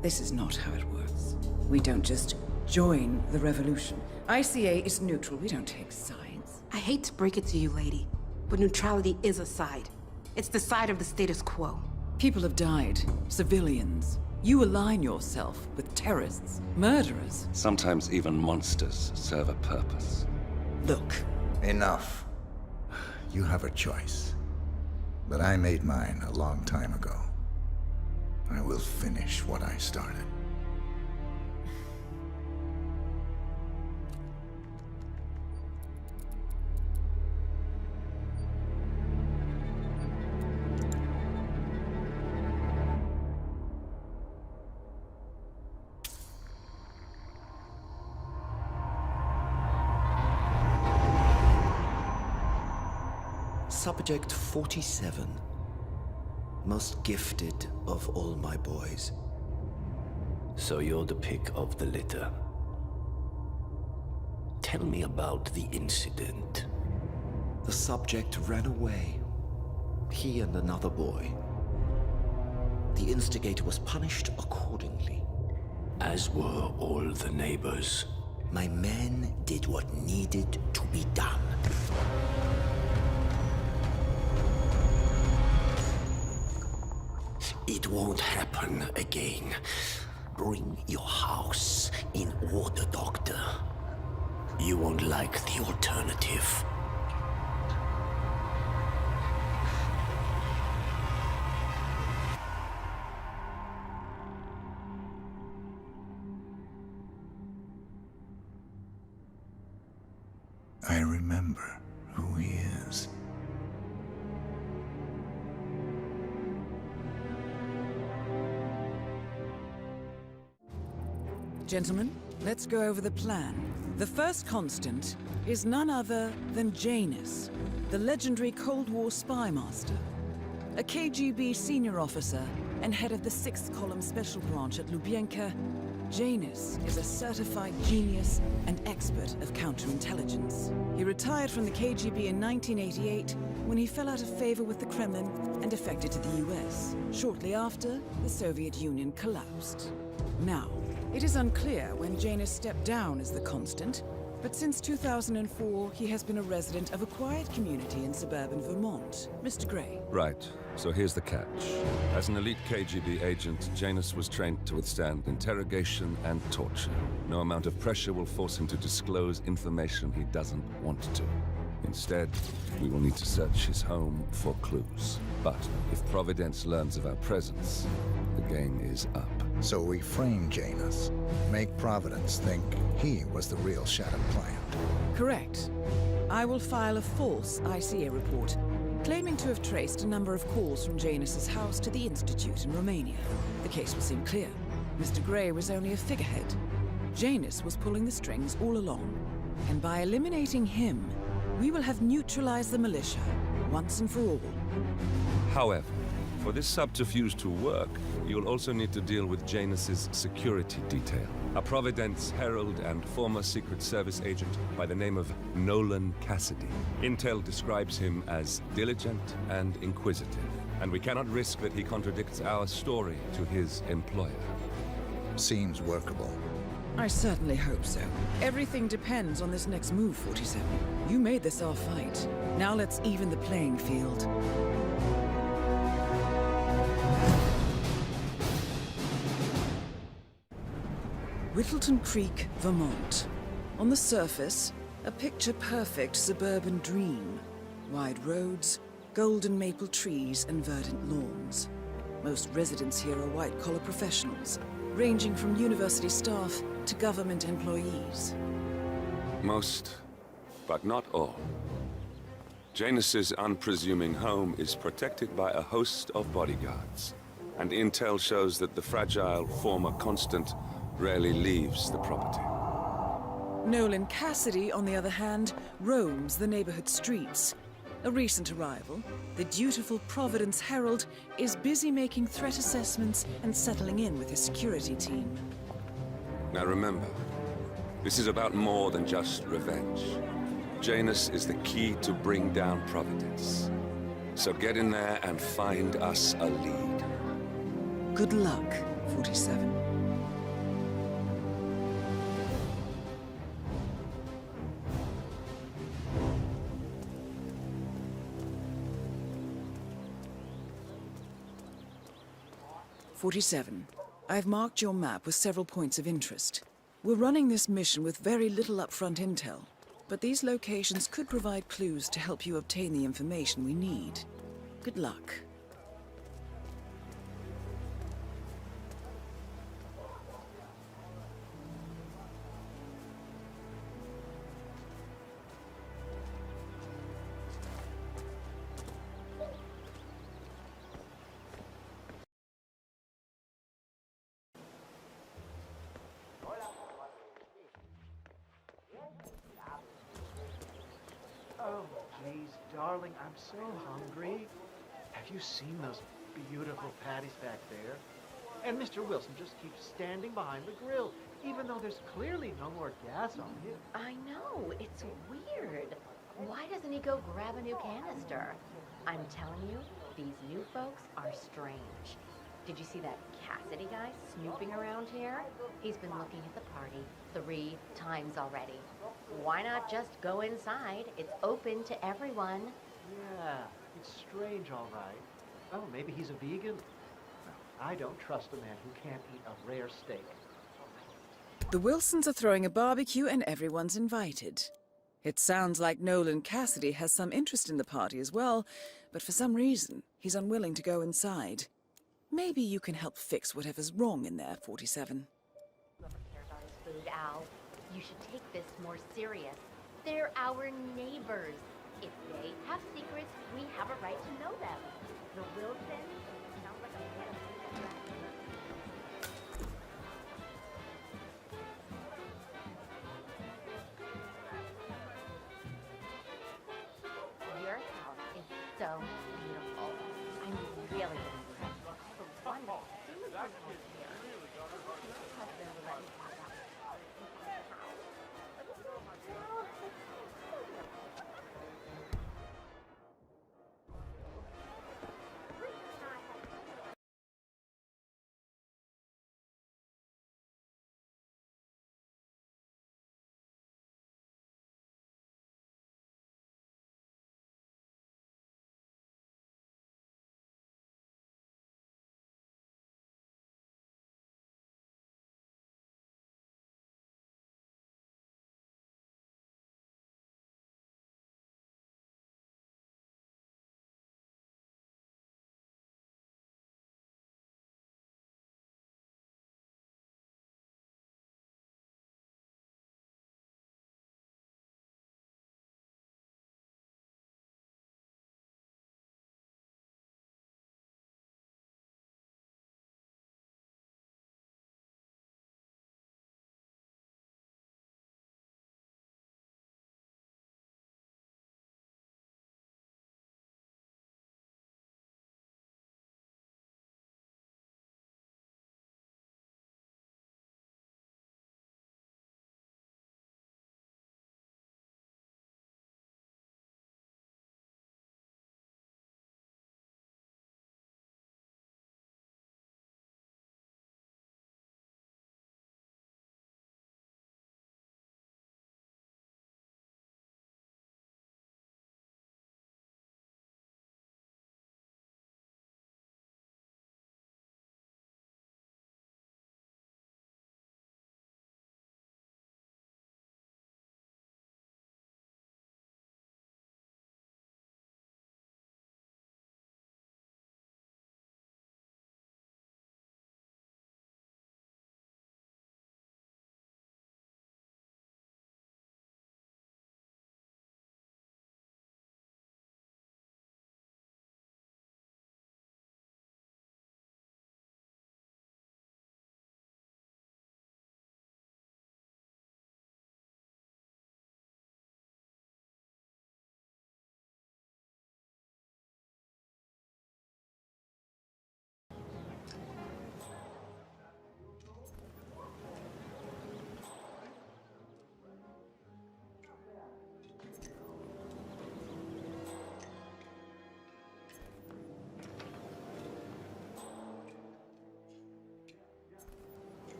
This is not how it works. We don't just join the revolution. ICA is neutral. We don't take sides. I hate to break it to you, lady, but neutrality is a side. It's the side of the status quo. People have died. Civilians. You align yourself with terrorists, murderers. Sometimes even monsters serve a purpose. Look. Enough. You have a choice. But I made mine a long time ago. I will finish what I started. Subject 47. Most gifted of all my boys. So you're the pick of the litter. Tell me about the incident. The subject ran away. He and another boy. The instigator was punished accordingly. As were all the neighbors. My men did what needed to be done. It won't happen again. Bring your house in order, Doctor. You won't like the alternative. I remember who he is. Gentlemen, let's go over the plan. The first Constant is none other than Janus, the legendary Cold War spy master. A KGB senior officer and head of the 6th Column Special Branch at Lubyanka, Janus is a certified genius and expert of counterintelligence. He retired from the KGB in 1988 when he fell out of favor with the Kremlin and defected to the US. Shortly after, the Soviet Union collapsed. Now, it is unclear when Janus stepped down as the constant, but since 2004, he has been a resident of a quiet community in suburban Vermont. Mr. Gray. Right. So here's the catch. As an elite KGB agent, Janus was trained to withstand interrogation and torture. No amount of pressure will force him to disclose information he doesn't want to. Instead, we will need to search his home for clues. But if Providence learns of our presence, the game is up. So we frame Janus, make Providence think he was the real shadow client. Correct. I will file a false ICA report, claiming to have traced a number of calls from Janus's house to the Institute in Romania. The case will seem clear. Mr. Gray was only a figurehead. Janus was pulling the strings all along. And by eliminating him, we will have neutralized the militia, once and for all. However, for this subterfuge to work, you'll also need to deal with Janus's security detail. A Providence herald and former Secret Service agent by the name of Nolan Cassidy. Intel describes him as diligent and inquisitive, and we cannot risk that he contradicts our story to his employer. Seems workable. I certainly hope so. Everything depends on this next move, 47. You made this our fight. Now let's even the playing field. Whittleton Creek, Vermont. On the surface, a picture-perfect suburban dream. Wide roads, golden maple trees, and verdant lawns. Most residents here are white-collar professionals, ranging from university staff to government employees. Most, but not all. Janus's unpresuming home is protected by a host of bodyguards, and intel shows that the fragile former constant rarely leaves the property. Nolan Cassidy, on the other hand, roams the neighborhood streets. A recent arrival, the dutiful Providence Herald is busy making threat assessments and settling in with his security team. Now remember, this is about more than just revenge. Janus is the key to bring down Providence. So get in there and find us a lead. Good luck, 47. I've marked your map with several points of interest. We're running this mission with very little upfront intel, but these locations could provide clues to help you obtain the information we need. Good luck. Oh, please, darling, I'm so hungry. Have you seen those beautiful patties back there? And Mr. Wilson just keeps standing behind the grill, even though there's clearly no more gas on it. I know, it's weird. Why doesn't he go grab a new canister? I'm telling you, these new folks are strange. Did you see that Cassidy guy snooping around here? He's been looking at the party 3 times already. Why not just go inside? It's open to everyone. Yeah, it's strange, all right. Oh, maybe he's a vegan? No, I don't trust a man who can't eat a rare steak. The Wilsons are throwing a barbecue and everyone's invited. It sounds like Nolan Cassidy has some interest in the party as well, but for some reason, he's unwilling to go inside. Maybe you can help fix whatever's wrong in there, 47. Whoever cares about his food, Al. You should take this more serious. They're our neighbors. If they have secrets, we have a right to know them. The Wilsons sounds like a pet. Your house is so beautiful. I'm really impressed. For one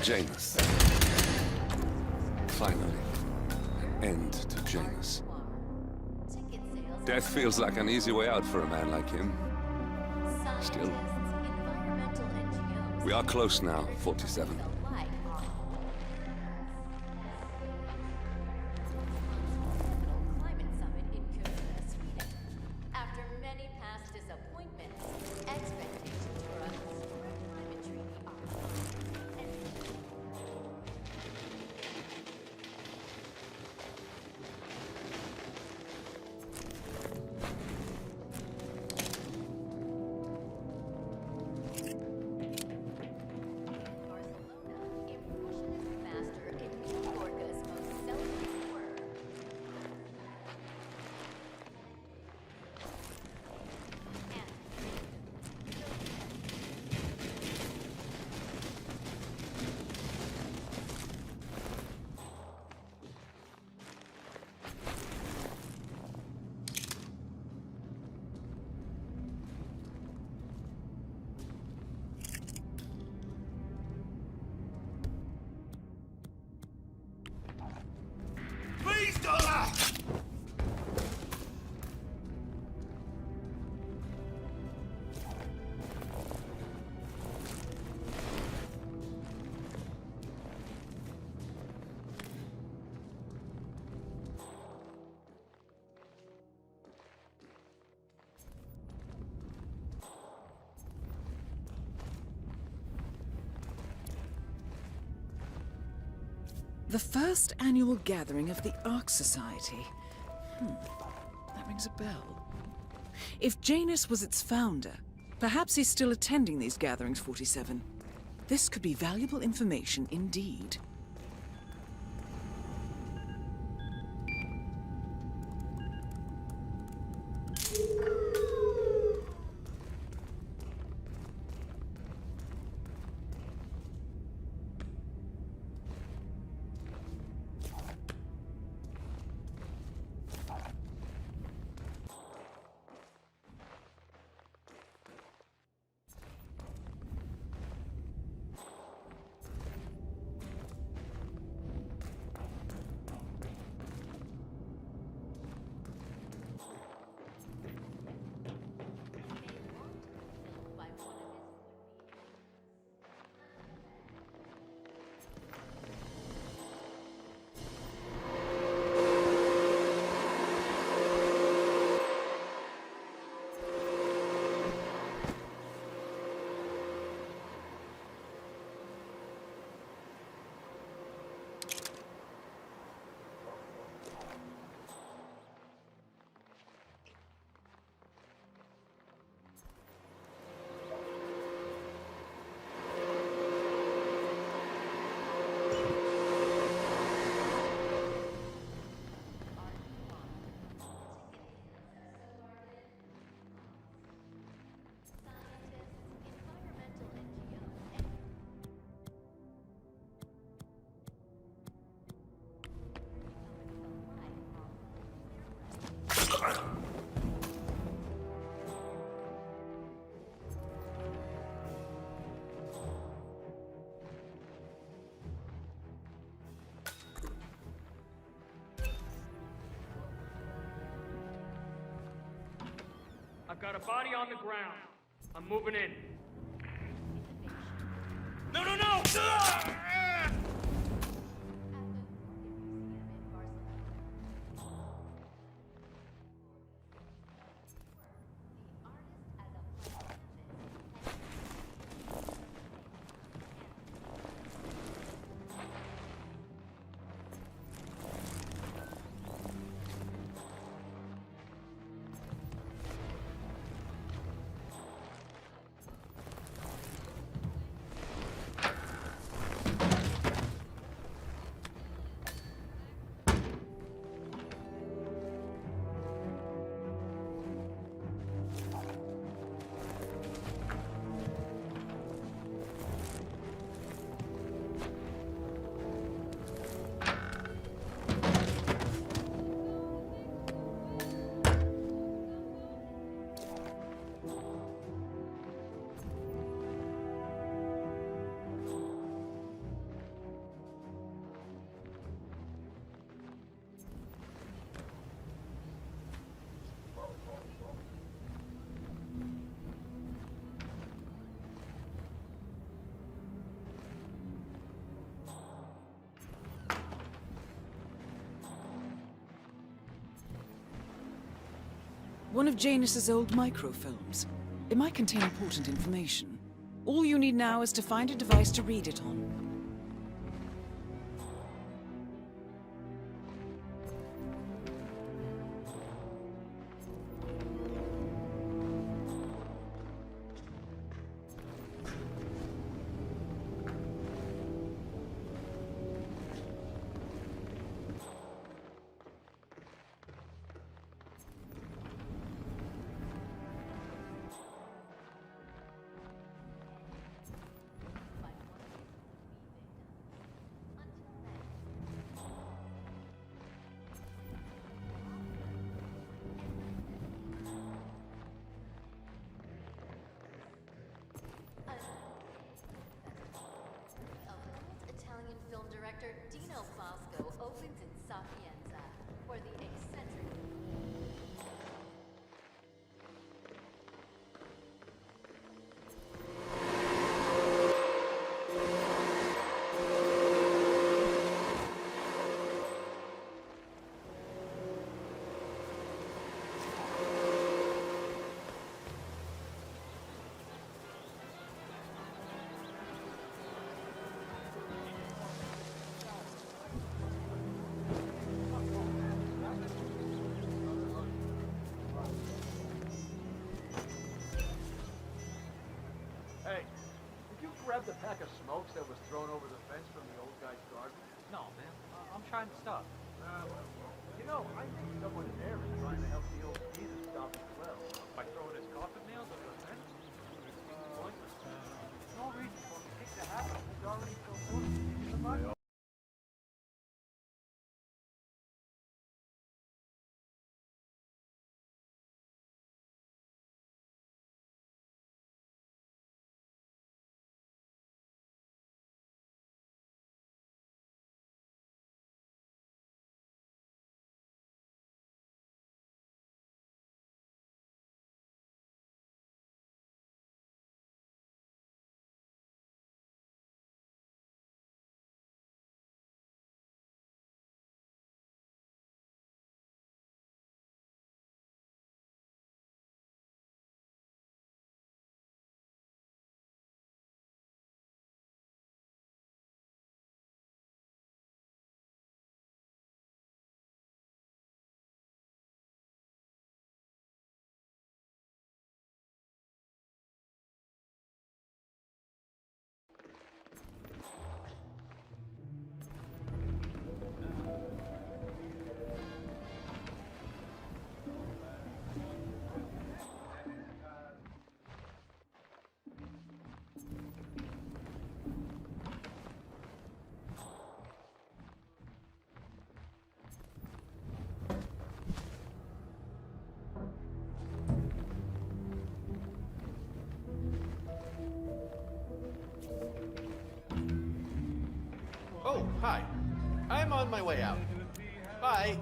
Janus. Finally, an end to Janus. Death feels like an easy way out for a man like him. Still, we are close now, 47. Please don't! The first annual gathering of the Ark Society. That rings a bell. If Janus was its founder, perhaps he's still attending these gatherings, 47. This could be valuable information indeed. I've got a body on the ground. I'm moving in. No, no, no! One of Janus's old microfilms. It might contain important information. All you need now is to find a device to read it on. Italian film director Dino Fosco opens in Sapienza for the eccentric. Hey, did you grab the pack of smokes that was thrown over the fence from the old guy's garden? No, man. I'm trying to stop. You know, I think someone in there is trying to help the old geezer stop as well. By throwing his coffin nails over the fence? Seems pointless. No reason for him to kick the habit. He's already so good. He's a bug. Oh, hi. I'm on my way out. Bye.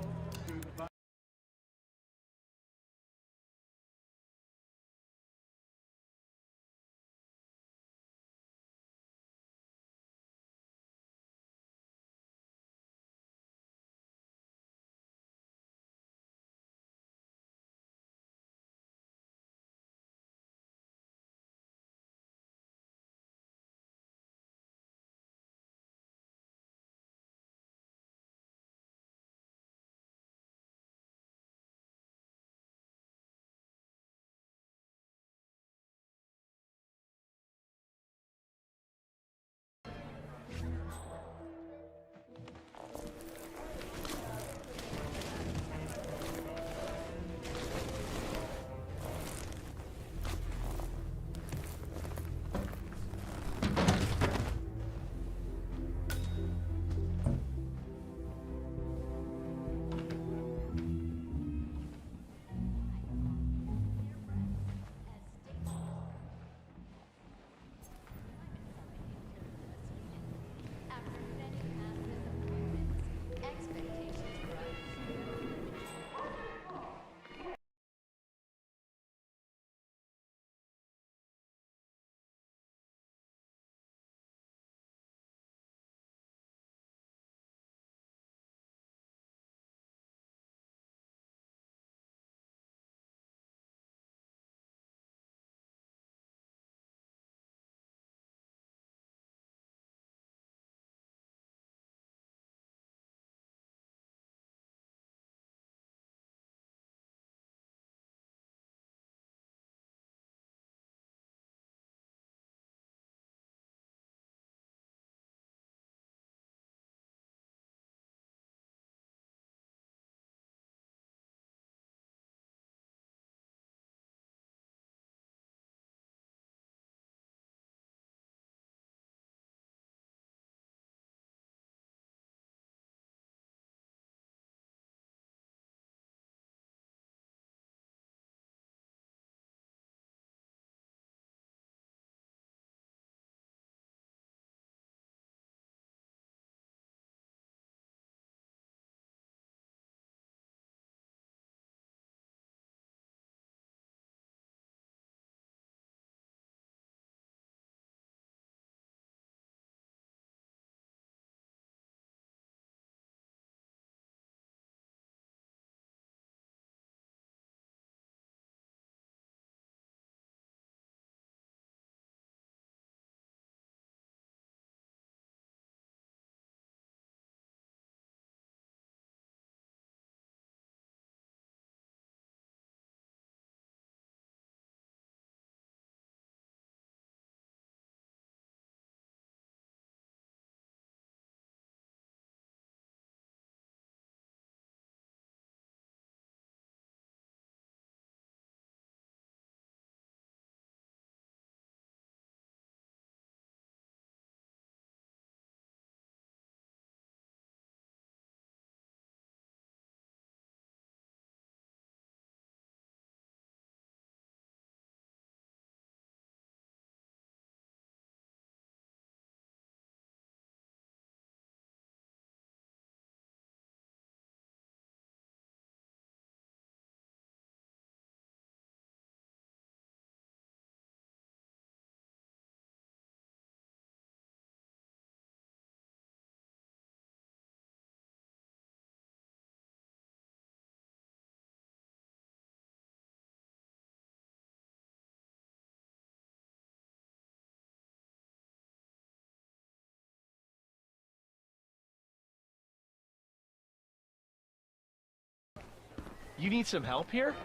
You need some help here?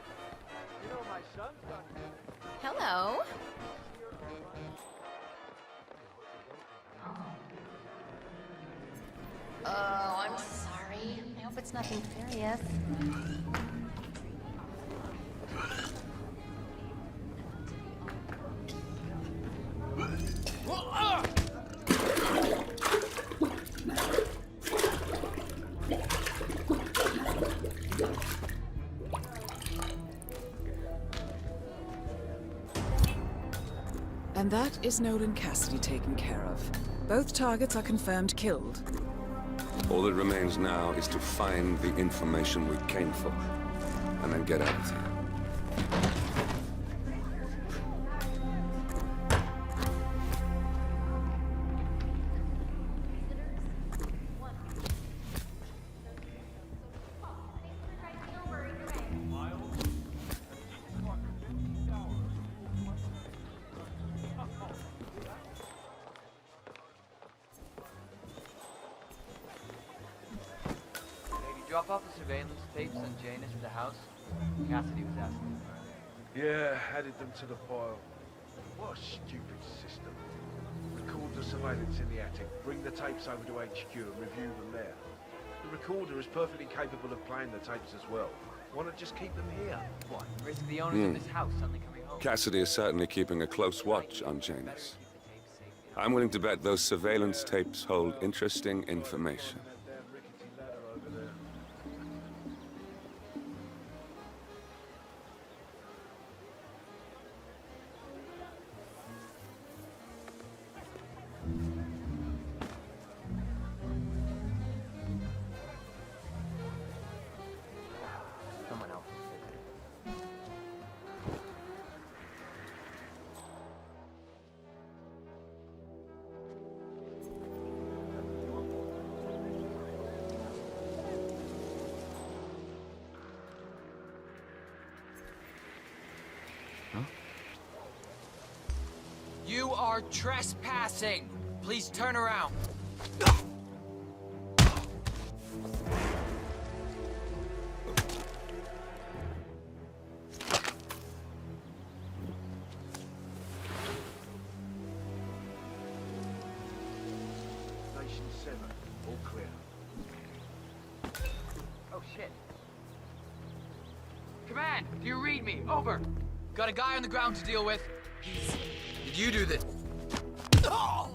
You know, my son's got... Hello. Oh, I'm sorry. I hope it's nothing serious. And that is Nolan Cassidy taken care of. Both targets are confirmed killed. All that remains now is to find the information we came for, and then get out of here. Drop off the surveillance tapes and Janus at the house. Cassidy was asking for it. Yeah, added them to the file. What a stupid system. Record the surveillance in the attic, bring the tapes over to HQ and review them there. The recorder is perfectly capable of playing the tapes as well. Why not just keep them here? What? Risk the owners of this house suddenly coming home? Cassidy is certainly keeping a close watch on Janus. I'm willing to bet those surveillance tapes hold interesting information. Someone else. You are trespassing. Please turn around. Station 7, all clear. Oh shit. Command, do you read me? Over. Got a guy on the ground to deal with. Did you do this? Oh!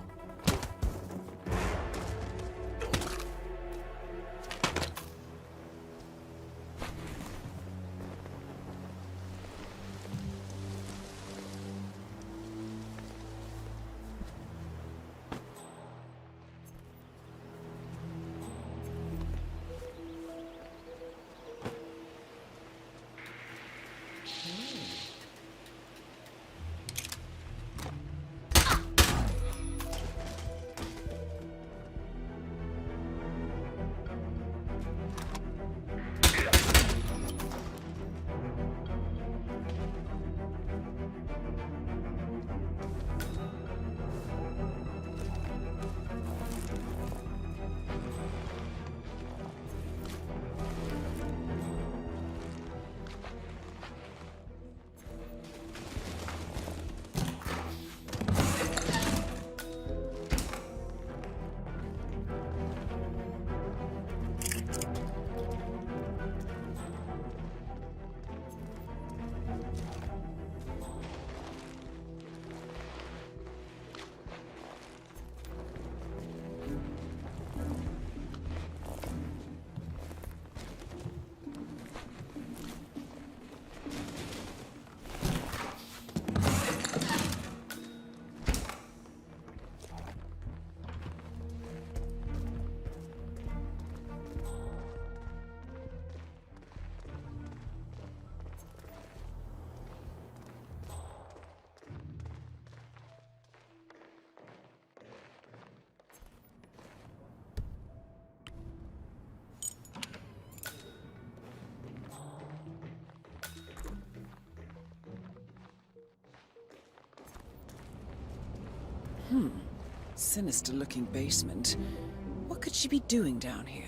Sinister-looking basement. What could she be doing down here?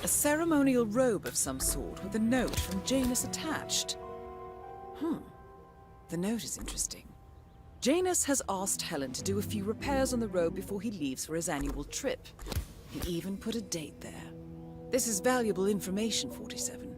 A ceremonial robe of some sort with a note from Janus attached. The note is interesting. Janus has asked Helen to do a few repairs on the robe before he leaves for his annual trip. He even put a date there. This is valuable information, 47.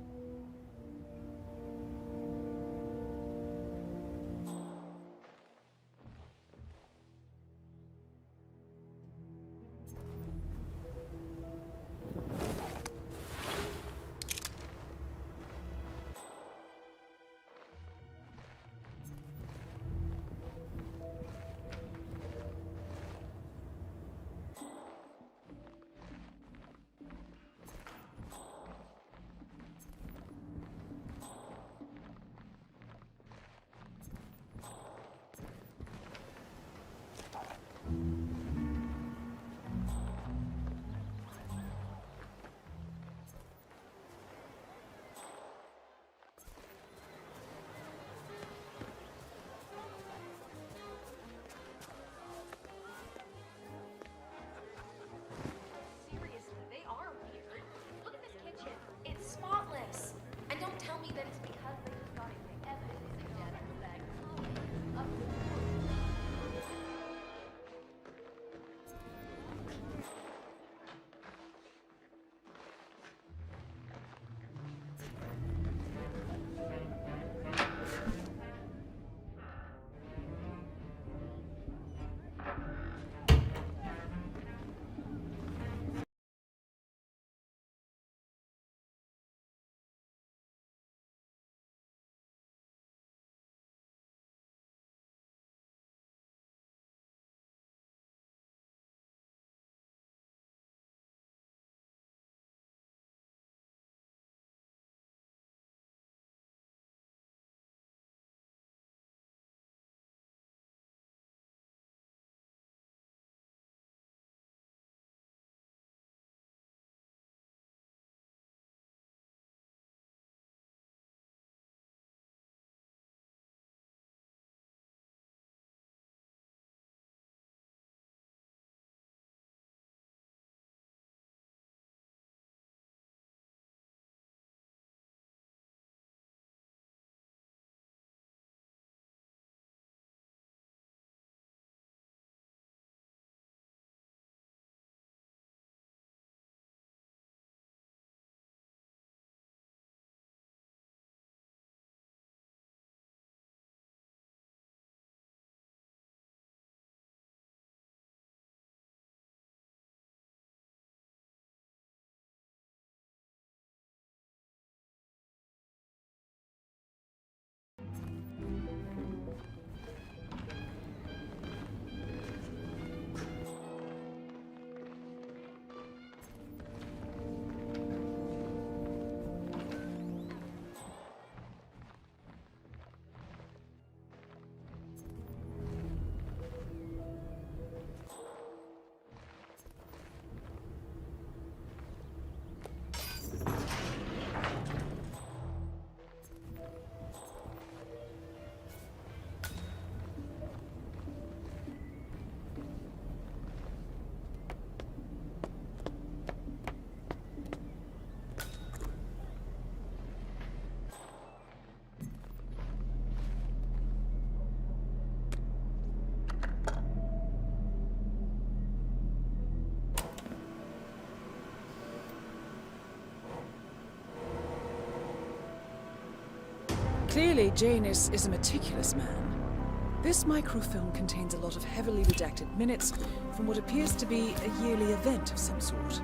Clearly, Janus is a meticulous man. This microfilm contains a lot of heavily redacted minutes from what appears to be a yearly event of some sort.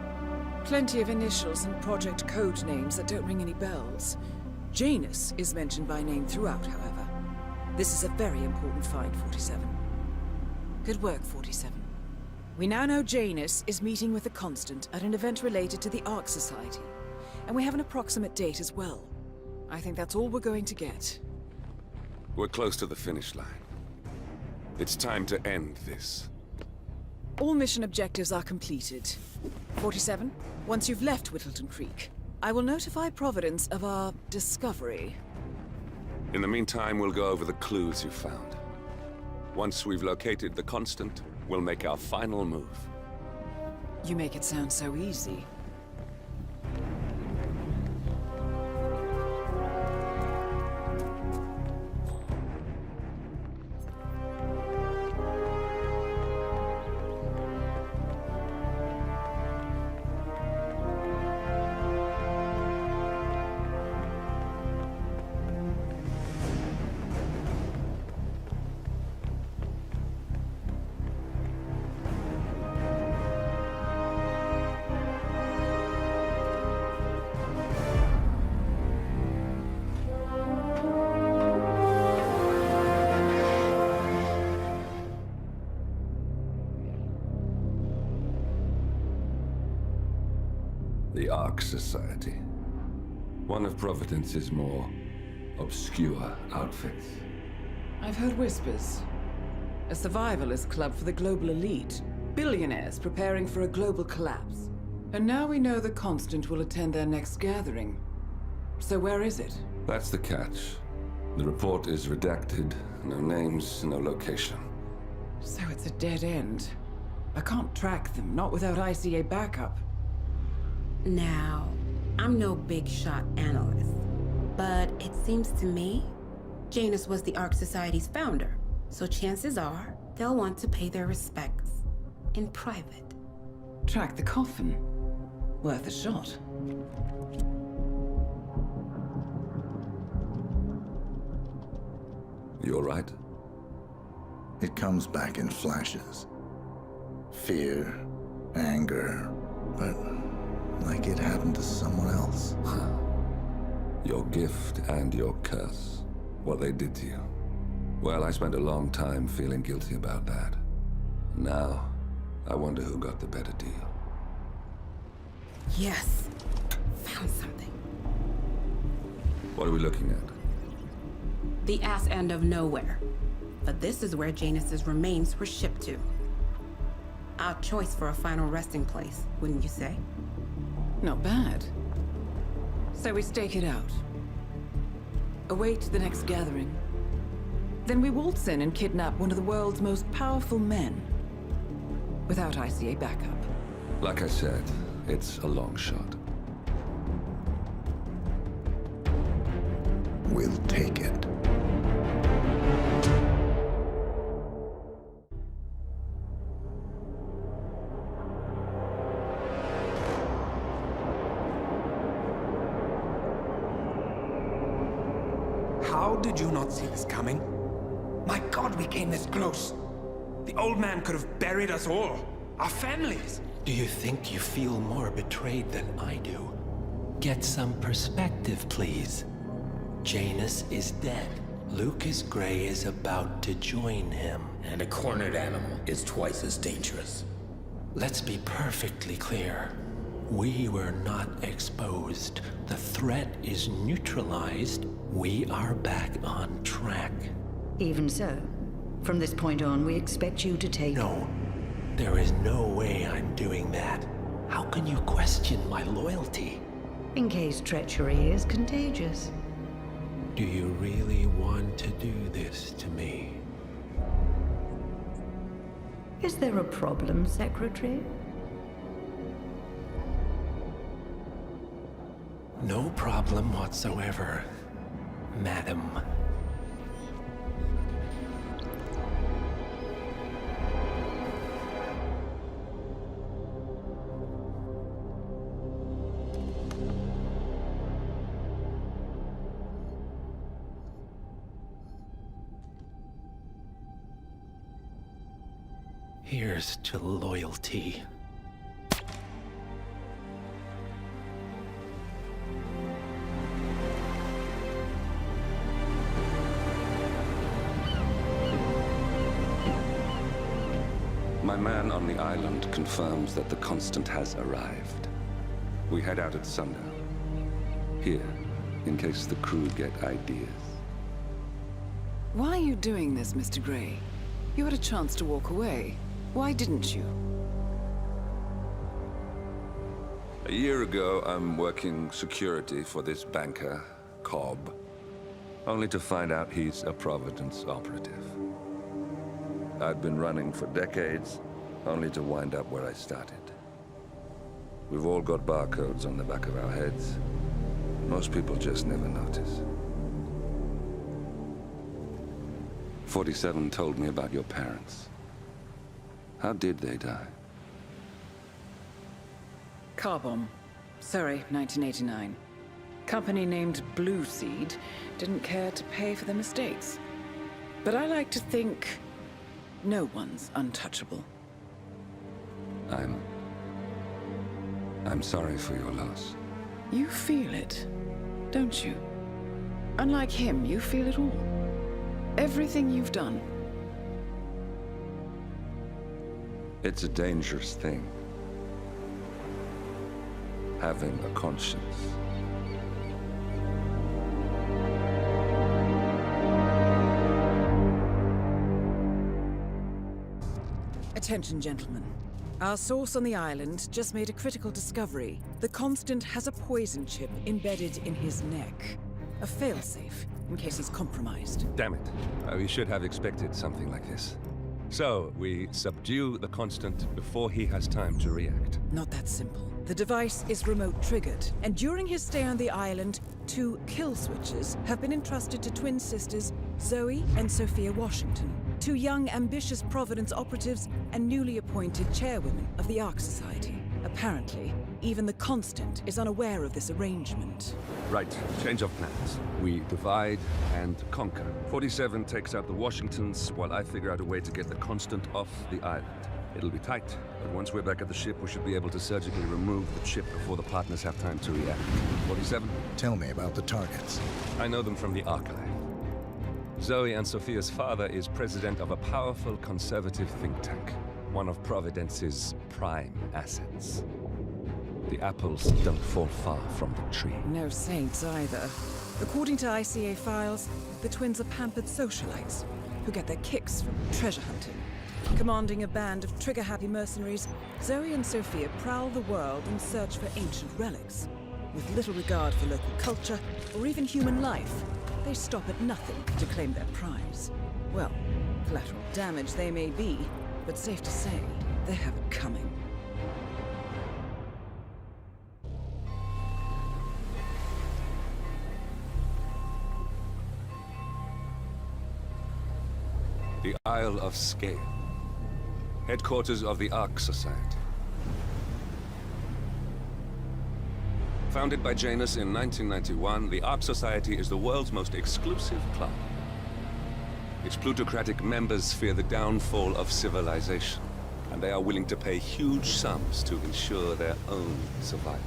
Plenty of initials and project code names that don't ring any bells. Janus is mentioned by name throughout, however. This is a very important find, 47. Good work, 47. We now know Janus is meeting with the Constant at an event related to the Ark Society, and we have an approximate date as well. I think that's all we're going to get. We're close to the finish line. It's time to end this. All mission objectives are completed. 47, once you've left Whittleton Creek, I will notify Providence of our discovery. In the meantime, we'll go over the clues you found. Once we've located the Constant, we'll make our final move. You make it sound so easy. The Ark Society. One of Providence's more obscure outfits. I've heard whispers. A survivalist club for the global elite. Billionaires preparing for a global collapse. And now we know the Constant will attend their next gathering. So where is it? That's the catch. The report is redacted. No names, no location. So it's a dead end. I can't track them, not without ICA backup. Now, I'm no big shot analyst, but it seems to me Janus was the Ark Society's founder, so chances are they'll want to pay their respects in private. Track the coffin. Worth a shot. You all right? It comes back in flashes. Fear, anger, but like it happened to someone else. Your gift and your curse. What they did to you. Well, I spent a long time feeling guilty about that. Now, I wonder who got the better deal. Yes. Found something. What are we looking at? The ass end of nowhere. But this is where Janus's remains were shipped to. Our choice for a final resting place, wouldn't you say? Not bad. So we stake it out. Await the next gathering. Then we waltz in and kidnap one of the world's most powerful men. Without ICA backup. Like I said, it's a long shot. We'll take it. How did you not see this coming? My God, we came this close. The old man could have buried us all. Our families. Do you think you feel more betrayed than I do? Get some perspective, please. Janus is dead. Lucas Gray is about to join him. And a cornered animal is twice as dangerous. Let's be perfectly clear. We were not exposed. The threat is neutralized. We are back on track. Even so, from this point on, we expect you to take... No. There is no way I'm doing that. How can you question my loyalty? In case treachery is contagious. Do you really want to do this to me? Is there a problem, Secretary? No problem whatsoever, Madam. Here's to loyalty. My man on the island confirms that the Constant has arrived. We head out at sundown. Here, in case the crew get ideas. Why are you doing this, Mr. Gray? You had a chance to walk away. Why didn't you? A year ago, I'm working security for this banker, Cobb, only to find out he's a Providence operative. I'd been running for decades, only to wind up where I started. We've all got barcodes on the back of our heads. Most people just never notice. 47 told me about your parents. How did they die? Car bomb. Surrey, 1989. Company named Blue Seed didn't care to pay for their mistakes. But I like to think no one's untouchable. I'm sorry for your loss. You feel it, don't you? Unlike him, you feel it all. Everything you've done. It's a dangerous thing. having a conscience. Attention, gentlemen. Our source on the island just made a critical discovery. The Constant has a poison chip embedded in his neck. A failsafe, in case he's compromised. Damn it. We should have expected something like this. So, we subdue the Constant before he has time to react. Not that simple. The device is remote-triggered, and during his stay on the island, 2 kill switches have been entrusted to twin sisters Zoe and Sophia Washington, 2 young, ambitious Providence operatives and newly appointed chairwomen of the Ark Society. Apparently, even the Constant is unaware of this arrangement. Right, change of plans. We divide and conquer. 47 takes out the Washingtons, while I figure out a way to get the Constant off the island. It'll be tight, but once we're back at the ship, we should be able to surgically remove the chip before the partners have time to react. 47? Tell me about the targets. I know them from the archive. Zoe and Sophia's father is president of a powerful conservative think tank, one of Providence's prime assets. The apples don't fall far from the tree. No saints either. According to ICA files, the twins are pampered socialites who get their kicks from treasure hunting. Commanding a band of trigger-happy mercenaries, Zoe and Sophia prowl the world in search for ancient relics. With little regard for local culture or even human life, they stop at nothing to claim their prize. Well, collateral damage they may be, but safe to say, they have it coming. The Isle of Scale. Headquarters of the Ark Society. Founded by Janus in 1991, the Ark Society is the world's most exclusive club. Its plutocratic members fear the downfall of civilization, and they are willing to pay huge sums to ensure their own survival.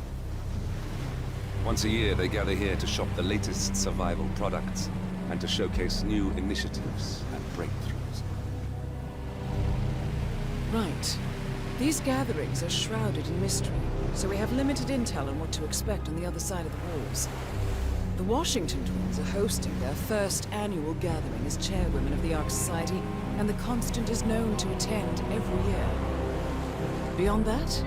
Once a year, they gather here to shop the latest survival products and to showcase new initiatives and breakthroughs. Right. These gatherings are shrouded in mystery, so we have limited intel on what to expect on the other side of the walls. The Washington twins are hosting their first annual gathering as chairwomen of the Ark Society, and the Constant is known to attend every year. Beyond that,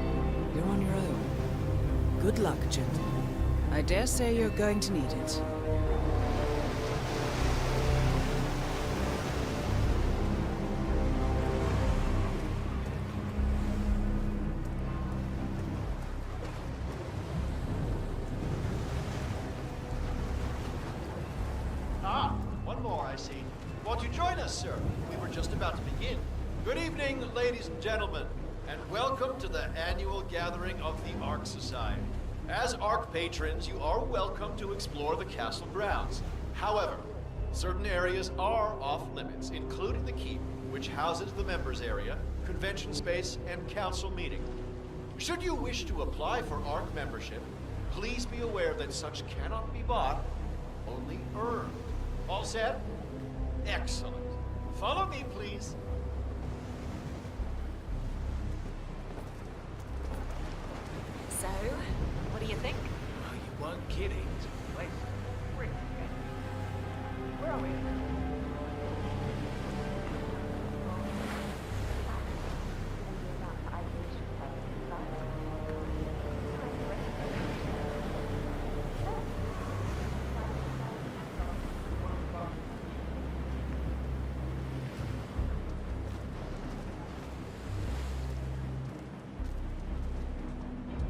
you're on your own. Good luck, gentlemen. I dare say you're going to need it. One more, I see. Won't you join us, sir? We were just about to begin. Good evening, ladies and gentlemen, and welcome to the annual gathering of the Ark Society. As Ark patrons, you are welcome to explore the castle grounds. However, certain areas are off-limits, including the keep, which houses the members area, convention space, and council meeting. Should you wish to apply for Ark membership, please be aware that such cannot be bought, only earned. All set? Excellent. Follow me, please. So, what do you think? Oh, you weren't kidding. Wait. Where are we?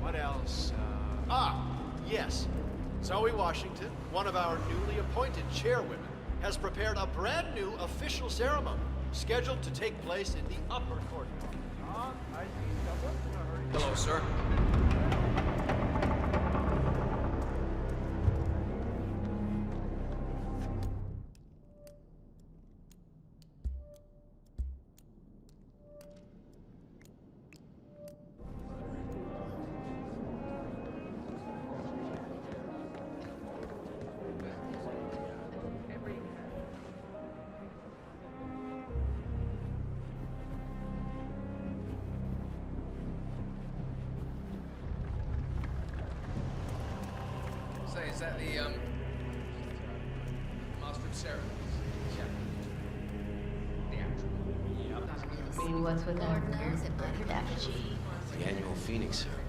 What else? Yes. Zoe Washington, one of our newly appointed chairwomen, has prepared a brand new official ceremony scheduled to take place in the upper courtyard. Hello, sir. is that the, Master of Ceremonies? Yeah. See what's with that weird effigy. The annual Phoenix ceremony.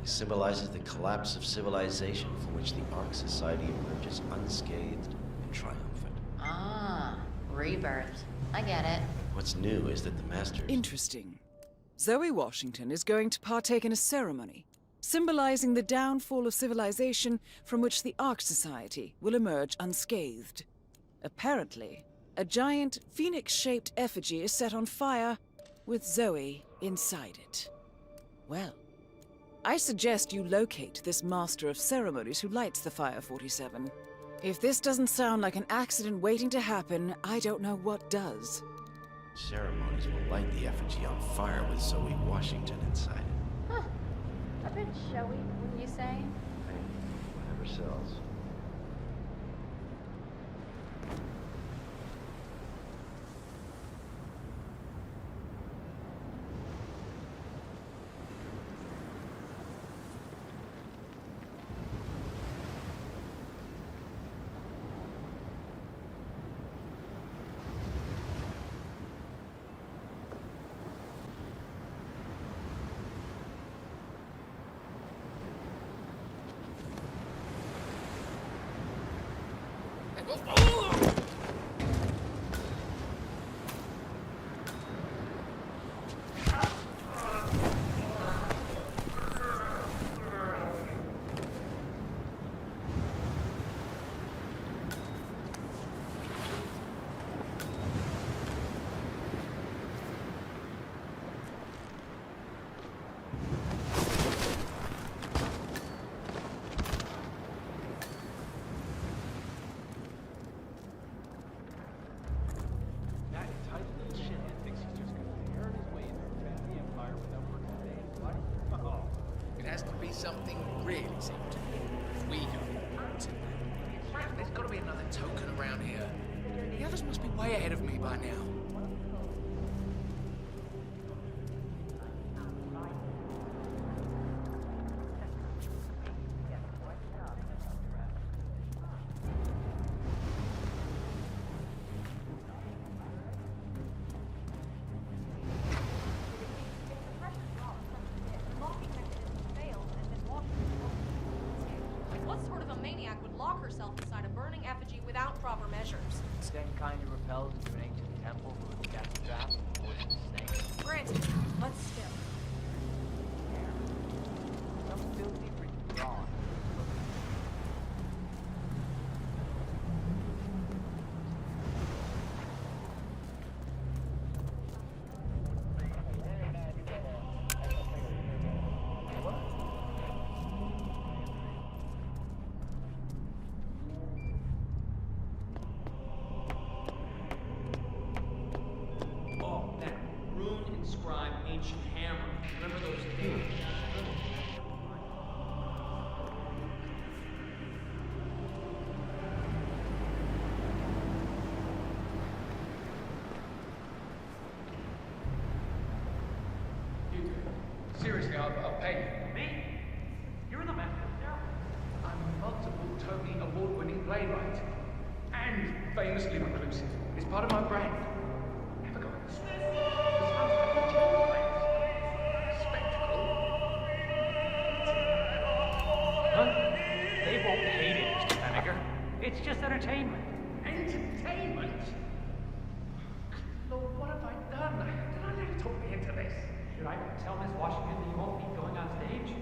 It symbolizes the collapse of civilization from which the Ark Society emerges unscathed and triumphant. Ah, rebirth. I get it. What's new is that the Masters... Interesting. Zoe Washington is going to partake in a ceremony, symbolizing the downfall of civilization from which the Ark Society will emerge unscathed. Apparently, a giant phoenix-shaped effigy is set on fire, with Zoe inside it. Well, I suggest you locate this Master of Ceremonies who lights the Fire 47. If this doesn't sound like an accident waiting to happen, I don't know what does. Ceremonies will light the effigy on fire with Zoe Washington inside it. Huh. A bit showy, wouldn't you say? Whatever sells. Something really seemed to me. If we go to there's got to be another token around here. The others must be way ahead of me by now. Then kind of repelled into an ancient temple with a death trap, poison snakes. Granted, but still. Some filthy written drawing. Ancient hammer. Remember those days? Seriously, I'll pay you. Me? You're the Master of Ceremonies. I'm a multiple Tony award-winning playwright. And famously reclusive. It's part of my brand. Have a go at this. They won't hate it, Mr. Vinegar. It's just entertainment. Entertainment? Lord, what have I done? Did I let you talk me into this? Should I tell Miss Washington that you won't be going on stage?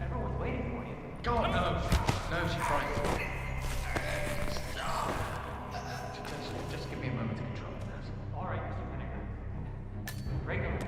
Everyone's waiting for you. God, no. No, she's right. Just give me a moment to control this. All right, Mr. Vinegar. Regular.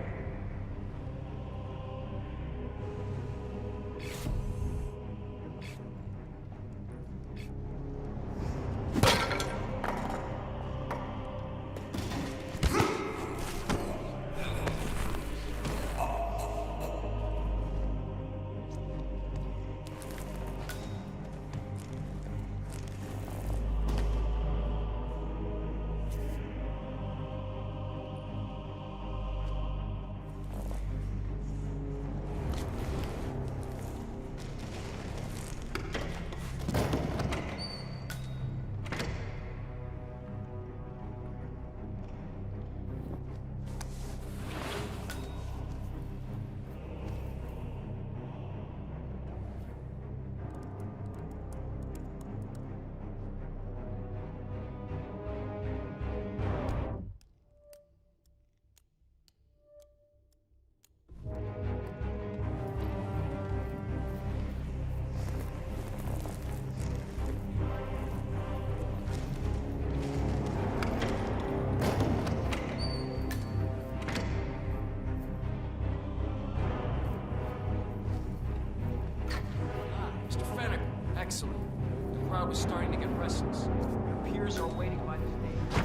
crowd was starting to get restless. Your peers are waiting by the stage.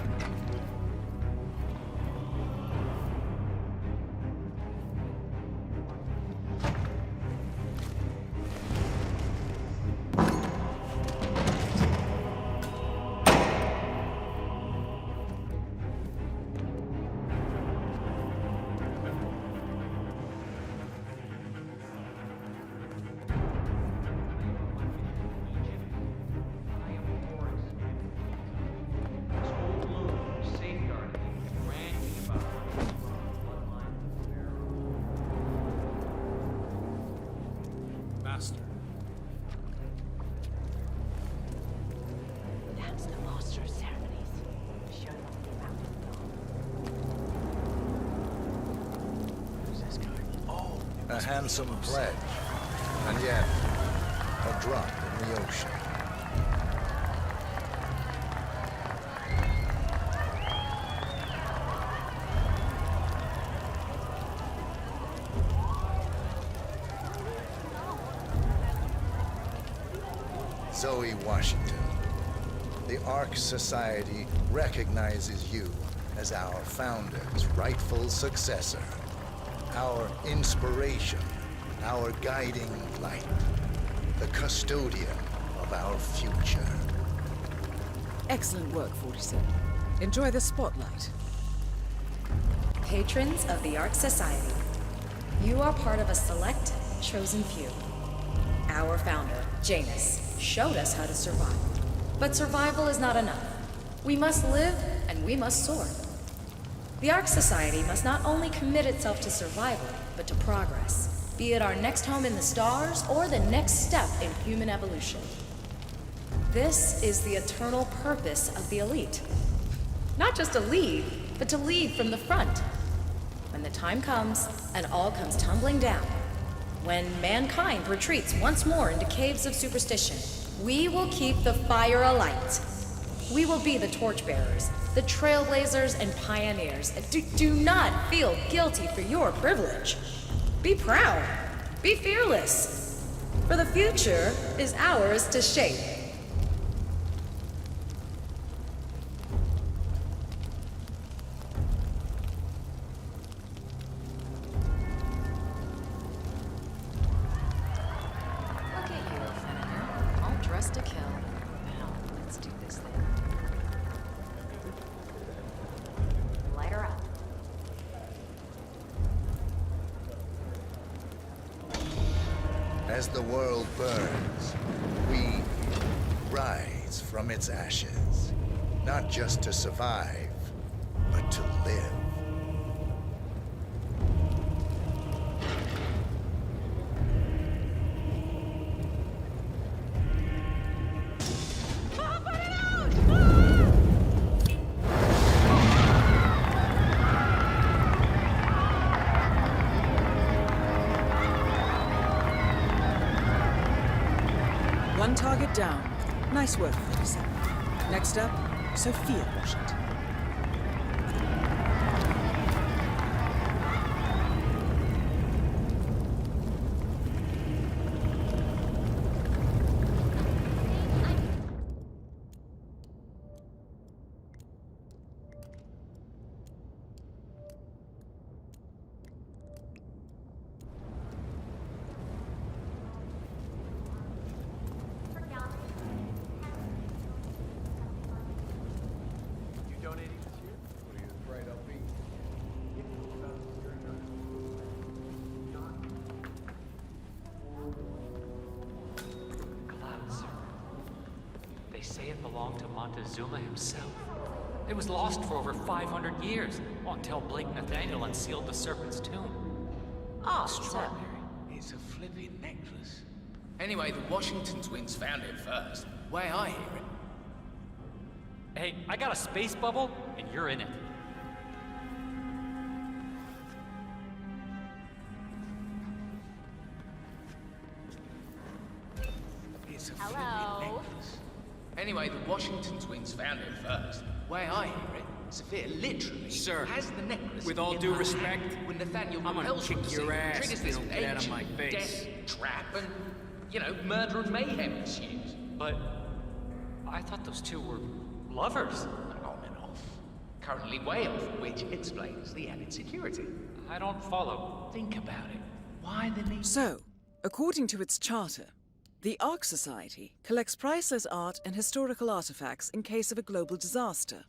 Master. That's the master of ceremonies. Show them the mountain. Who's this guy? Oh! A handsome pledge. And yet, a drop in the ocean. Zoe Washington, the Ark Society recognizes you as our founder's rightful successor, our inspiration, our guiding light, the custodian of our future. Excellent work, 47. Enjoy the spotlight. Patrons of the Ark Society, you are part of a select, chosen few. Our founder, Janus, showed us how to survive. But survival is not enough. We must live and we must soar. The Ark Society must not only commit itself to survival, but to progress, be it our next home in the stars or the next step in human evolution. This is the eternal purpose of the elite. Not just to lead, but to lead from the front. When the time comes and all comes tumbling down, when mankind retreats once more into caves of superstition, we will keep the fire alight. We will be the torchbearers, the trailblazers and pioneers. Do not feel guilty for your privilege. Be proud. Be fearless. For the future is ours to shape. Look at you, Senator. All dressed to kill. Now, let's do this thing. Light her up. As the world burns, we rise from its ashes, not just to survive, but to live. One target down. Nice work, 47. Next up, Sophia Washington. You donating this year? What are you afraid I'll be? Cloud, sir. They say it belonged to Montezuma himself. It was lost for over 500 years, until Blake Nathaniel unsealed the Serpent's tomb. Extraordinary. It's a flipping necklace. Anyway, the Washington twins found it first. Way I hear it. Hey, I got a space bubble, and you're in it. It's a Hello. flipping necklace. Anyway, the Washington twins found it first. Way I hear it, Sophia literally has the necklace. with all in due her respect, hand when Nathaniel I'm gonna repels kick from the your scene, ass triggers if you this don't get out of my ancient face. death trap, and murder and mayhem ensues. But I thought those two were lovers. On and off. Currently way off, which explains the added security. I don't follow. Think about it. Why the need? So, according to its charter, the Ark Society collects priceless art and historical artifacts in case of a global disaster.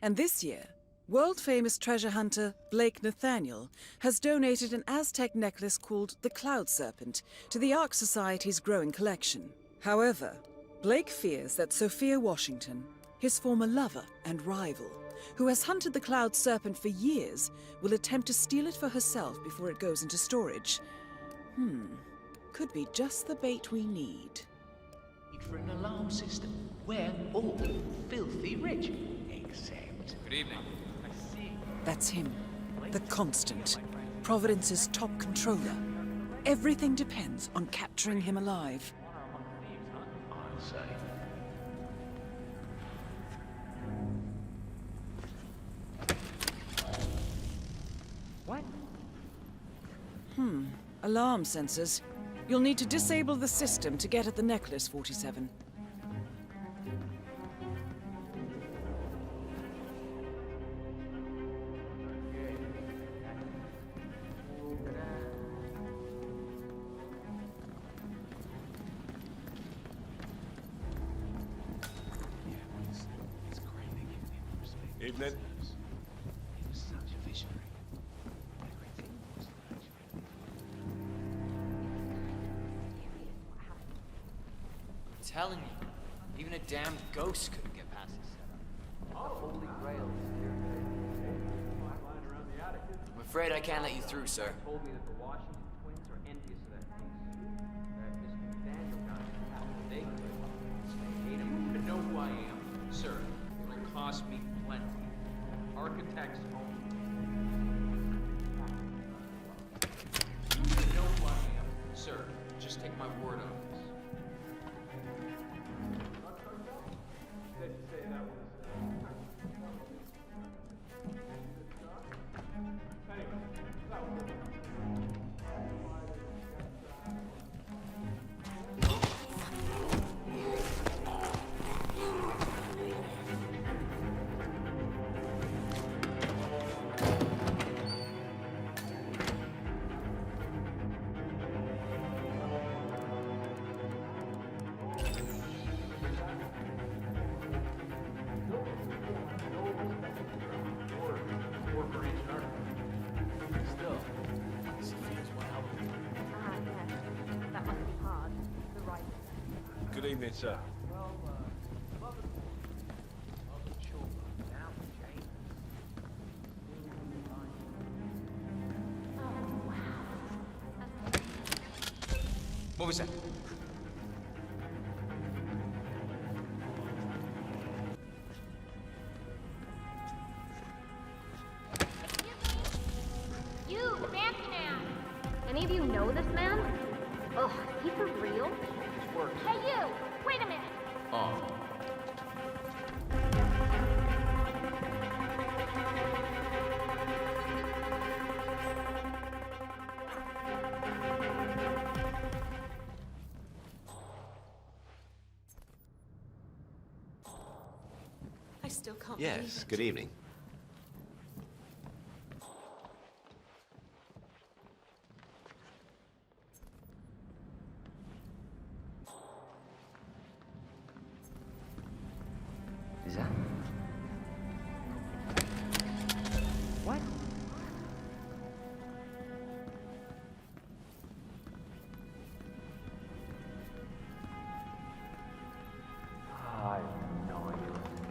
And this year, world-famous treasure hunter Blake Nathaniel has donated an Aztec necklace called the Cloud Serpent to the Ark Society's growing collection. However, Blake fears that Sophia Washington, his former lover and rival, who has hunted the Cloud Serpent for years, will attempt to steal it for herself before it goes into storage. Could be just the bait we need. For an alarm system. We're all filthy rich. Except... Good evening. That's him. The Constant. Providence's top controller. Everything depends on capturing him alive. I'll say. What? Alarm sensors. You'll need to disable the system to get at the necklace, 47. Evening. Such a visionary. I'm telling you, even a damn ghost couldn't get past this setup. The Holy Grail is here. I'm afraid I can't let you through, sir. Told me that the Washington twins are envious of that case. That Mr. Nathaniel got it. They hate him to know who I am. Sir, it'll cost me plenty. Architects only. You know who I am. Sir, just take my word on this. Good evening, sir. What was that? You, the fancy man! Any of you know this man? Ugh, is he for real? Hey you! Wait a minute! Oh. I still can't Yes, good evening. Is that? What? I have no idea what to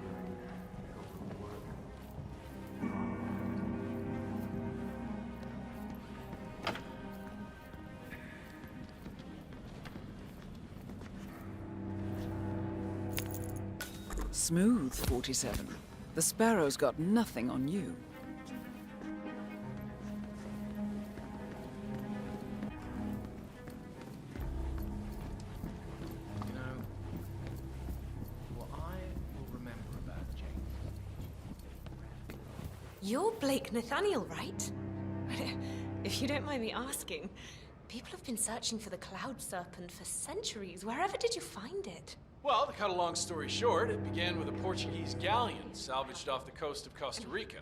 Smooth, 47. The Sparrow's got nothing on you. You know, what I will remember about James. You're Blake Nathaniel, right? If you don't mind me asking, people have been searching for the Cloud Serpent for centuries. Wherever did you find it? Well, to cut a long story short, it began with a Portuguese galleon salvaged off the coast of Costa Rica.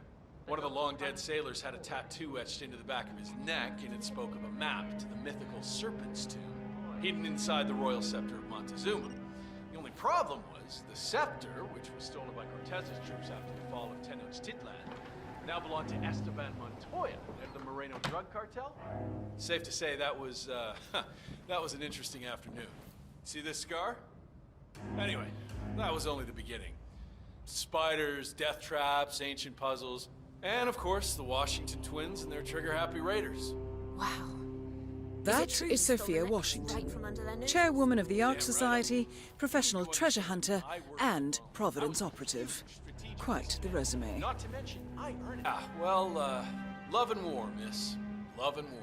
One of the long-dead sailors had a tattoo etched into the back of his neck, and it spoke of a map to the mythical Serpent's Tomb, hidden inside the royal scepter of Montezuma. The only problem was, the scepter, which was stolen by Cortez's troops after the fall of Tenochtitlan, now belonged to Esteban Montoya, head of the Moreno drug cartel. Safe to say that was an interesting afternoon. See this scar? Anyway, that was only the beginning. Spiders, death traps, ancient puzzles, and of course, the Washington twins and their trigger-happy raiders. Wow. That is Sophia Washington, chairwoman of the Ark Society, professional treasure hunter, and Providence operative. Quite the resume. Not to mention, I earned it. Love and war, miss. Love and war.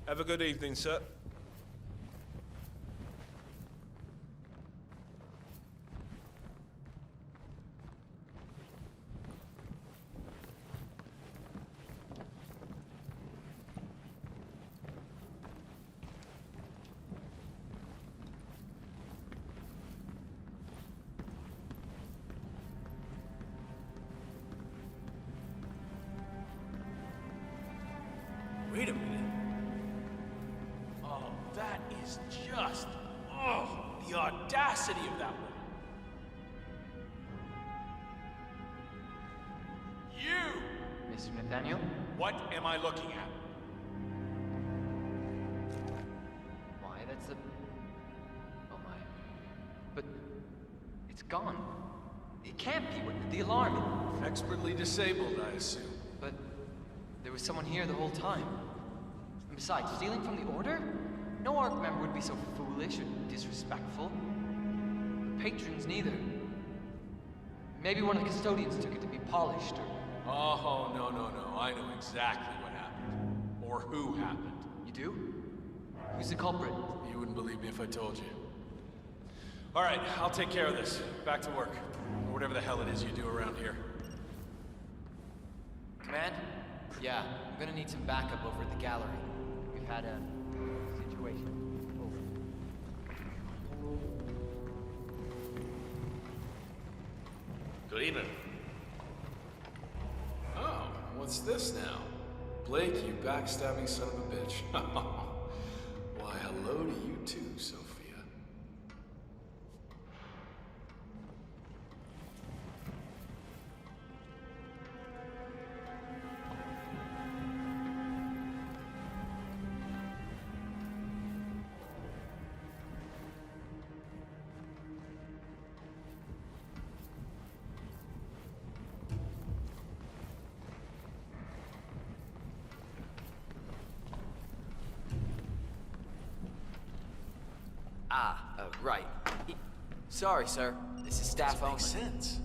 Have a good evening, sir. Wait a minute. Oh, that is just... Oh, the audacity of that woman. You! Mr. Nathaniel? What am I looking at? Why, that's a... Oh my... But... it's gone. It can't be. The alarm... Expertly disabled, I assume. But... there was someone here the whole time. And besides, stealing from the Order? No Ark member would be so foolish or disrespectful. The patrons neither. Maybe one of the custodians took it to be polished or... Oh, no. I know exactly what happened. Or who happened. You do? Who's the culprit? You wouldn't believe me if I told you. All right, I'll take care of this. Back to work. Or whatever the hell it is you do around here. Command? Yeah, I'm gonna need some backup over at the gallery. We've had a situation. Over. Good evening. Oh, what's this now? Blake, you backstabbing son of a bitch. Why, hello to you too, Sophia. Right. Sorry, sir. This is staff only. Makes sense.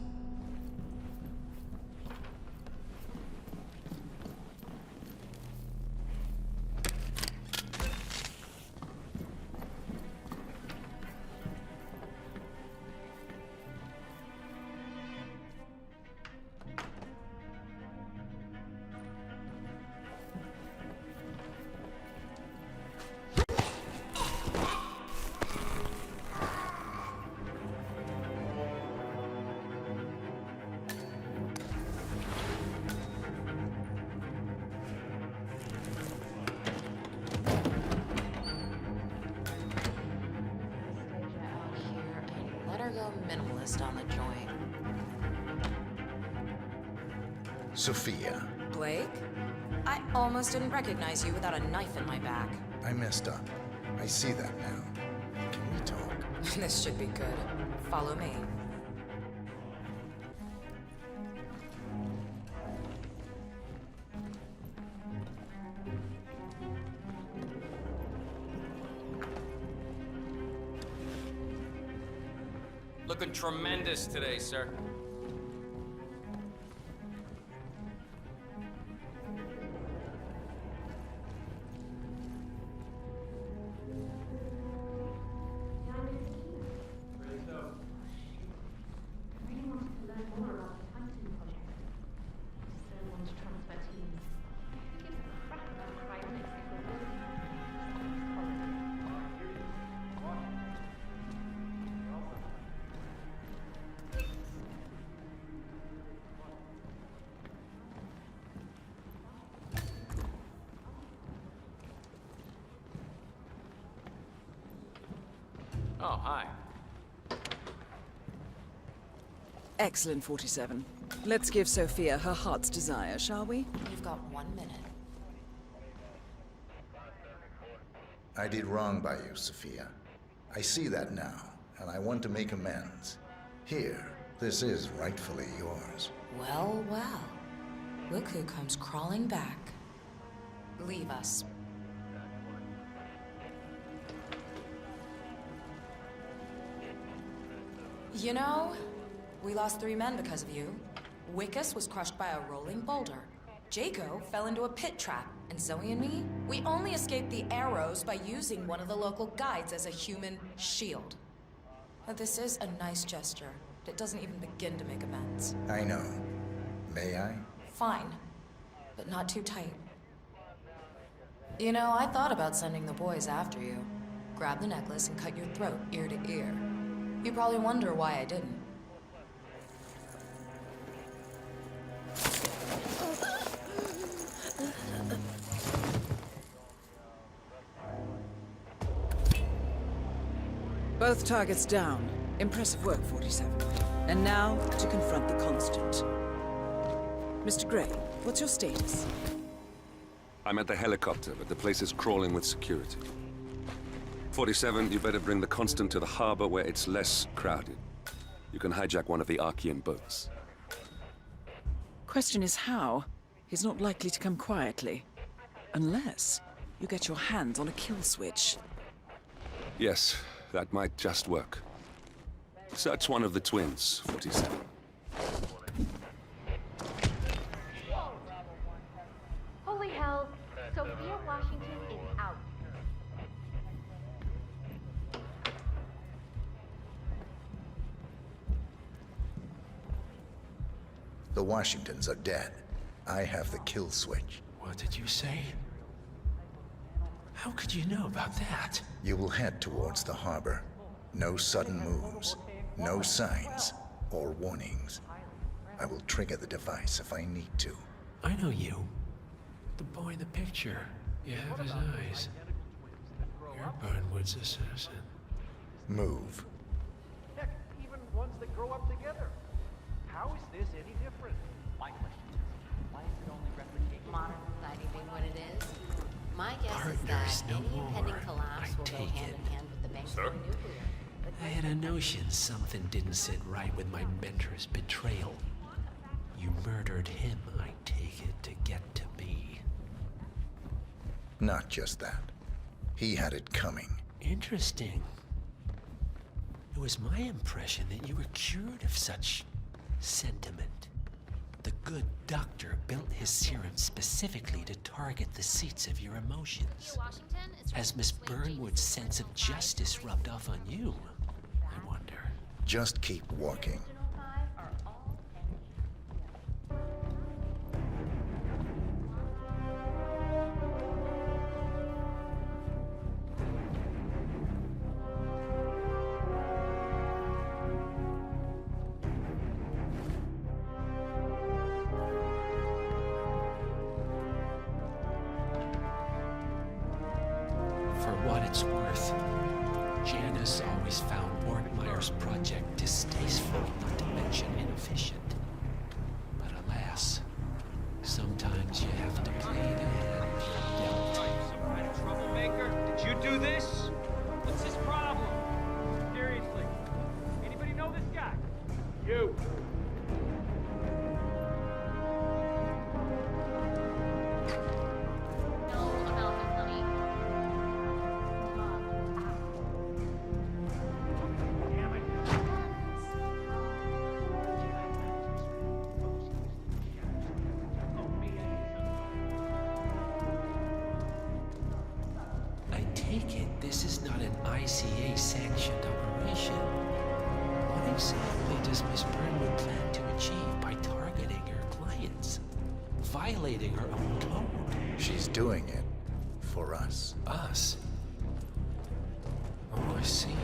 Minimalist on the joint. Sophia, Blake? I almost didn't recognize you without a knife in my back. I messed up. I see that now. Can we talk? This should be good. Follow me. Looking tremendous today, sir. hi. Excellent, 47. Let's give Sophia her heart's desire, shall we? You've got 1 minute. I did wrong by you, Sophia. I see that now, and I want to make amends. Here, this is rightfully yours. Well, well. Look who comes crawling back. Leave us. You know, we lost 3 men because of you. Wickus was crushed by a rolling boulder. Jaco fell into a pit trap, and Zoe and me, we only escaped the arrows by using one of the local guides as a human shield. Now, this is a nice gesture, but it doesn't even begin to make amends. I know. May I? Fine, but not too tight. You know, I thought about sending the boys after you. Grab the necklace and cut your throat ear to ear. You probably wonder why I didn't. Both targets down. Impressive work, 47. And now, to confront the Constant. Mr. Gray, what's your status? I'm at the helicopter, but the place is crawling with security. 47, you better bring the Constant to the harbor where it's less crowded. You can hijack one of the Archean boats. Question is how? He's not likely to come quietly. Unless you get your hands on a kill switch. Yes, that might just work. Search one of the twins, 47. Holy hell, Sophia Washington is out. The Washingtons are dead. I have the kill switch. What did you say? How could you know about that? You will head towards the harbor. No sudden moves, no signs or warnings. I will trigger the device if I need to. I know you. The boy in the picture. You have his eyes. You're Burnwood's assassin. Move. Heck, even ones that grow up together. How is this any different? My question is, why is it only replicating modern society being what it is? My guess is that no any more, impending collapse I will go take hand it. in hand with the bank's going nuclear. I had a notion something didn't sit right with my mentor's betrayal. You murdered him, I take it, to get to me. Not just that. He had it coming. Interesting. It was my impression that you were cured of such sentiment. The good doctor built his serum specifically to target the seats of your emotions. Has Miss Burnwood's sense of justice rubbed off on you? I wonder. Just keep walking. For what it's worth, Janice always found Ortmeyer's project distasteful, not to mention inefficient. But alas, sometimes you have to play the hand you're dealt. Some kind of troublemaker? Did you do this? What's his problem? Seriously. Anybody know this guy? You. I take it this is not an ICA-sanctioned operation. What exactly does Miss Burnwood plan to achieve by targeting her clients? Violating her own code? She's doing it for us. Us? Oh, I see.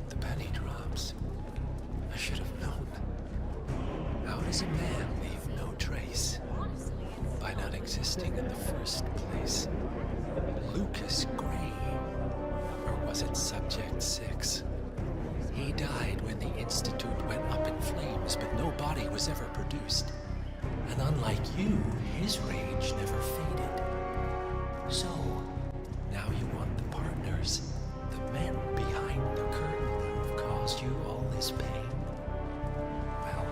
The penny drops. I should have known. How does a man leave no trace? By not existing in the first place. Lucas Gray. Or wasn't Subject 6. He died when the Institute went up in flames, but no body was ever produced. And unlike you, his rage never faded. So, now you want the partners, the men behind the curtain who've caused you all this pain. Well,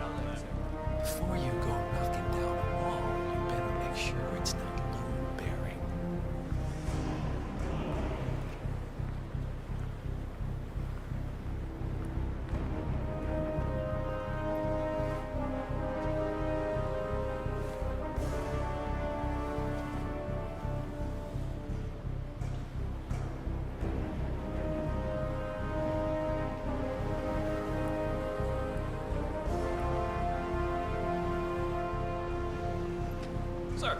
before you go knocking down a wall, you better make sure it's not load-bearing. Sir.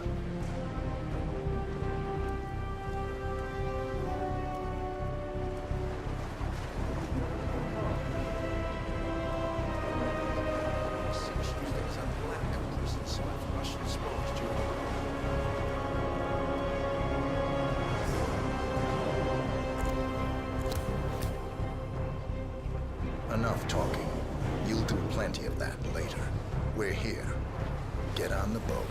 Enough talking. You'll do plenty of that later. We're here. Get on the boat.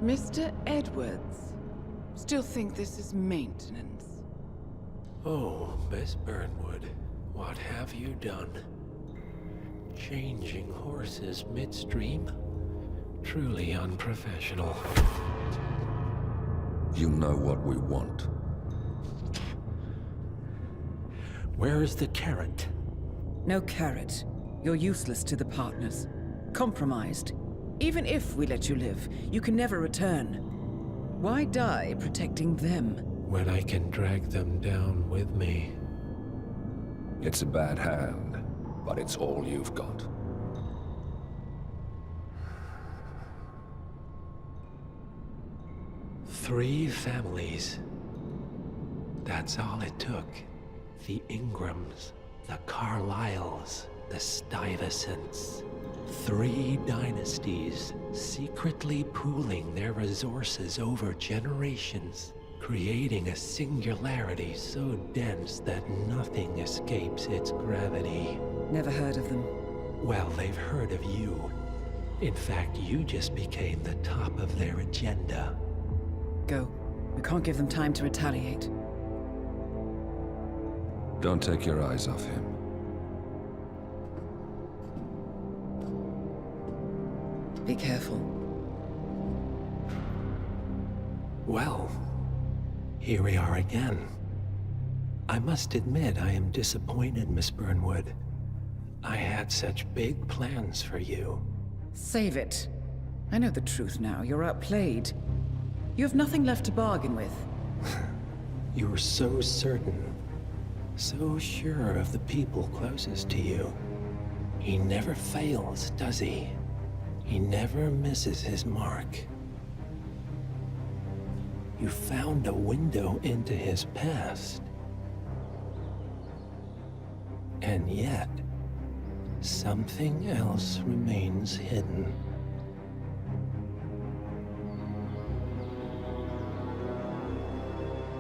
Mr. Edwards, still think this is maintenance? Oh, Miss Burnwood, what have you done? Changing horses midstream? Truly unprofessional. You know what we want. Where is the carrot? No carrot. You're useless to the partners. Compromised. Even if we let you live, you can never return. Why die protecting them? When I can drag them down with me. It's a bad hand, but it's all you've got. Three families. That's all it took. The Ingrams, the Carlyles, the Stuyvesants. 3 dynasties, secretly pooling their resources over generations, creating a singularity so dense that nothing escapes its gravity. Never heard of them. Well, they've heard of you. In fact, you just became the top of their agenda. Go. We can't give them time to retaliate. Don't take your eyes off him. Be careful. Well, here we are again. I must admit I am disappointed, Miss Burnwood. I had such big plans for you. Save it. I know the truth now. You're outplayed. You have nothing left to bargain with. You were so certain, so sure of the people closest to you. He never fails, does he? He never misses his mark. You found a window into his past. And yet, something else remains hidden.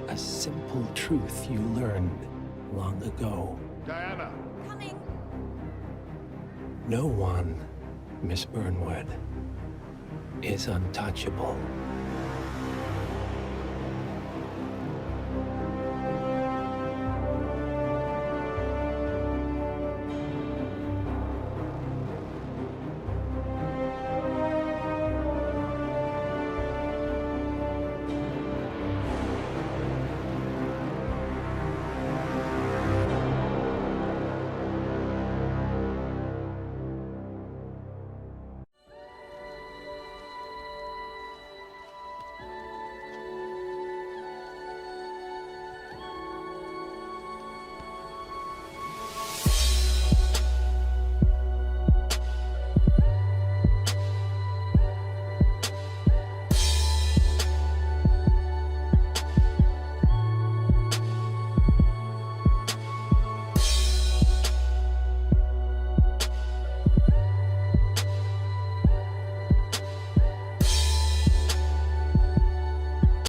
A simple truth you learned long ago. Diana! Coming! No one, Miss Burnwood, is untouchable.